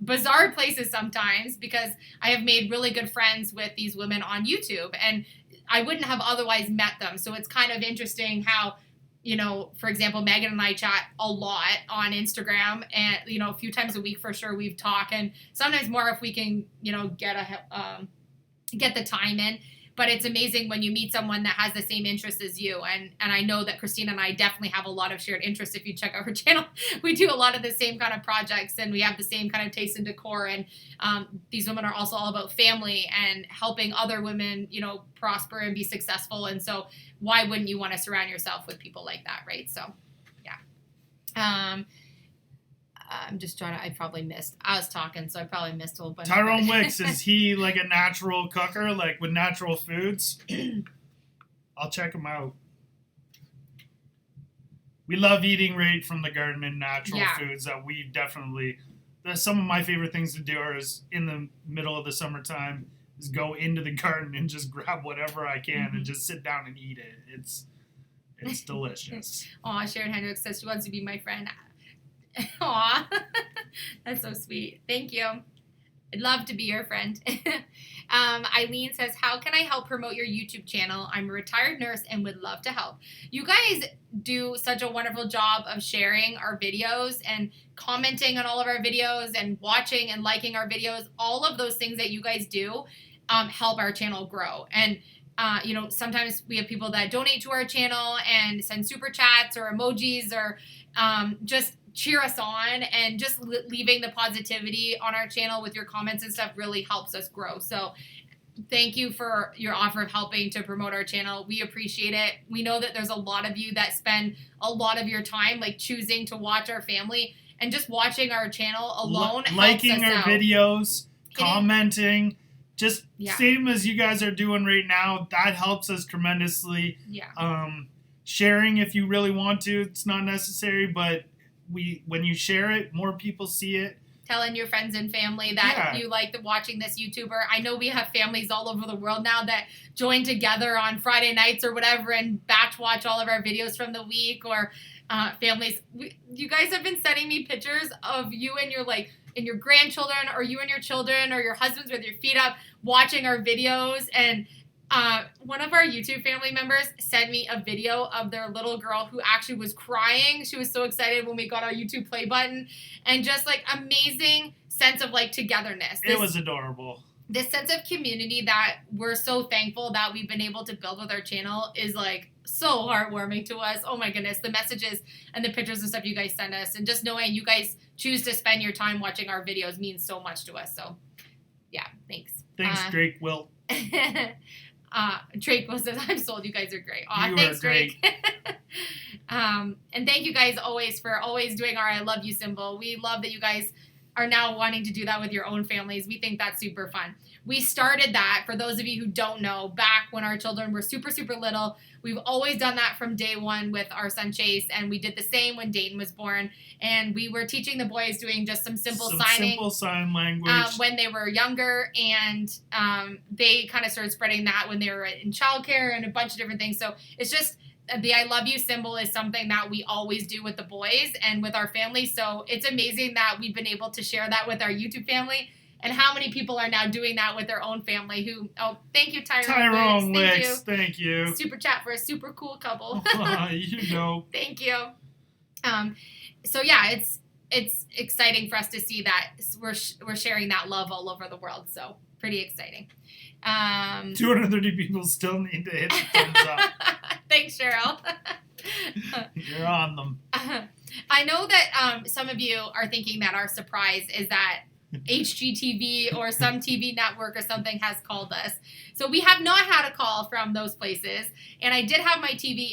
bizarre places sometimes, because I have made really good friends with these women on YouTube, and I wouldn't have otherwise met them. So it's kind of interesting how, for example, Megan and I chat a lot on Instagram, and, a few times a week for sure we've talked, and sometimes more if we can, get the time in. But it's amazing when you meet someone that has the same interests as you. And I know that Christina and I definitely have a lot of shared interests. If you check out her channel, we do a lot of the same kind of projects, and we have the same kind of taste in decor. And these women are also all about family and helping other women, prosper and be successful. And so why wouldn't you want to surround yourself with people like that, right? So, yeah. I'm just trying to, I was talking, so I probably missed a whole bunch. Tyrone Wicks, is he like a natural cooker, like with natural foods? I'll check him out. We love eating right from the garden and natural foods that we definitely, some of my favorite things to do is in the middle of the summertime is go into the garden and just grab whatever I can and just sit down and eat it. It's delicious. Aw, Sharon Hendricks says she wants to be my friend. Aw, that's so sweet. Thank you. I'd love to be your friend. Eileen says, how can I help promote your YouTube channel? I'm a retired nurse and would love to help. You guys do such a wonderful job of sharing our videos and commenting on all of our videos and watching and liking our videos. All of those things that you guys do help our channel grow. And sometimes we have people that donate to our channel and send super chats or emojis or just cheer us on, and just leaving the positivity on our channel with your comments and stuff really helps us grow. So thank you for your offer of helping to promote our channel. We appreciate it. We know that there's a lot of you that spend a lot of your time like choosing to watch our family, and just watching our channel alone liking our out. Videos, commenting, just same as you guys are doing right now. That helps us tremendously. Sharing if you really want to, it's not necessary, but when you share it, more people see it. Telling your friends and family that you like watching this YouTuber. I know we have families all over the world now that join together on Friday nights or whatever and batch watch all of our videos from the week, or families. You guys have been sending me pictures of you and your grandchildren, or you and your children, or your husbands with your feet up watching our videos, and One of our YouTube family members sent me a video of their little girl who actually was crying. She was so excited when we got our YouTube play button, and just like amazing sense of like togetherness. It was adorable. This sense of community that we're so thankful that we've been able to build with our channel is like so heartwarming to us. Oh my goodness, the messages and the pictures and stuff you guys send us, and just knowing you guys choose to spend your time watching our videos means so much to us. So yeah, thanks. Thanks, Drake Wilt. Drake was I'm sold. You guys are great. You Thanks, are great. Drake. And thank you guys for always doing our I love you symbol. We love that you guys are now wanting to do that with your own families. We think that's super fun. We started that, for those of you who don't know, back when our children were super, super little. We've always done that from day one with our son Chase, and we did the same when Dayton was born. And we were teaching the boys doing just some simple sign language when they were younger, and they kind of started spreading that when they were in childcare and a bunch of different things. So it's just the I love you symbol is something that we always do with the boys and with our family. So it's amazing that we've been able to share that with our YouTube family. And how many people are now doing that with their own family thank you, Tyrone Wicks. Thank you. Super chat for a super cool couple. You know. Thank you. So yeah, it's exciting for us to see that we're sharing that love all over the world. So pretty exciting. 230 people still need to hit the thumbs up. Thanks, Cheryl. You're on them. I know that some of you are thinking that our surprise is that HGTV or some TV network or something has called us. So we have not had a call from those places. And I did have my TV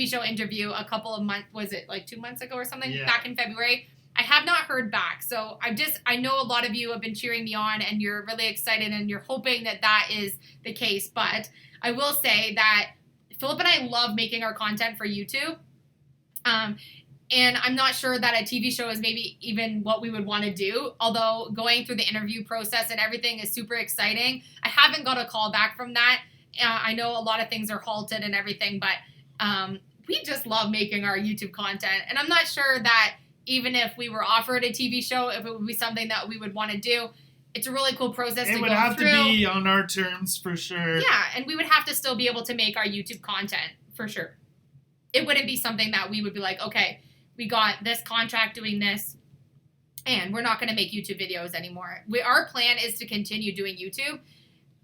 show interview a couple of months, was it like 2 months ago or something? Yeah. Back in February. I have not heard back. So I know a lot of you have been cheering me on and you're really excited and you're hoping that that is the case. But I will say that Philip and I love making our content for YouTube. And I'm not sure that a TV show is maybe even what we would want to do, although going through the interview process and everything is super exciting. I haven't got a call back from that. I know a lot of things are halted and everything, but we just love making our YouTube content. And I'm not sure that even if we were offered a TV show, if it would be something that we would want to do. It's a really cool process to go through. It would have to be on our terms for sure. Yeah, and we would have to still be able to make our YouTube content for sure. It wouldn't be something that we would be like, okay, we got this contract doing this, and we're not going to make YouTube videos anymore. Our plan is to continue doing YouTube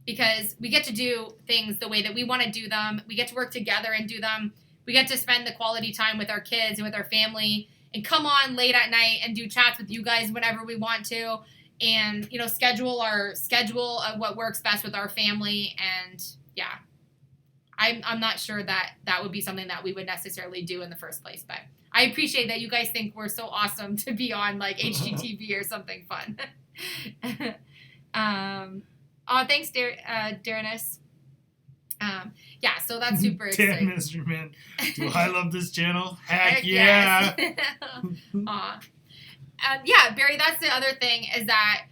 because we get to do things the way that we want to do them. We get to work together and do them. We get to spend the quality time with our kids and with our family and come on late at night and do chats with you guys whenever we want to and, schedule of what works best with our family. And, yeah, I'm not sure that that would be something that we would necessarily do in the first place, but I appreciate that you guys think we're so awesome to be on like HGTV or something fun. Thanks, Darrenus. Yeah, so that's super exciting. Damn, Mr. Man. Do I love this channel? Heck yeah. Yes. Yeah, Barry, that's the other thing is that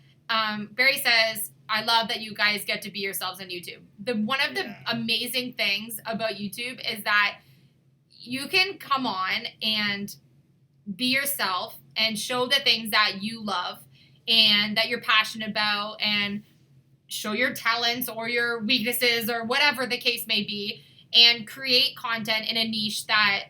Barry says, I love that you guys get to be yourselves on YouTube. One of the amazing things about YouTube is that you can come on and be yourself and show the things that you love and that you're passionate about and show your talents or your weaknesses or whatever the case may be and create content in a niche that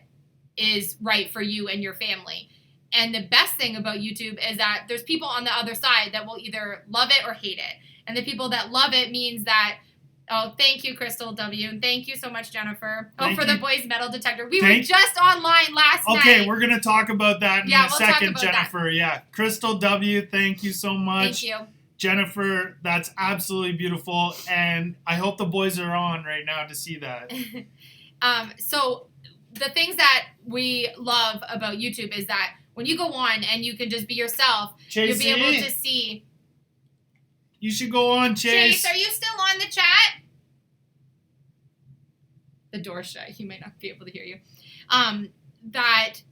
is right for you and your family. And the best thing about YouTube is that there's people on the other side that will either love it or hate it. And the people that love it means that thank you, Crystal W. And thank you so much, Jennifer. The boys' metal detector. We were just online last night. Okay, we're going to talk about that in a second, Jennifer. That. Yeah. Crystal W., thank you so much. Thank you. Jennifer, that's absolutely beautiful. And I hope the boys are on right now to see that. So the things that we love about YouTube is that when you go on and you can just be yourself, you'll be able to see. You should go on, Chase. Chase, are you still on the chat? The door's shut. He might not be able to hear you. That,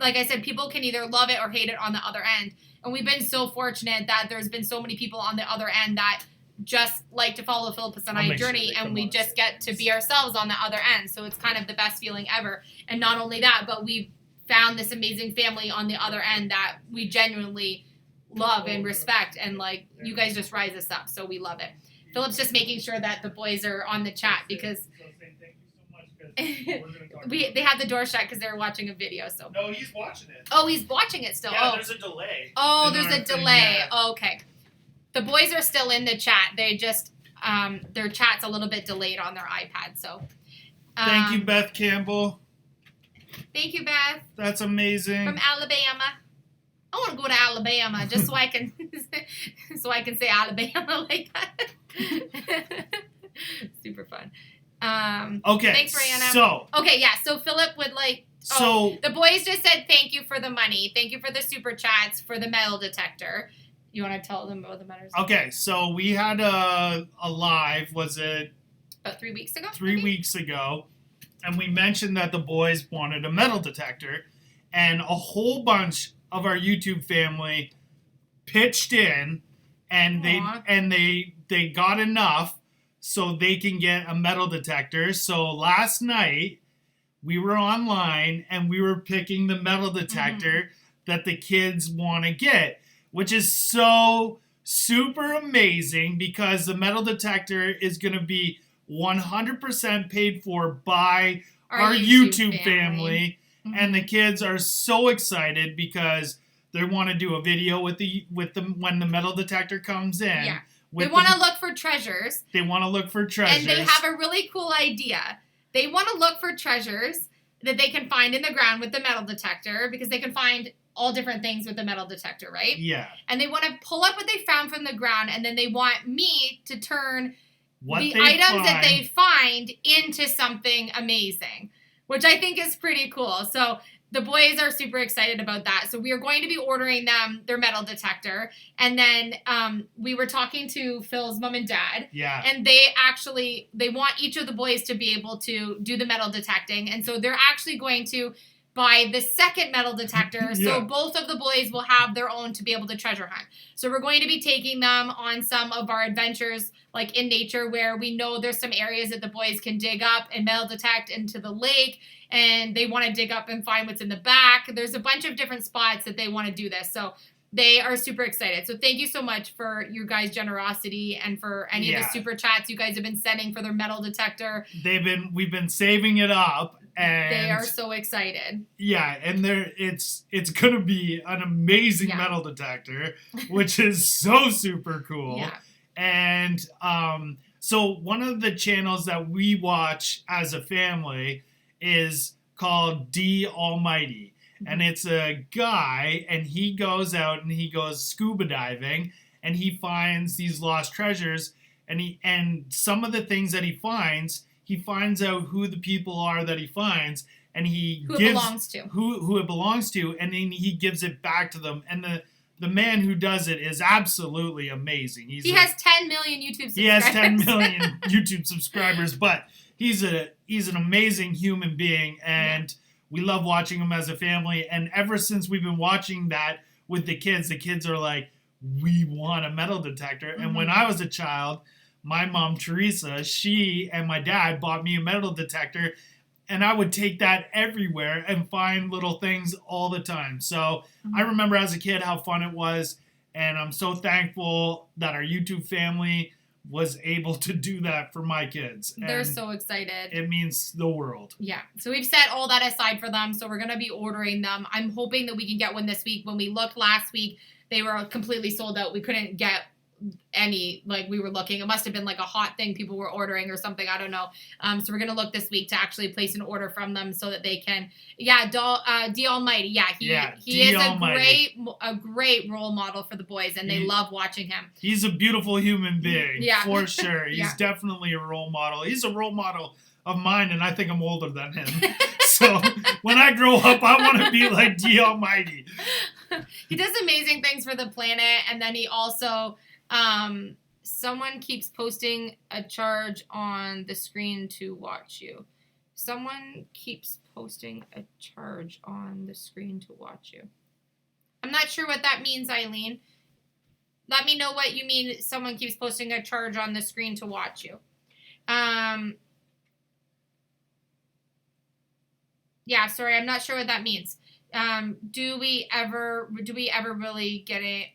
like I said, people can either love it or hate it on the other end. And we've been so fortunate that there's been so many people on the other end that just like to follow Philippus and I journey, and we just get to be ourselves on the other end. So it's kind of the best feeling ever. And not only that, but we've found this amazing family on the other end that we genuinely love and respect, and like you guys just rise us up, so we love it. Philip's just making sure that the boys are on the chat because they had the door shut because they were watching a video. So no, he's watching it. Oh, he's watching it still. Yeah, oh, there's a delay. Oh, there's a delay. Yeah. Oh, okay. The boys are still in the chat. They just their chat's a little bit delayed on their iPad. So thank you, Beth Campbell. Thank you, Beth. That's amazing. From Alabama. I want to go to Alabama just so I can say Alabama like that. Super fun. Okay. Thanks, Rihanna. So Philip would like. The boys just said thank you for the money. Thank you for the super chats for the metal detector. You want to tell them about the matters? Okay, so we had a live. Was it about 3 weeks ago? 3 weeks ago, and we mentioned that the boys wanted a metal detector, and a whole bunch of our YouTube family pitched in, and they got enough so they can get a metal detector. So last night we were online and we were picking the metal detector that the kids want to get, which is so super amazing because the metal detector is going to be 100% paid for by our YouTube family. And the kids are so excited because they want to do a video with the when the metal detector comes in. Yeah. They want to look for treasures. And they have a really cool idea. They want to look for treasures that they can find in the ground with the metal detector because they can find all different things with the metal detector, right? Yeah. And they want to pull up what they found from the ground, and then they want me to turn the items that they find into something amazing, which I think is pretty cool. So the boys are super excited about that. So we are going to be ordering them their metal detector. And then we were talking to Phil's mom and dad. Yeah. And they want each of the boys to be able to do the metal detecting. And so they're actually going to buy the second metal detector. So both of the boys will have their own to be able to treasure hunt. So we're going to be taking them on some of our adventures like in nature where we know there's some areas that the boys can dig up and metal detect into the lake, and they want to dig up and find what's in the back. There's a bunch of different spots that they want to do this. So they are super excited. So thank you so much for your guys' generosity and for any of the super chats you guys have been sending for their metal detector. We've been saving it up. And they are so excited. Yeah, and it's gonna be an amazing metal detector, which is so super cool. Yeah. And so one of the channels that we watch as a family is called D Almighty. And it's a guy, and he goes out and he goes scuba diving, and he finds these lost treasures, and some of the things that he finds out who the people are that he finds, and who it belongs to, and then he gives it back to them. And the man who does it is absolutely amazing. He has 10 million YouTube subscribers. He has 10 million YouTube subscribers, but he's an amazing human being, and we love watching him as a family. And ever since we've been watching that with the kids are like, we want a metal detector. And when I was a child, my mom, Teresa, she and my dad bought me a metal detector, and I would take that everywhere and find little things all the time. So I remember as a kid how fun it was, and I'm so thankful that our YouTube family was able to do that for my kids. They're so excited. It means the world. Yeah. So we've set all that aside for them, so we're going to be ordering them. I'm hoping that we can get one this week. When we looked last week, they were completely sold out. We couldn't get any, we were looking. It must have been a hot thing people were ordering or something. I don't know. So we're going to look this week to actually place an order from them so that they can, D Almighty. Yeah, he is a great role model for the boys, and they love watching him. He's a beautiful human being, for sure. He's definitely a role model. He's a role model of mine, and I think I'm older than him. So when I grow up, I want to be like D Almighty. He does amazing things for the planet, and then he also... someone keeps posting a charge on the screen to watch you. Someone keeps posting a charge on the screen to watch you. I'm not sure what that means, Eileen. Let me know what you mean. Someone keeps posting a charge on the screen to watch you. Yeah, sorry, I'm not sure what that means. Do we ever really get it?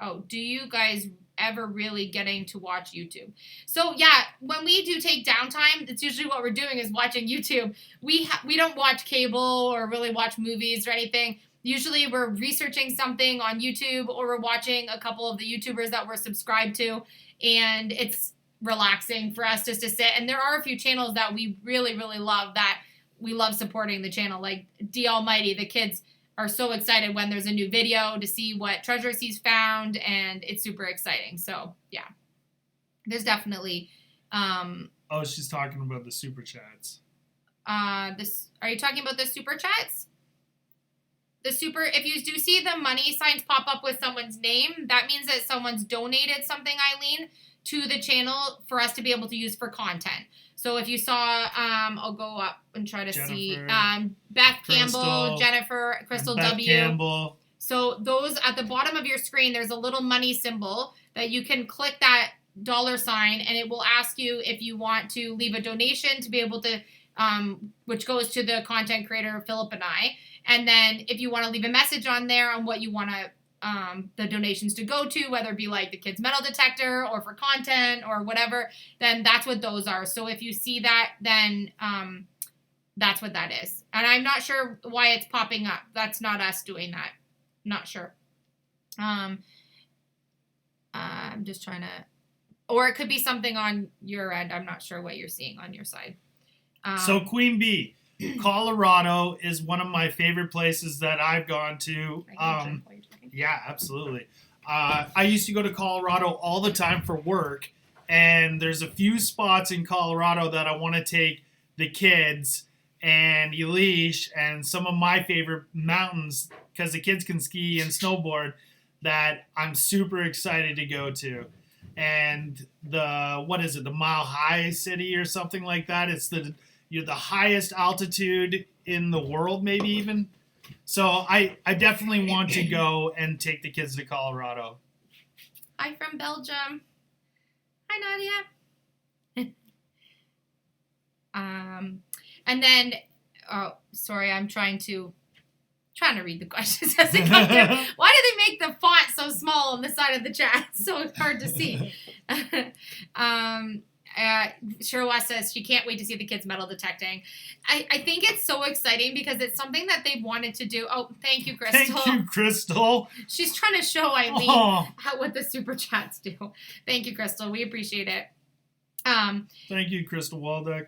Oh, do you guys ever really getting to watch YouTube. So yeah, when we do take downtime, that's usually what we're doing is watching YouTube. We don't watch cable or really watch movies or anything. Usually we're researching something on YouTube or we're watching a couple of the YouTubers that we're subscribed to, and it's relaxing for us just to sit. And there are a few channels that we really, really love that we love supporting the channel, like D Almighty. The kids are so excited when there's a new video to see what treasures he's found, and it's super exciting. So yeah, there's definitely she's talking about the super chats. Are you talking about the super chats? If you do see the money signs pop up with someone's name, that means that someone's donated something, Eileen, to the channel for us to be able to use for content. So if you saw, I'll go up and try to see, Beth Crystal, Campbell, Jennifer, Crystal Beth W. Campbell. So those at the bottom of your screen, there's a little money symbol that you can click that $sign, and it will ask you if you want to leave a donation to be able to, which goes to the content creator, Philip and I. And then if you want to leave a message on there on what you want to, the donations to go to, whether it be like the kids' metal detector or for content or whatever, then that's what those are. So if you see that, then that's what that is. And I'm not sure why it's popping up. That's not us doing that. Not sure. I'm just trying to, or it could be something on your end. I'm not sure what you're seeing on your side. So Queen Bee, Colorado is one of my favorite places that I've gone to. Yeah, absolutely. I used to go to Colorado all the time for work, and there's a few spots in Colorado that I want to take the kids and Elish and some of my favorite mountains, because the kids can ski and snowboard, that I'm super excited to go to. And the Mile High City or something like that. It's the highest altitude in the world, maybe even. So I definitely want to go and take the kids to Colorado. Hi from Belgium. Hi, Nadia. And then, sorry, I'm trying to read the questions as they come through. Why do they make the font so small on the side of the chat? So it's hard to see. Sherwa says she can't wait to see the kids metal detecting. I think it's so exciting because it's something that they've wanted to do. Oh, thank you, Crystal. Thank you, Crystal. She's trying to show Eileen what the super chats do. Thank you, Crystal. We appreciate it. Thank you, Crystal Waldeck.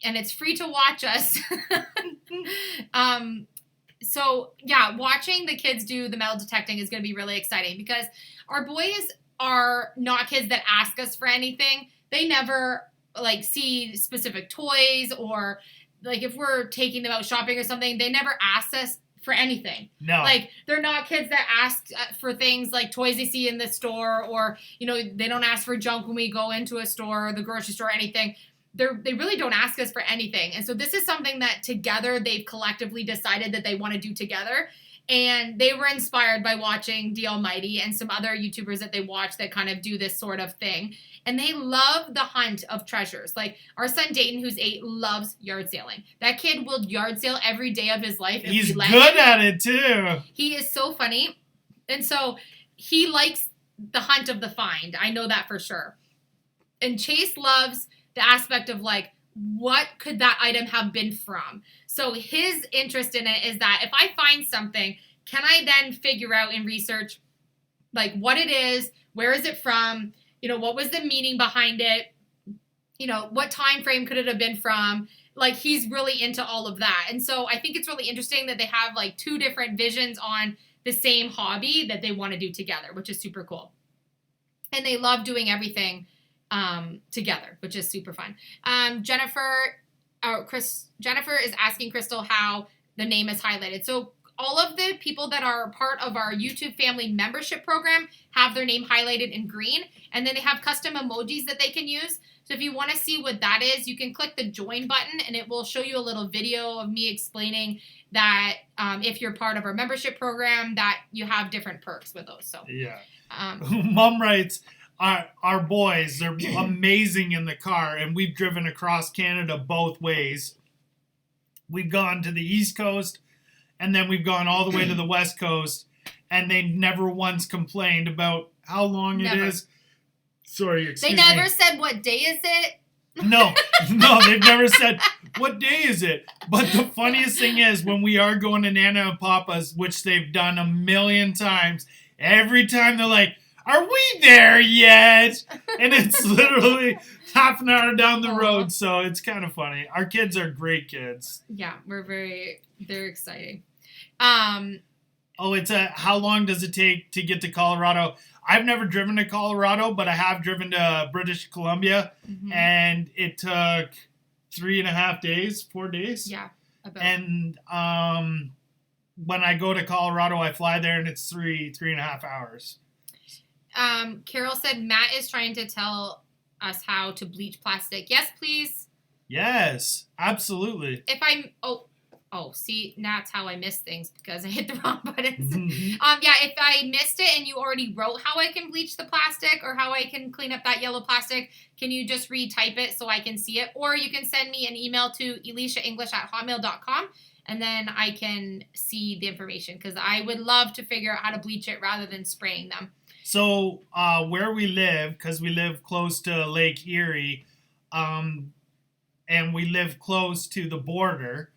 And it's free to watch us. So, yeah, watching the kids do the metal detecting is going to be really exciting because our boys are not kids that ask us for anything. They never, see specific toys or, if we're taking them out shopping or something, they never ask us for anything. No. They're not kids that ask for things like toys they see in the store or, they don't ask for junk when we go into a store or the grocery store or anything. They really don't ask us for anything. And so this is something that together they've collectively decided that they want to do together. And they were inspired by watching The Almighty and some other YouTubers that they watch that kind of do this sort of thing. And they love the hunt of treasures. Our son Dayton, who's 8, loves yard sailing. That kid will yard sail every day of his life. He's good at it, too. He is so funny. And so he likes the hunt of the find. I know that for sure. And Chase loves the aspect of what could that item have been from? So his interest in it is that if I find something, can I then figure out and research what it is, where is it from, what was the meaning behind it, what time frame could it have been from? He's really into all of that. And so I think it's really interesting that they have 2 different visions on the same hobby that they want to do together, which is super cool. And they love doing everything together, which is super fun. Jennifer is asking Crystal how the name is highlighted. So all of the people that are part of our YouTube family membership program have their name highlighted in green, and then they have custom emojis that they can use. So if you want to see what that is, you can click the join button and it will show you a little video of me explaining that if you're part of our membership program, that you have different perks with those. So yeah. Mom writes, our boys, they're amazing in the car, and we've driven across Canada both ways. We've gone to the East Coast, and then we've gone all the way to the West Coast, and they never once complained about how long it is. Sorry, excuse me. They never said what day is it. No, they've never said, what day is it? But the funniest thing is, when we are going to Nana and Papa's, which they've done a million times, every time they're like, are we there yet? And it's literally half an hour down the road, so it's kind of funny. Our kids are great kids. Yeah, they're exciting. How long does it take to get to Colorado? I've never driven to Colorado, but I have driven to British Columbia, and it took 3.5 days, 4 days. Yeah. About. And when I go to Colorado, I fly there, and it's 3.5 hours. Carol said Matt is trying to tell us how to bleach plastic. Yes, please. Yes, absolutely. See, that's how I missed things because I hit the wrong buttons. If I missed it and you already wrote how I can bleach the plastic or how I can clean up that yellow plastic, can you just retype it so I can see it? Or you can send me an email to elishaenglish@hotmail.com and then I can see the information because I would love to figure out how to bleach it rather than spraying them. So where we live, because we live close to Lake Erie, and we live close to the border,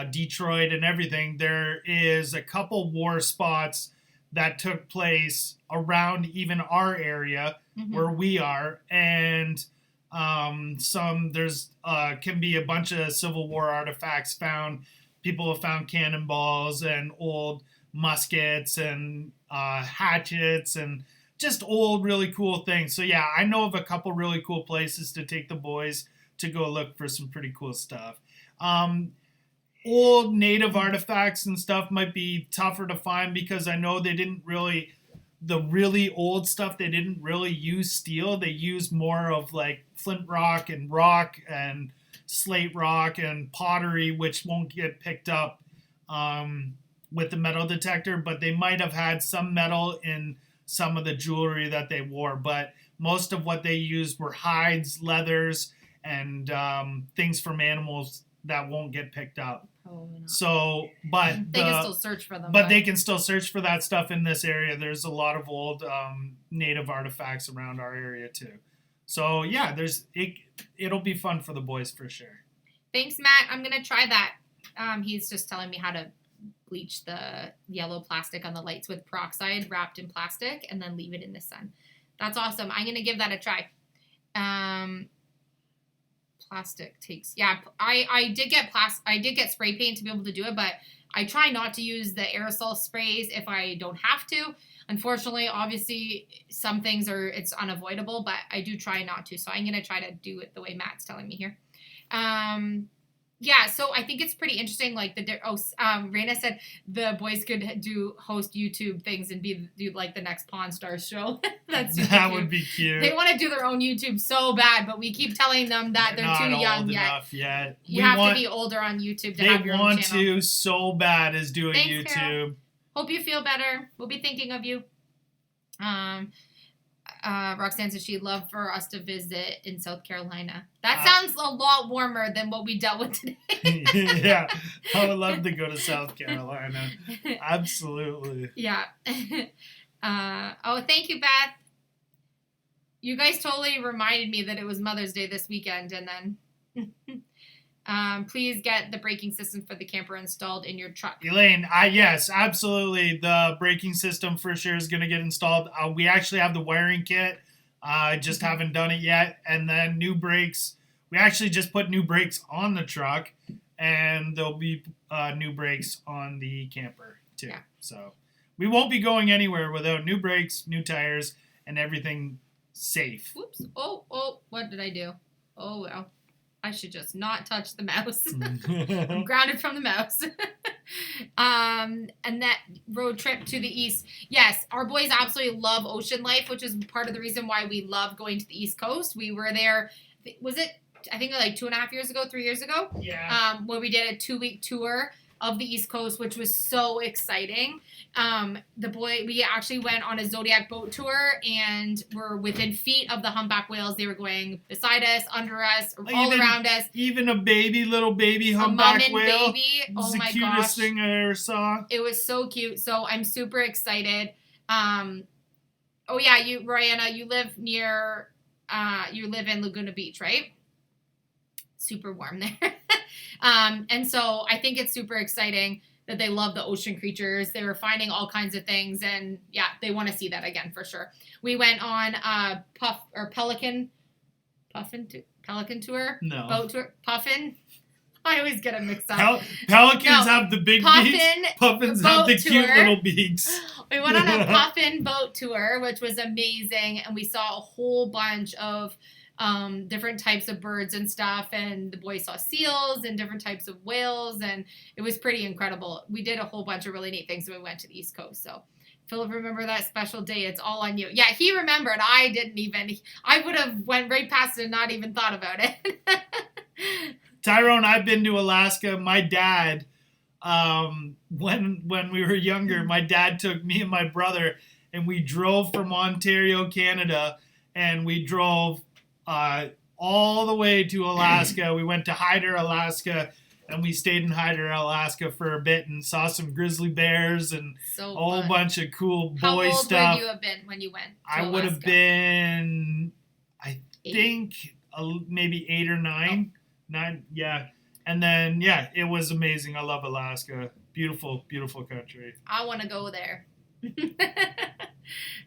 Detroit and everything, there is a couple war spots that took place around even our area where we are, and there's can be a bunch of Civil War artifacts found. People have found cannonballs and old muskets and hatchets and just old really cool things. So yeah, I know of a couple really cool places to take the boys to go look for some pretty cool stuff. Old native artifacts and stuff might be tougher to find because I know the really old stuff, they didn't really use steel. They used more of like flint rock and slate rock and pottery, which won't get picked up with the metal detector, but they might have had some metal in some of the jewelry that they wore. But most of what they used were hides, leathers, and things from animals that won't get picked up. Probably not. So, but they can still search for them. But they can still search for that stuff in this area. There's a lot of old native artifacts around our area too. So yeah, it'll be fun for the boys for sure. Thanks, Matt. I'm gonna try that. He's just telling me how to bleach the yellow plastic on the lights with peroxide wrapped in plastic and then leave it in the sun. That's awesome. I'm gonna give that a try. Plastic takes, I did get spray paint to be able to do it, but I try not to use the aerosol sprays if I don't have to. Unfortunately, obviously some things it's unavoidable, but I do try not to. So I'm going to try to do it the way Matt's telling me here. So I think it's pretty interesting. Like Raina said the boys could host YouTube things and do like the next Pawn Stars show. That would be cute. They want to do their own YouTube so bad, but we keep telling them that they're too young yet. You have to be older on YouTube to have your own channel. They want to so bad as doing Thanks, YouTube. Carol. Hope you feel better. We'll be thinking of you. Roxanne said she'd love for us to visit in South Carolina. That sounds a lot warmer than what we dealt with today. Yeah, I would love to go to South Carolina. Absolutely. Yeah. Thank you, Beth. You guys totally reminded me that it was Mother's Day this weekend, and then please get the braking system for the camper installed in your truck. Elaine, yes, absolutely. The braking system for sure is going to get installed. We actually have the wiring kit. Just haven't done it yet. And then new brakes. We actually just put new brakes on the truck, and there'll be new brakes on the camper too. Yeah. So we won't be going anywhere without new brakes, new tires, and everything safe. Whoops. Oh, what did I do? Oh, well. I should just not touch the mouse. I'm grounded from the mouse. And that road trip to the east. Yes, our boys absolutely love ocean life, which is part of the reason why we love going to the East Coast. We were there, was it, I think like 2.5 years ago, 3 years ago? Yeah. Where we did a 2-week tour of the East Coast, which was so exciting. We actually went on a Zodiac boat tour and were within feet of the humpback whales. They were going beside us, under us, all around us. Even little baby humpback whale. Baby. Oh my gosh. The cutest thing I ever saw. It was so cute. So I'm super excited. Oh yeah, Royanna, you live near. You live in Laguna Beach, right? Super warm there. And so I think it's super exciting that they love the ocean creatures. They were finding all kinds of things, and yeah, they want to see that again for sure. We went on a pelican tour, No. boat tour, puffin. I always get them mixed up. Pelicans have the big beaks. Puffins have the cute little beaks. We went on a puffin boat tour, which was amazing, and we saw a whole bunch of different types of birds and stuff, and the boys saw seals and different types of whales, and it was pretty incredible. We did a whole bunch of really neat things when we went to the East Coast. So Philip, remember that special day? It's all on you. Yeah, he remembered. I didn't even. I would have went right past it and not even thought about it. Tyrone, I've been to Alaska. My dad, when we were younger, my dad took me and my brother, and we drove from Ontario, Canada, and we drove all the way to Alaska. We went to Hyder, Alaska, and we stayed in Hyder, Alaska for a bit and saw some grizzly bears and a whole bunch of cool boy stuff. How old would you have been when you went to Alaska? I would have been, I think, maybe 8 or 9. 9, yeah. And then, yeah, it was amazing. I love Alaska. Beautiful, beautiful country. I want to go there.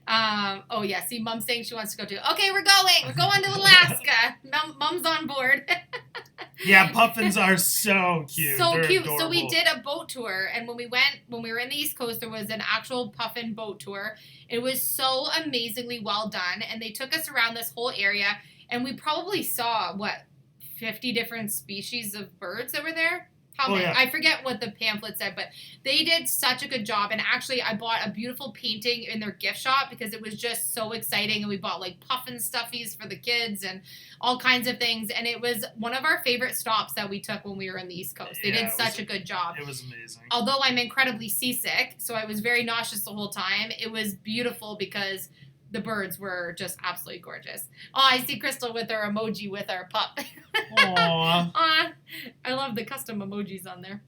Oh yeah, see, Mom's saying she wants to go too. Okay, we're going to Alaska. Mom's on board. Yeah, puffins are so cute. So They're cute. adorable. So we did a boat tour, and when we were in the East Coast, there was an actual puffin boat tour. It was so amazingly well done, and they took us around this whole area, and we probably saw 50 different species of birds that were there. How many? Yeah. I forget what the pamphlet said, but they did such a good job. And actually, I bought a beautiful painting in their gift shop because it was just so exciting. And we bought like puffin stuffies for the kids and all kinds of things. And it was one of our favorite stops that we took when we were in the East Coast. They did such a good job. It was amazing. Although I'm incredibly seasick, so I was very nauseous the whole time, it was beautiful because the birds were just absolutely gorgeous. Oh, I see Crystal with her emoji with our pup. Aww. I love the custom emojis on there.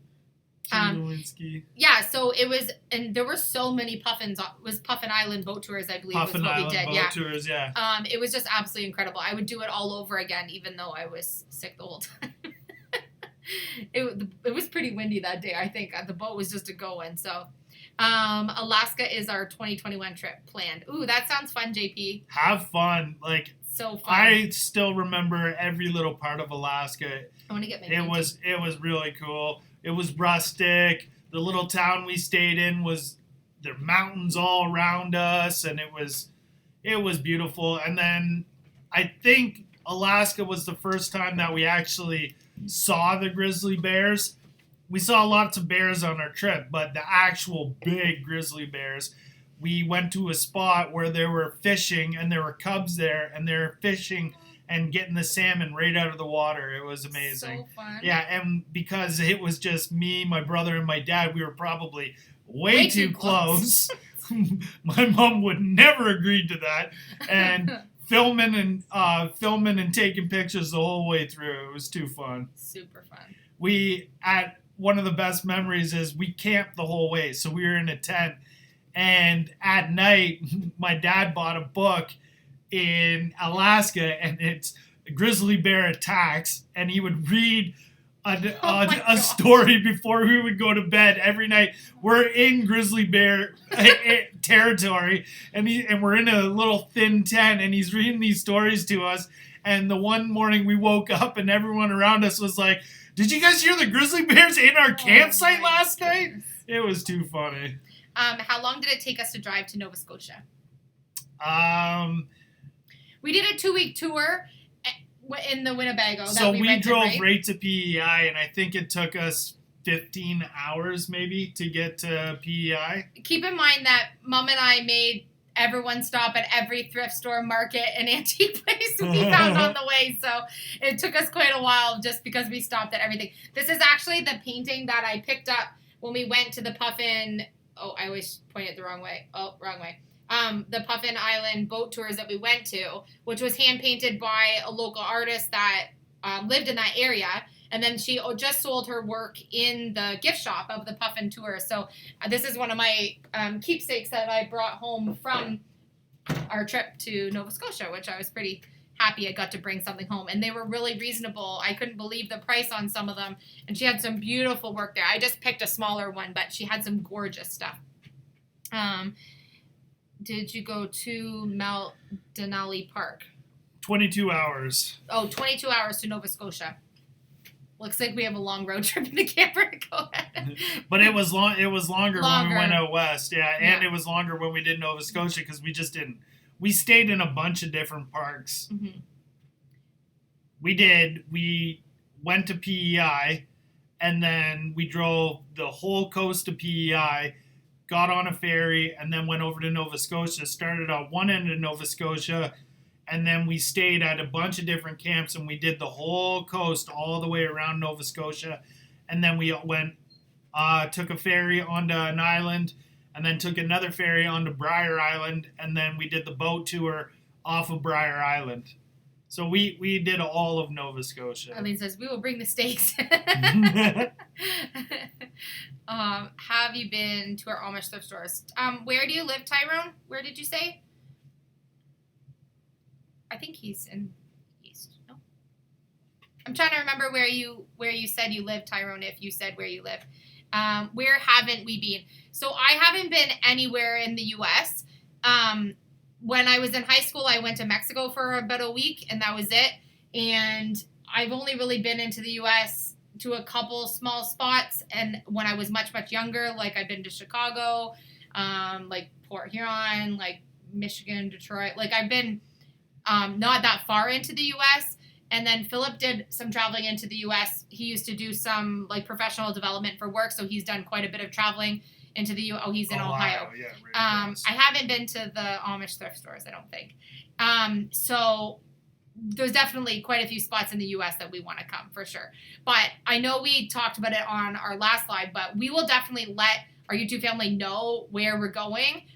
Yeah, so it was, and there were so many puffins. It was Puffin Island boat tours, I believe, Puffin was what Island we did. Boat tours, yeah. It was just absolutely incredible. I would do it all over again, even though I was sick the whole time. It was pretty windy that day, I think. The boat was just a-going, so... Alaska is our 2021 trip planned. Ooh, that sounds fun, JP. Have fun. Like, so fun. I still remember every little part of Alaska. I want to get my It was really cool. It was rustic. The little town we stayed in there mountains all around us, and it was beautiful. And then I think Alaska was the first time that we actually saw the grizzly bears. We saw lots of bears on our trip, but the actual big grizzly bears, we went to a spot where they were fishing, and there were cubs there, and they were fishing and getting the salmon right out of the water. It was amazing. So fun. Yeah, and because it was just me, my brother, and my dad, we were probably way too close. My mom would never agree to that. And filming and taking pictures the whole way through. It was too fun. Super fun. One of the best memories is we camped the whole way. So we were in a tent, and at night, my dad bought a book in Alaska, and it's Grizzly Bear Attacks, and he would read a story before we would go to bed every night. We're in grizzly bear territory, and we're in a little thin tent, and he's reading these stories to us. And the one morning we woke up, and everyone around us was like, "Did you guys hear the grizzly bears in our campsite last night?" It was too funny. How long did it take us to drive to Nova Scotia? We did a 2-week tour in the Winnebago. So we drove right to PEI, and I think it took us 15 hours maybe to get to PEI. Keep in mind that Mom and I made everyone stop at every thrift store, market, and antique place we found on the way. So it took us quite a while just because we stopped at everything. This is actually the painting that I picked up when we went to the Puffin. Oh, I always point it the wrong way. Oh, wrong way. The Puffin Island boat tours that we went to, which was hand painted by a local artist that lived in that area. And then she just sold her work in the gift shop of the Puffin tour. So this is one of my keepsakes that I brought home from our trip to Nova Scotia, which I was pretty happy I got to bring something home. And they were really reasonable. I couldn't believe the price on some of them. And she had some beautiful work there. I just picked a smaller one, but she had some gorgeous stuff. Did you go to Mount Denali Park? 22 hours. Oh, 22 hours to Nova Scotia. Looks like we have a long road trip in the camper. Go ahead. But it was longer when we went out west. Yeah, and it was longer when we did Nova Scotia because we just didn't. We stayed in a bunch of different parks. Mm-hmm. We went to PEI, and then we drove the whole coast to PEI, got on a ferry, and then went over to Nova Scotia, started on one end of Nova Scotia, and then we stayed at a bunch of different camps, and we did the whole coast all the way around Nova Scotia, and then we went, took a ferry onto an island, and then took another ferry onto Briar Island, and then we did the boat tour off of Briar Island. So we did all of Nova Scotia. Eileen says, we will bring the steaks. Have you been to our Amish thrift stores? Where do you live, Tyrone? Where did you say? I think he's in East. No. I'm trying to remember where you said you live, Tyrone, if you said where you live. Where haven't we been? So I haven't been anywhere in the U.S. When I was in high school, I went to Mexico for about a week, and that was it. And I've only really been into the U.S. to a couple small spots. And when I was much, much younger, like I've been to Chicago, like Port Huron, like Michigan, Detroit. Like I've been not that far into the U.S. And then Philip did some traveling into the U.S. He used to do some like professional development for work, so he's done quite a bit of traveling into the U.S. Oh, he's in Ohio. Yeah, I haven't been to the Amish thrift stores, I don't think. So there's definitely quite a few spots in the U.S. that we want to come for sure. But I know we talked about it on our last live, but we will definitely let our YouTube family know where we're going.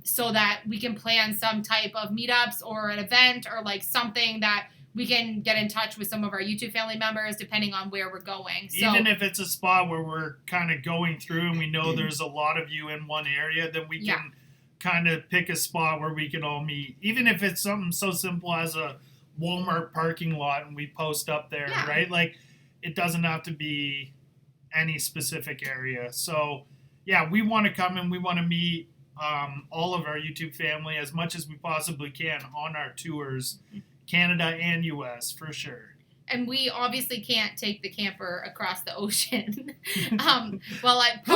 So that we can plan some type of meetups or an event or like something that we can get in touch with some of our YouTube family members depending on where we're going. So, even if it's a spot where we're kind of going through and we know there's a lot of you in one area, then we can kind of pick a spot where we can all meet. Even if it's something so simple as a Walmart parking lot and we post up there, right? Like it doesn't have to be any specific area. So yeah, we want to come and we want to meet all of our YouTube family as much as we possibly can on our tours, Canada and US for sure. And we obviously can't take the camper across the ocean. A couple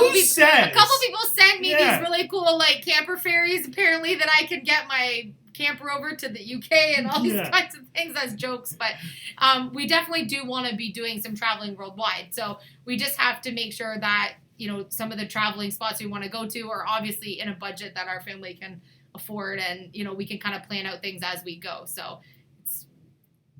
people sent me these really cool like camper ferries apparently that I could get my camper over to the UK and all these kinds of things as jokes. But we definitely do want to be doing some traveling worldwide. So we just have to make sure that some of the traveling spots we want to go to are obviously in a budget that our family can afford, and we can kind of plan out things as we go. So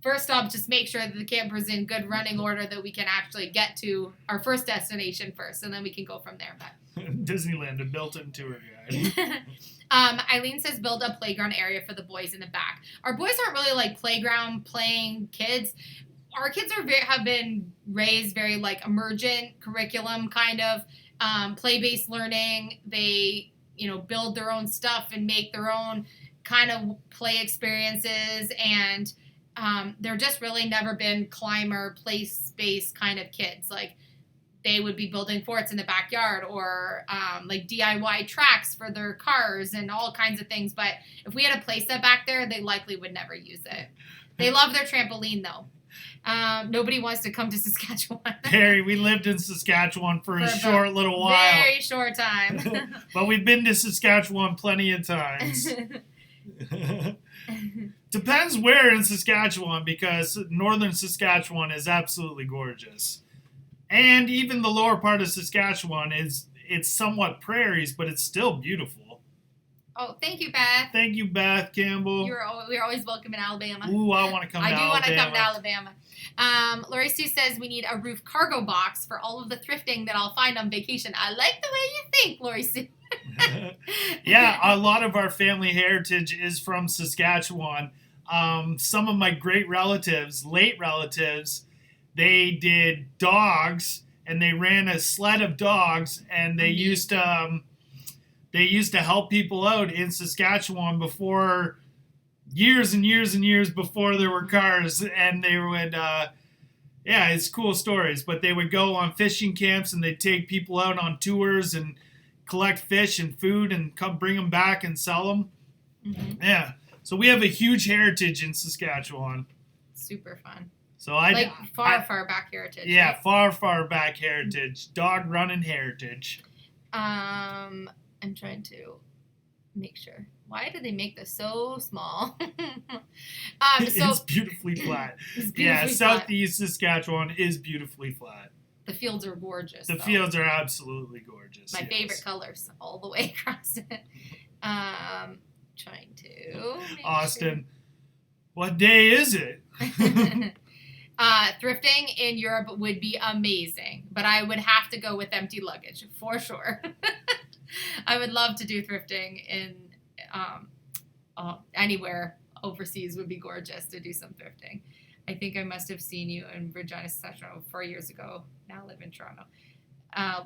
first off, just make sure that the camper's in good running order that we can actually get to our first destination first, and then we can go from there. But Disneyland, a built-in tour guide. Eileen says build a playground area for the boys in the back. Our boys aren't really like playground playing kids. Our kids have been raised very like emergent curriculum kind of play-based learning. They build their own stuff and make their own kind of play experiences, and they're just really never been climber place-based kind of kids. Like they would be building forts in the backyard or like DIY tracks for their cars and all kinds of things. But if we had a play set back there, they likely would never use it. They love their trampoline though. Nobody wants to come to Saskatchewan. Harry, we lived in Saskatchewan for a short little while. Very short time. But we've been to Saskatchewan plenty of times. Depends where in Saskatchewan, because northern Saskatchewan is absolutely gorgeous. And even the lower part of Saskatchewan it's somewhat prairies, but it's still beautiful. Oh, thank you, Beth. Thank you, Beth Campbell. We're always welcome in Alabama. Ooh, I want to come to Alabama. I do want to come to Alabama. Lori Sue says we need a roof cargo box for all of the thrifting that I'll find on vacation. I like the way you think, Lori Sue. Yeah, a lot of our family heritage is from Saskatchewan. Some of my great relatives, late relatives, they did dogs, and they ran a sled of dogs, and they used they used to help people out in Saskatchewan before years and years and years before there were cars, and they would it's cool stories, but they would go on fishing camps and they'd take people out on tours and collect fish and food and come bring them back and sell them. Mm-hmm. Yeah, so we have a huge heritage in Saskatchewan. Super fun. So far back heritage. Yeah, right? far back heritage. Dog running heritage. I'm trying to make sure. Why did they make this so small? It's beautifully flat. Southeast Saskatchewan is beautifully flat. The fields are gorgeous. The fields are absolutely gorgeous. My favorite colors all the way across it. Trying to. Austin, what day is it? Thrifting in Europe would be amazing, but I would have to go with empty luggage for sure. I would love to do thrifting in anywhere overseas. Would be gorgeous to do some thrifting. I think I must have seen you in Regina, Saskatchewan 4 years ago. Now I live in Toronto.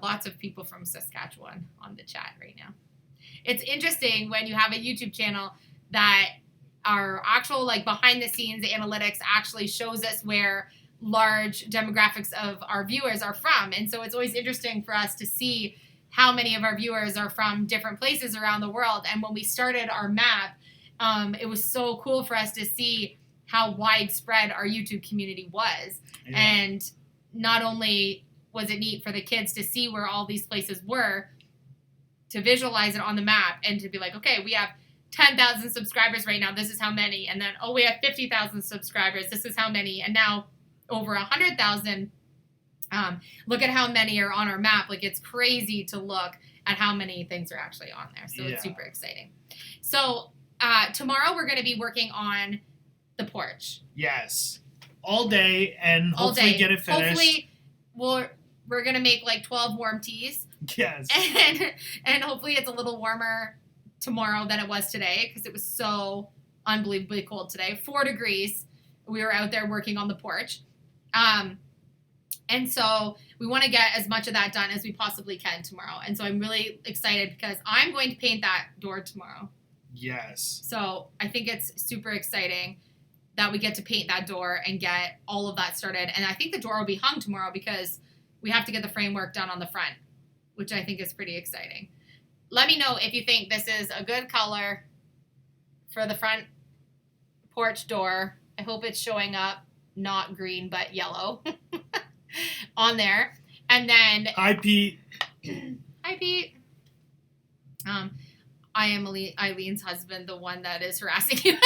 Lots of people from Saskatchewan on the chat right now. It's interesting when you have a YouTube channel that our actual behind the scenes analytics actually shows us where large demographics of our viewers are from. And so it's always interesting for us to see how many of our viewers are from different places around the world. And when we started our map, it was so cool for us to see how widespread our YouTube community was. Yeah. And not only was it neat for the kids to see where all these places were, to visualize it on the map and to be like, okay, we have 10,000 subscribers right now, this is how many. And then, we have 50,000 subscribers, this is how many. And now over 100,000. Look at how many are on our map. It's crazy to look at how many things are actually on there. So It's super exciting. So tomorrow we're going to be working on the porch. Yes. All day and hopefully get it finished. Hopefully we're going to make 12 warm teas. Yes. And hopefully it's a little warmer tomorrow than it was today because it was so unbelievably cold today. 4 degrees. We were out there working on the porch. And so we want to get as much of that done as we possibly can tomorrow. And so I'm really excited because I'm going to paint that door tomorrow. Yes. So I think it's super exciting that we get to paint that door and get all of that started. And I think the door will be hung tomorrow because we have to get the framework done on the front, which I think is pretty exciting. Let me know if you think this is a good color for the front porch door. I hope it's showing up, not green, but yellow. On there. And then Hi Pete. Hi Pete. I am Eileen's husband, the one that is harassing you.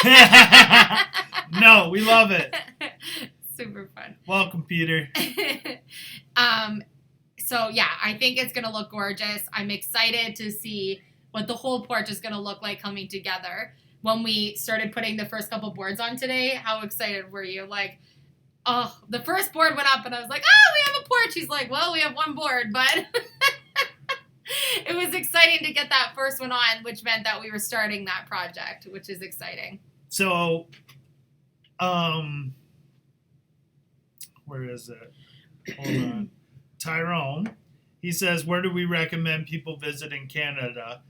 No, we love it. Super fun. Welcome, Peter. So yeah, I think it's gonna look gorgeous. I'm excited to see what the whole porch is gonna look like coming together. When we started putting the first couple boards on today, how excited were you? The first board went up and I was like, we have a porch. He's like, well, we have one board, but it was exciting to get that first one on, which meant that we were starting that project, which is exciting. So, where is it? Hold on. Tyrone, he says, where do we recommend people visit in Canada?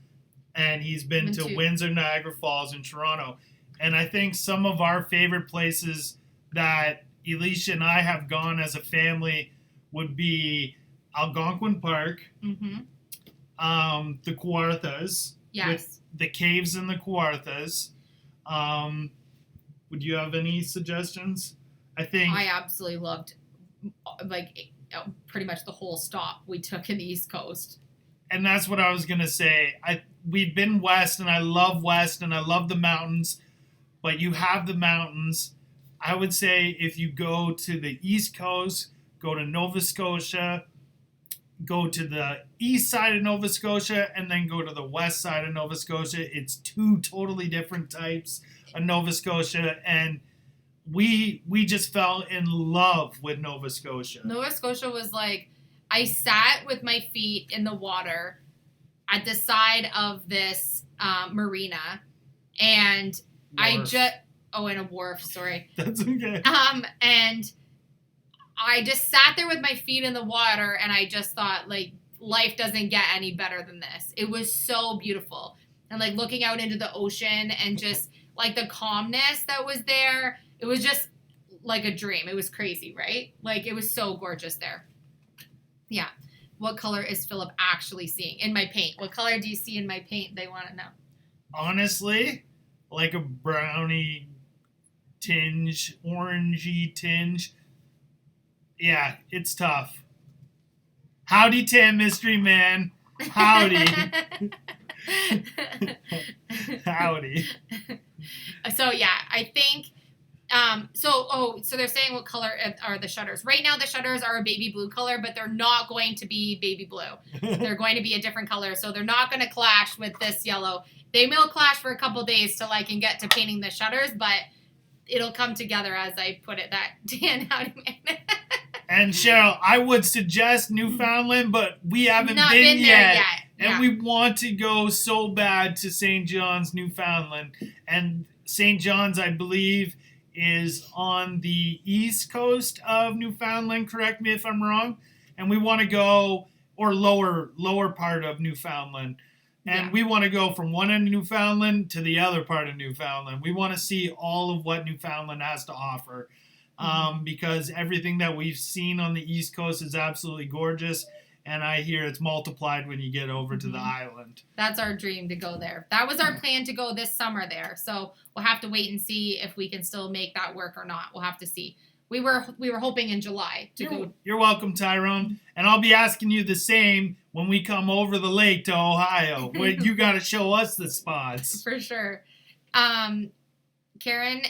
And he's been to Windsor, Niagara Falls, and Toronto. And I think some of our favorite places that Elisha and I have gone as a family would be Algonquin Park, the Kawarthas, with the caves in the Kawarthas. Would you have any suggestions? I absolutely loved pretty much the whole stop we took in the East Coast. And that's what I was going to say. We've been west, and I love the mountains, but you have the mountains. I would say if you go to the East Coast, go to Nova Scotia, go to the east side of Nova Scotia, and then go to the west side of Nova Scotia. It's 2 totally different types of Nova Scotia, and we just fell in love with Nova Scotia. Nova Scotia was I sat with my feet in the water at the side of this marina, and in a wharf, sorry. That's okay. And I just sat there with my feet in the water, and I just thought, life doesn't get any better than this. It was so beautiful. And like looking out into the ocean and just like the calmness that was there, it was just like a dream. It was crazy, right? Like it was so gorgeous there. Yeah. What color is Philip actually seeing in my paint? What color do you see in my paint? They want to know. Honestly, like a brownie tinge, orangey tinge. Yeah, it's tough. Howdy, Tim, mystery man. Howdy. Howdy. So yeah, I think. So they're saying what color are the shutters? Right now, the shutters are a baby blue color, but they're not going to be baby blue. They're going to be a different color, so they're not going to clash with this yellow. They will clash for a couple days till I can get to painting the shutters, but it'll come together as I put it. That Dan, how do you make it? And Cheryl, I would suggest Newfoundland, but we haven't not been there yet. And we want to go so bad to St. John's, Newfoundland. And St. John's, I believe, is on the east coast of Newfoundland. Correct me if I'm wrong. And we want to go, or lower part of Newfoundland. And we want to go from one end of Newfoundland to the other part of Newfoundland. We want to see all of what Newfoundland has to offer. Because everything that we've seen on the East Coast is absolutely gorgeous. And I hear it's multiplied when you get over to the island. That's our dream, to go there. That was our plan, to go this summer there. So we'll have to wait and see if we can still make that work or not. We'll have to see. We were hoping in July to go. You're welcome, Tyrone. And I'll be asking you the same when we come over the lake to Ohio. Where you got to show us the spots. For sure. Karen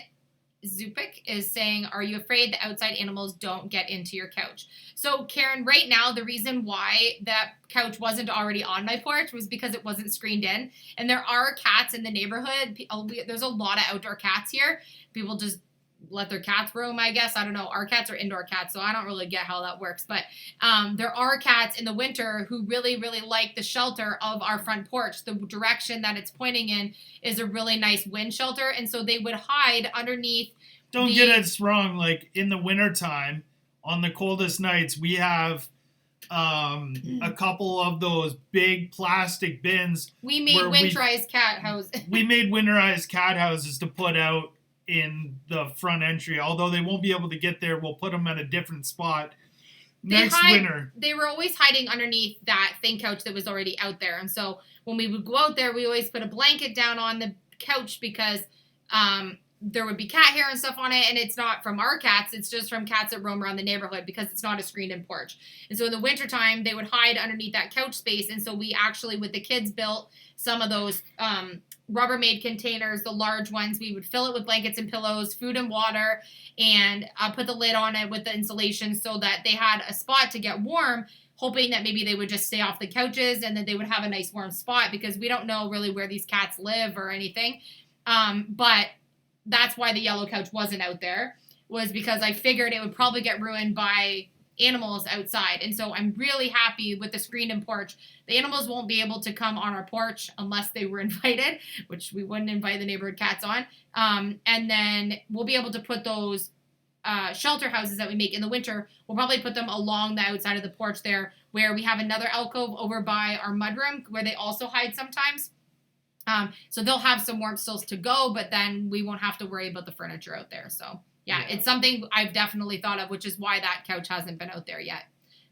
Zupik is saying, are you afraid the outside animals don't get into your couch? So Karen, right now, the reason why that couch wasn't already on my porch was because it wasn't screened in. And there are cats in the neighborhood. There's a lot of outdoor cats here. People just let their cats roam, I guess. I don't know. Our cats are indoor cats, so I don't really get how that works. But there are cats in the winter who really, really like the shelter of our front porch. The direction that it's pointing in is a really nice wind shelter, and so they would hide underneath. Don't get us wrong. Like in the wintertime, on the coldest nights, we have a couple of those big plastic bins. We made winterized cat houses. We made winterized cat houses to put out in the front entry. Although they won't be able to get there, we'll put them at a different spot next winter. They were always hiding underneath that thin couch that was already out there. And so when we would go out there, we always put a blanket down on the couch because there would be cat hair and stuff on it, and it's not from our cats, it's just from cats that roam around the neighborhood because it's not a screened-in porch. And so in the wintertime, they would hide underneath that couch space, and so we actually, with the kids, built some of those Rubbermaid containers, the large ones. We would fill it with blankets and pillows, food and water, and put the lid on it with the insulation so that they had a spot to get warm, hoping that maybe they would just stay off the couches and that they would have a nice warm spot, because we don't know really where these cats live or anything. But that's why the yellow couch wasn't out there, was because I figured it would probably get ruined by animals outside. And so I'm really happy with the screened-in porch. The animals won't be able to come on our porch unless they were invited, which we wouldn't invite the neighborhood cats on. And then we'll be able to put those shelter houses that we make in the winter, we'll probably put them along the outside of the porch there, where we have another alcove over by our mudroom where they also hide sometimes. So they'll have some warmth still to go, but then we won't have to worry about the furniture out there. So yeah, it's something I've definitely thought of, which is why that couch hasn't been out there yet.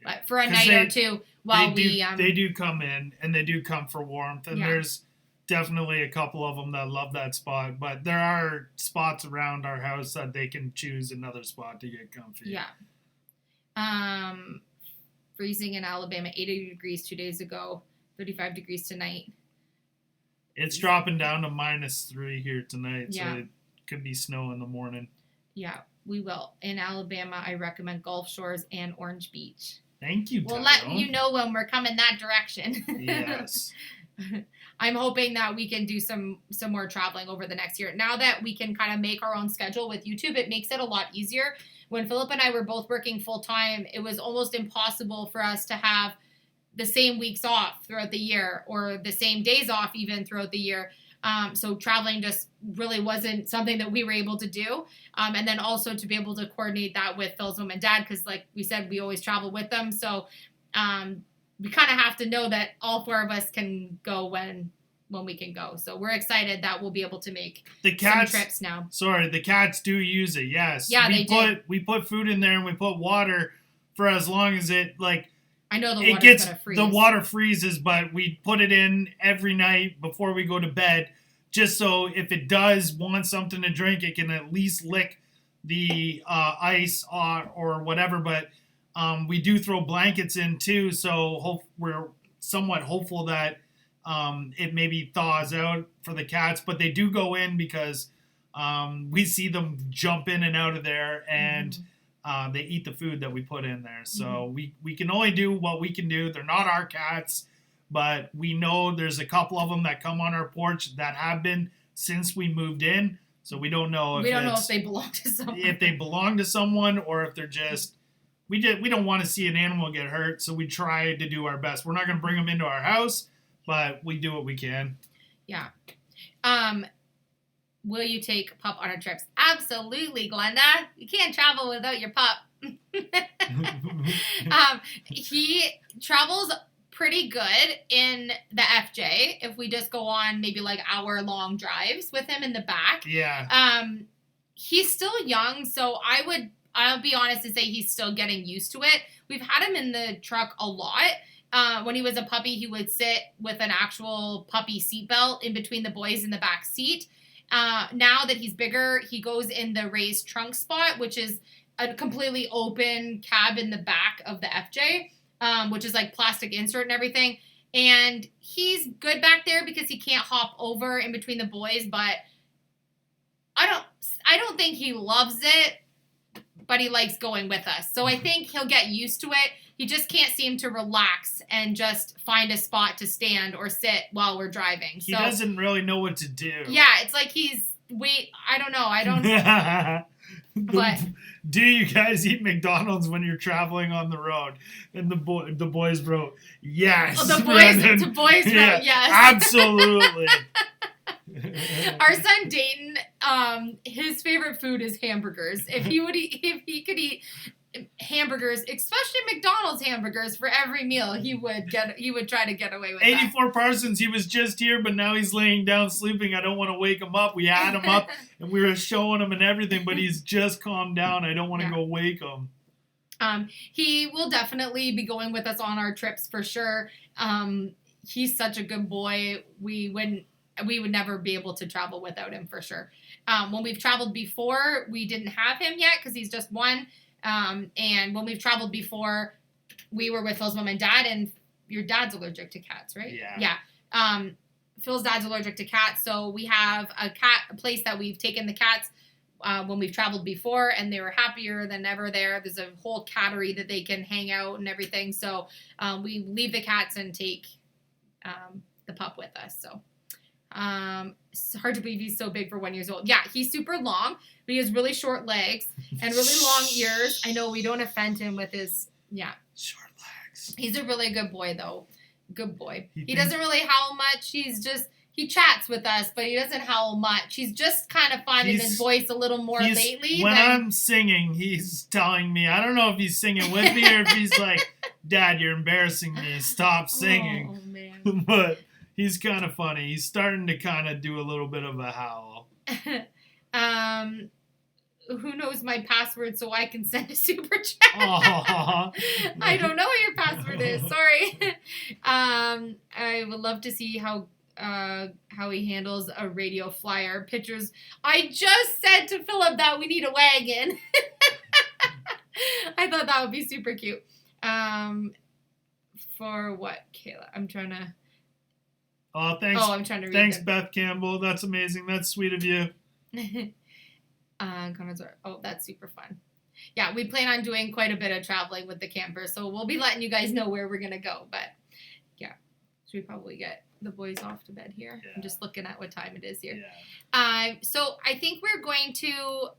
Yeah. But for a night or two while they do come in, and they do come for warmth, and there's definitely a couple of them that love that spot, but there are spots around our house that they can choose another spot to get comfy. Yeah. Freezing in Alabama, 80 degrees 2 days ago, 35 degrees tonight. It's dropping down to -3 here tonight, so it could be snow in the morning. Yeah, we will. In Alabama, I recommend Gulf Shores and Orange Beach. Thank you, We'll let you know when we're coming that direction. Yes. I'm hoping that we can do some more traveling over the next year. Now that we can kind of make our own schedule with YouTube, it makes it a lot easier. When Philip and I were both working full-time, it was almost impossible for us to have the same weeks off throughout the year, or the same days off even throughout the year. So traveling just really wasn't something that we were able to do. And then also to be able to coordinate that with Phil's mom and dad, because like we said, we always travel with them. So we kind of have to know that all 4 of us can go when we can go. So we're excited that we'll be able to make some trips now. Sorry, the cats do use it. Yes. Yeah, We put food in there and we put water for as long as it I know the water's gonna freeze. The water freezes, but we put it in every night before we go to bed, just so if it does want something to drink, it can at least lick the ice or whatever. But we do throw blankets in too, so we're somewhat hopeful that it maybe thaws out for the cats. But they do go in because we see them jump in and out of there, and they eat the food that we put in there. So we can only do what we can do. They're not our cats, but we know there's a couple of them that come on our porch that have been since we moved in. So we don't know if they belong to someone. If they belong to someone, or if they're just we don't want to see an animal get hurt, so we try to do our best. We're not going to bring them into our house, but we do what we can. Yeah. Will you take Pup on our trips? Absolutely, Glenda. You can't travel without your pup. He travels pretty good in the FJ if we just go on maybe like hour-long drives with him in the back. Yeah. He's still young, so I'll be honest and say he's still getting used to it. We've had him in the truck a lot. When he was a puppy, he would sit with an actual puppy seatbelt in between the boys in the back seat. Now that he's bigger, he goes in the raised trunk spot, which is a completely open cab in the back of the FJ, which is like plastic insert and everything. And he's good back there because he can't hop over in between the boys, but I don't think he loves it, but he likes going with us. So I think he'll get used to it. He just can't seem to relax and just find a spot to stand or sit while we're driving. He doesn't really know what to do. Yeah, it's like I don't know. But do you guys eat McDonald's when you're traveling on the road? And the boys wrote, yes. Oh, the boys wrote, yes. Absolutely. Our son Dayton, his favorite food is hamburgers. If he could eat hamburgers, especially McDonald's hamburgers, for every meal, he would try to get away with 84 Parsons, he was just here, but now he's laying down sleeping. I don't want to wake him up. We had him up and we were showing him and everything, but he's just calmed down. I don't want to go wake him. He will definitely be going with us on our trips for sure. He's such a good boy. We would never be able to travel without him for sure. When we've traveled before, we didn't have him yet because he's just one. And when we've traveled before, we were with Phil's mom and dad, and your dad's allergic to cats, right? Yeah. Yeah. Phil's dad's allergic to cats, so we have a place that we've taken the cats when we've traveled before, and they were happier than ever there. There's a whole cattery that they can hang out and everything, so we leave the cats and take the pup with us, so. It's hard to believe he's so big for 1 year old. Yeah, he's super long, but he has really short legs and really long ears. I know we don't offend him with his, short legs. He's a really good boy, though. Good boy. He doesn't really howl much. He chats with us, but he doesn't howl much. He's just kind of finding his voice a little more lately. When I'm singing, he's telling me, I don't know if he's singing with me or if he's like, Dad, you're embarrassing me. Stop singing. Oh, man. But he's kind of funny. He's starting to kind of do a little bit of a howl. Who knows my password so I can send a super chat? I don't know what your password is. Sorry. I would love to see how he handles a radio flyer. Pictures. I just said to Philip that we need a wagon. I thought that would be super cute. For what, Kayla? I'm trying to... Oh, thanks. Oh, I'm trying to read Thanks, them. Beth Campbell. That's amazing. That's sweet of you. Comments are, that's super fun. Yeah, we plan on doing quite a bit of traveling with the camper, so we'll be letting you guys know where we're going to go. But, yeah, should we probably get the boys off to bed here? Yeah. I'm just looking at what time it is here. Yeah. So I think we're going to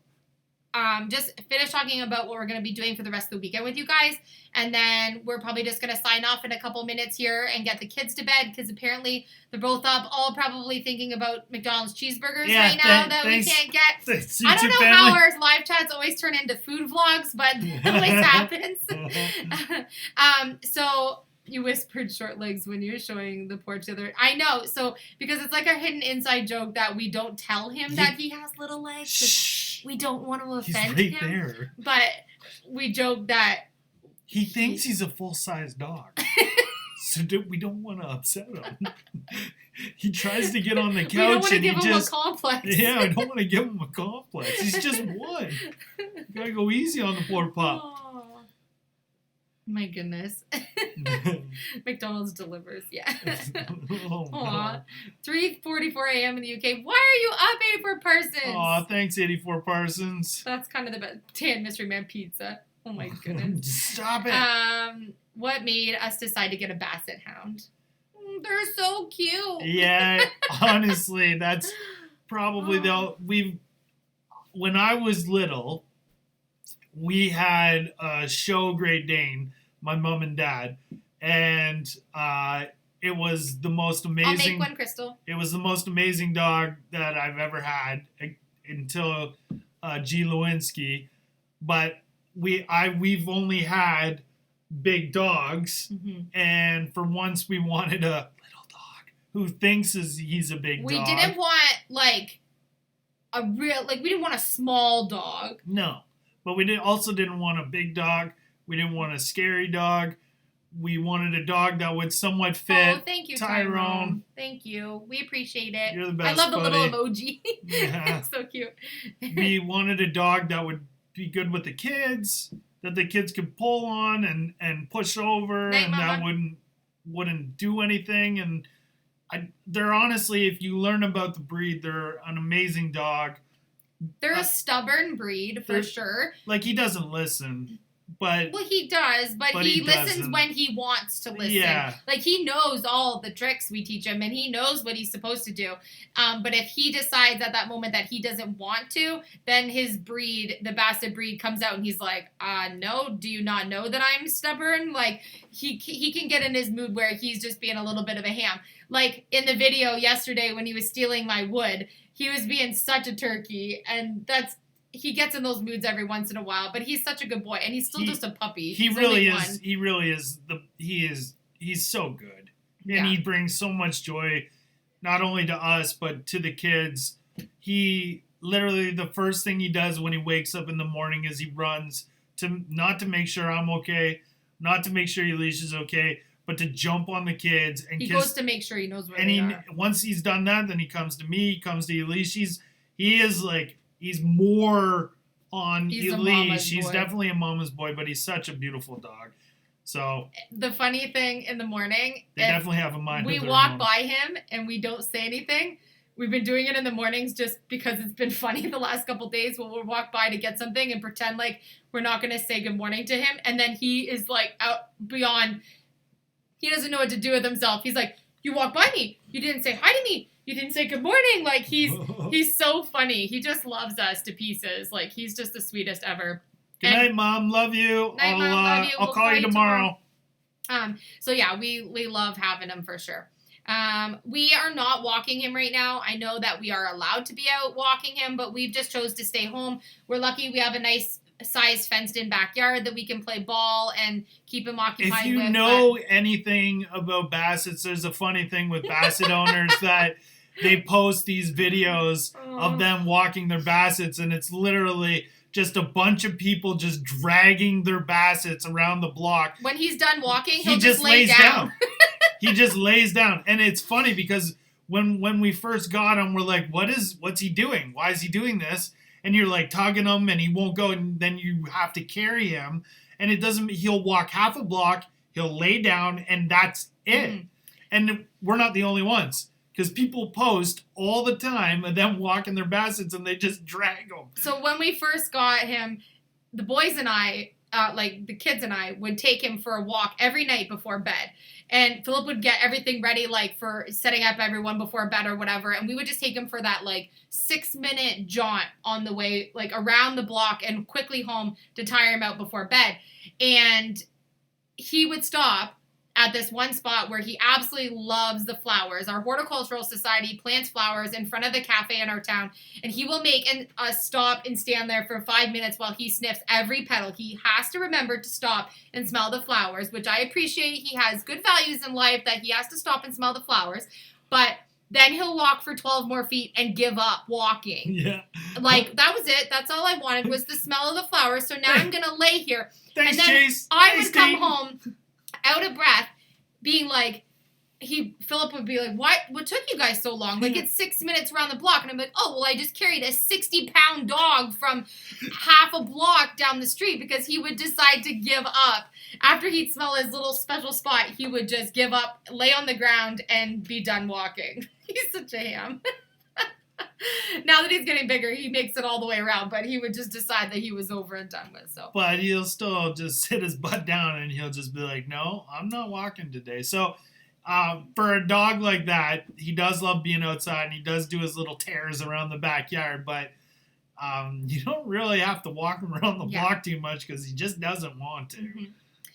just finish talking about what we're going to be doing for the rest of the weekend with you guys. And then we're probably just going to sign off in a couple minutes here and get the kids to bed because apparently they're both up, all probably thinking about McDonald's cheeseburgers right now that we can't get. I don't know how our live chats always turn into food vlogs, but it always happens. So You whispered short legs when you were showing the porch the other. I know. So because it's like a hidden inside joke that we don't tell him that he has little legs. Shh. We don't want to offend he's right him. There. But we joke that he thinks he's a full-size dog. So we don't want to upset him. He tries to get on the couch we don't want to and give he him just a complex. Yeah, I don't want to give him a complex. He's just one. You gotta go easy on the poor pup. Oh, my goodness. McDonald's delivers, yeah. Oh, no. 3:44 a.m. in the UK. Why are you up, 84 Parsons? Aw, thanks, 84 Parsons. That's kind of the best. Tan Mystery Man pizza. Oh my goodness. Stop it. What made us decide to get a basset hound? They're so cute. Yeah, honestly, that's probably when I was little, we had a show Great Dane, my mom and dad, and it was the most amazing. I'll make one, Crystal. It was the most amazing dog that I've ever had until G. Lewinsky, but we've only had big dogs, and for once we wanted a little dog who thinks he's a big dog. We didn't want we didn't want a small dog. No, but we also didn't want a big dog. We didn't want a scary dog. We wanted a dog that would somewhat fit. Oh, thank you, Tyrone. Thank you. We appreciate it. You're the best. I love the buddy. little emoji. Yeah. It's so cute. We wanted a dog that would be good with the kids, that the kids could pull on and push over, Night, and Mama. that wouldn't do anything. And they're honestly, if you learn about the breed, they're an amazing dog. They're a stubborn breed for sure. Like, he doesn't listen, but well, he does, but he listens doesn't. when he wants to listen. Yeah. Like, he knows all the tricks we teach him, and he knows what he's supposed to do. But if he decides at that moment that he doesn't want to, then his breed, the Basset breed, comes out and he's like, no, do you not know that I'm stubborn? Like, he can get in his mood where he's just being a little bit of a ham. Like, in the video yesterday when he was stealing my wood, he was being such a turkey, and he gets in those moods every once in a while, but he's such a good boy, and he's still just a puppy. He's really is. He really is. He's so good, and he brings so much joy, not only to us but to the kids. He literally, the first thing he does when he wakes up in the morning is he runs not to make sure I'm okay, not to make sure Alicia's okay, but to jump on the kids and he goes to make sure he knows where they are. Once he's done that, then he comes to me, he comes to Alicia. He's more on Elise. He's definitely a mama's boy, but he's such a beautiful dog. So the funny thing in the morning, they definitely have a mind. We walk by him and we don't say anything. We've been doing it in the mornings just because it's been funny the last couple days. We'll walk by to get something and pretend like we're not going to say good morning to him, and then he is like out beyond. He doesn't know what to do with himself. He's like, "You walked by me. You didn't say hi to me. You didn't say good morning." Like, he's so funny. He just loves us to pieces. Like, he's just the sweetest ever. Good night, Mom. Love you. Night, Mom. Love you. I'll call you tomorrow. So yeah, we love having him for sure. We are not walking him right now. I know that we are allowed to be out walking him, but we've just chose to stay home. We're lucky we have a nice size fenced in backyard that we can play ball and keep him occupied with. If you know anything about Bassets, there's a funny thing with Basset owners that they post these videos of them walking their Bassets, and it's literally just a bunch of people just dragging their Bassets around the block. When he's done walking, he just lay down. He just lays down. And it's funny because when we first got him, we're like, what's he doing? Why is he doing this? And you're like tugging him and he won't go, and then you have to carry him. And he'll walk half a block, he'll lay down, and that's it. Mm. And we're not the only ones, because people post all the time of them walking their Bassets and they just drag them. So when we first got him, the boys and I, the kids and I, would take him for a walk every night before bed. And Philip would get everything ready, like, for setting up everyone before bed or whatever. And we would just take him for that, 6-minute jaunt on the way, around the block and quickly home to tire him out before bed. And he would stop at this one spot where he absolutely loves the flowers. Our horticultural society plants flowers in front of the cafe in our town, and he will make us stop and stand there for 5 minutes while he sniffs every petal. He has to remember to stop and smell the flowers, which I appreciate. He has good values in life that he has to stop and smell the flowers, but then he'll walk for 12 more feet and give up walking. Yeah. Like, that was it. That's all I wanted was the smell of the flowers. So now I'm going to lay here. Thanks, and then Chase. I would come home out of breath, being like, Philip would be like, what took you guys so long? Like, it's 6 minutes around the block. And I'm like, oh, well, I just carried a 60-pound dog from half a block down the street, because he would decide to give up. After he'd smell his little special spot, he would just give up, lay on the ground, and be done walking. He's such a ham. Now that he's getting bigger, he makes it all the way around, but he would just decide that he was over and done with. So, but he'll still just sit his butt down and he'll just be like, no, I'm not walking today. So for a dog like that, he does love being outside, and he does do his little tears around the backyard, but you don't really have to walk him around the block too much because he just doesn't want to. Mm-hmm.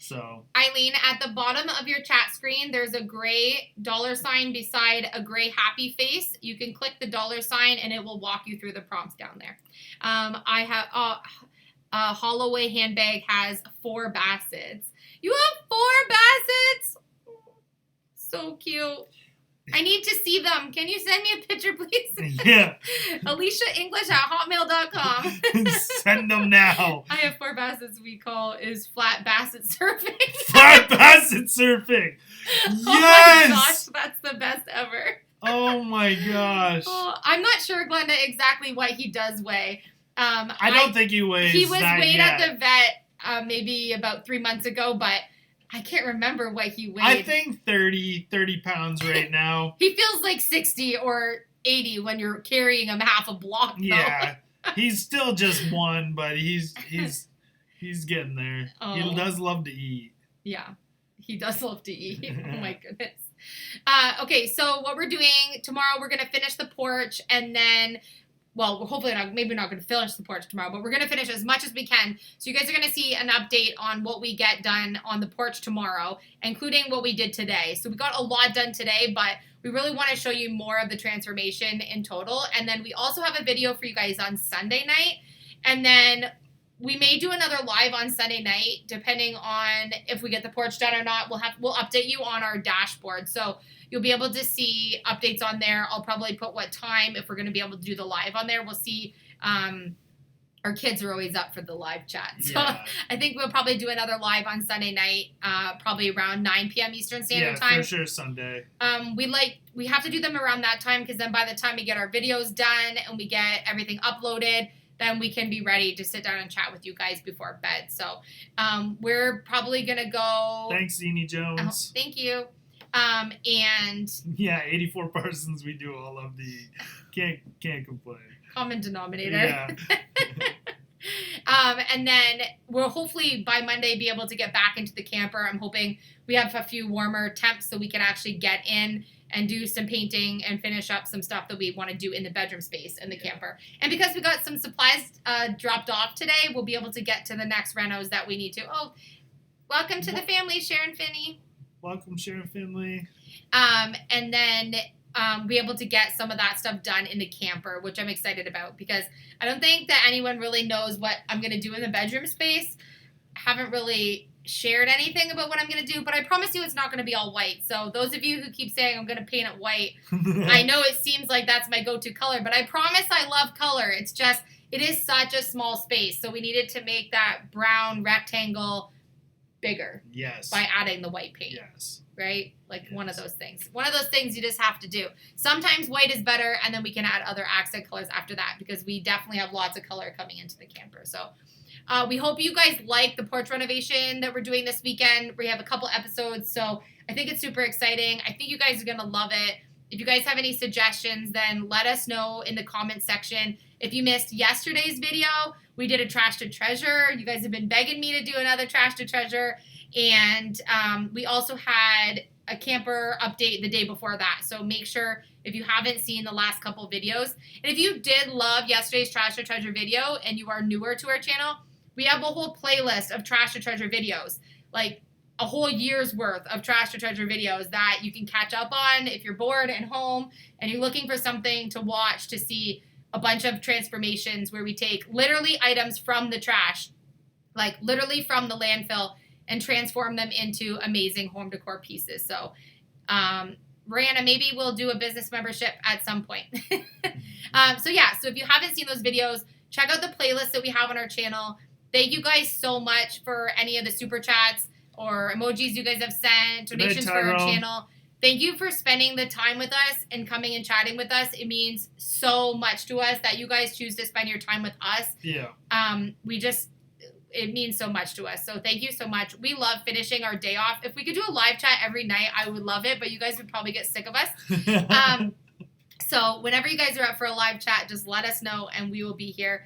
So, Eileen, at the bottom of your chat screen, there's a gray $sign beside a gray happy face. You can click the $sign and it will walk you through the prompts down there. I have Holloway handbag has 4 bassets. You have 4 bassets? So cute. I need to see them. Can you send me a picture, please? Yeah. AliciaEnglish@hotmail.com. Send them now. I have 4 bassets we call is flat basset surfing. Flat basset surfing. Yes. Oh my gosh, that's the best ever. Oh my gosh. I'm not sure, Glenda, exactly what he does weigh. I don't think he weighs. He was that weighed yet. at the vet maybe about 3 months ago, but I can't remember what he weighed. I think 30 pounds right now. He feels like 60 or 80 when you're carrying him half a block, though. Yeah. He's still just 1, but he's getting there. Oh. He does love to eat. Yeah. He does love to eat. Oh my goodness. Okay, so what we're doing tomorrow, we're going to finish the porch, and then, well, hopefully not, maybe we're not going to finish the porch tomorrow, but we're going to finish as much as we can. So you guys are going to see an update on what we get done on the porch tomorrow, including what we did today. So we got a lot done today, but we really want to show you more of the transformation in total. And then we also have a video for you guys on Sunday night. And then we may do another live on Sunday night, depending on if we get the porch done or not. We'll update you on our dashboard. So you'll be able to see updates on there. I'll probably put what time, if we're going to be able to do the live on there. We'll see. Our kids are always up for the live chat. So yeah. I think we'll probably do another live on Sunday night, probably around 9 p.m. Eastern Standard Time. Yeah, for sure, Sunday. We have to do them around that time, because then by the time we get our videos done and we get everything uploaded, then we can be ready to sit down and chat with you guys before bed. So we're probably going to go. Thanks, Zini Jones. Oh, thank you. And yeah, 84 persons we do all of the can't complain. Common denominator. Yeah. And then we'll hopefully by Monday be able to get back into the camper. I'm hoping we have a few warmer temps so we can actually get in and do some painting and finish up some stuff that we want to do in the bedroom space in the camper. And because we got some supplies dropped off today, we'll be able to get to the next renos that we need to. Oh, welcome to the family, Sharon Finney. Welcome, Sharon Finley. And then be able to get some of that stuff done in the camper, which I'm excited about, because I don't think that anyone really knows what I'm going to do in the bedroom space. I haven't really shared anything about what I'm going to do, but I promise you it's not going to be all white. So those of you who keep saying I'm going to paint it white, I know it seems like that's my go-to color, but I promise I love color. It's just, it is such a small space. So we needed to make that brown rectangle bigger. Yes. By adding the white paint. Yes. Right? Like yes. One of those things. One of those things you just have to do. Sometimes white is better, and then we can add other accent colors after that, because we definitely have lots of color coming into the camper. So we hope you guys like the porch renovation that we're doing this weekend. We have a couple episodes, so I think it's super exciting. I think you guys are going to love it. If you guys have any suggestions, then let us know in the comments section. If you missed yesterday's video, we did a trash to treasure. You guys have been begging me to do another trash to treasure. And we also had a camper update the day before that. So make sure, if you haven't seen the last couple videos, and if you did love yesterday's trash to treasure video and you are newer to our channel, we have a whole playlist of trash to treasure videos. Like, a whole year's worth of Trash to Treasure videos that you can catch up on if you're bored at home and you're looking for something to watch to see a bunch of transformations where we take literally items from the trash, like literally from the landfill, and transform them into amazing home decor pieces. So, Brianna, maybe we'll do a business membership at some point. So if you haven't seen those videos, check out the playlist that we have on our channel. Thank you guys so much for any of the super chats or emojis you guys have sent, donations for our channel. Thank you for spending the time with us and coming and chatting with us. It means so much to us that you guys choose to spend your time with us. Yeah. It means so much to us. So thank you so much. We love finishing our day off. If we could do a live chat every night, I would love it, but you guys would probably get sick of us. So whenever you guys are up for a live chat, just let us know and we will be here.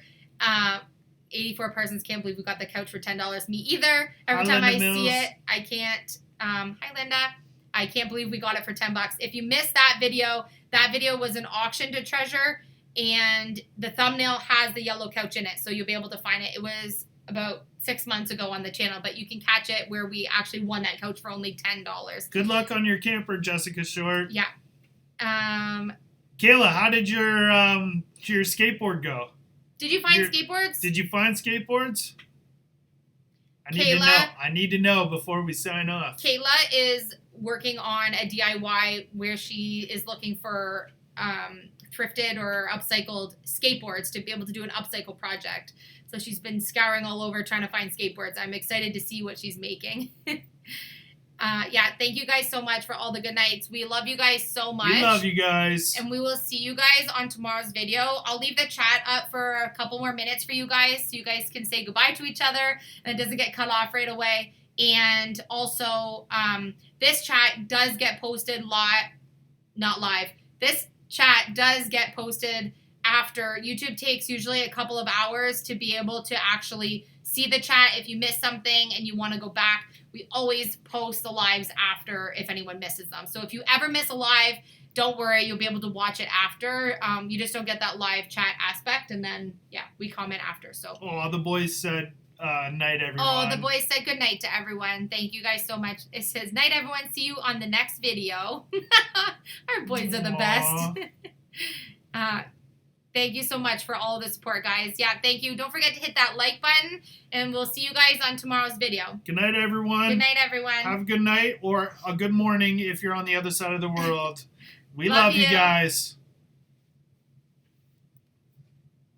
84 persons can't believe we got the couch for $10. Me either. Every time I see it, I can't. Hi, Linda. I can't believe we got it for $10. If you missed that video was an auction to treasure, and the thumbnail has the yellow couch in it, so you'll be able to find it. It was about 6 months ago on the channel, but you can catch it where we actually won that couch for only $10. Good luck on your camper, Jessica Short. Yeah. Kayla, how did your skateboard go? Did you find skateboards? Did you find skateboards? I need to know before we sign off. Kayla is working on a DIY where she is looking for thrifted or upcycled skateboards to be able to do an upcycle project. So she's been scouring all over trying to find skateboards. I'm excited to see what she's making. Thank you guys so much for all the good nights. We love you guys so much. We love you guys. And we will see you guys on tomorrow's video. I'll leave the chat up for a couple more minutes for you guys so you guys can say goodbye to each other and it doesn't get cut off right away. And also, this chat does get posted not live. This chat does get posted after. YouTube takes usually a couple of hours to be able to actually see the chat. If you miss something and you want to go back, we always post the lives after if anyone misses them. So if you ever miss a live, don't worry, you'll be able to watch it after. You just don't get that live chat aspect, and then we comment after. So the boys said night, everyone. Oh, the boys said good night to everyone. Thank you guys so much. It says night, everyone. See you on the next video. Our boys are the best. Thank you so much for all the support, guys. Yeah, thank you. Don't forget to hit that like button, and we'll see you guys on tomorrow's video. Good night, everyone. Good night, everyone. Have a good night or a good morning if you're on the other side of the world. We love you guys.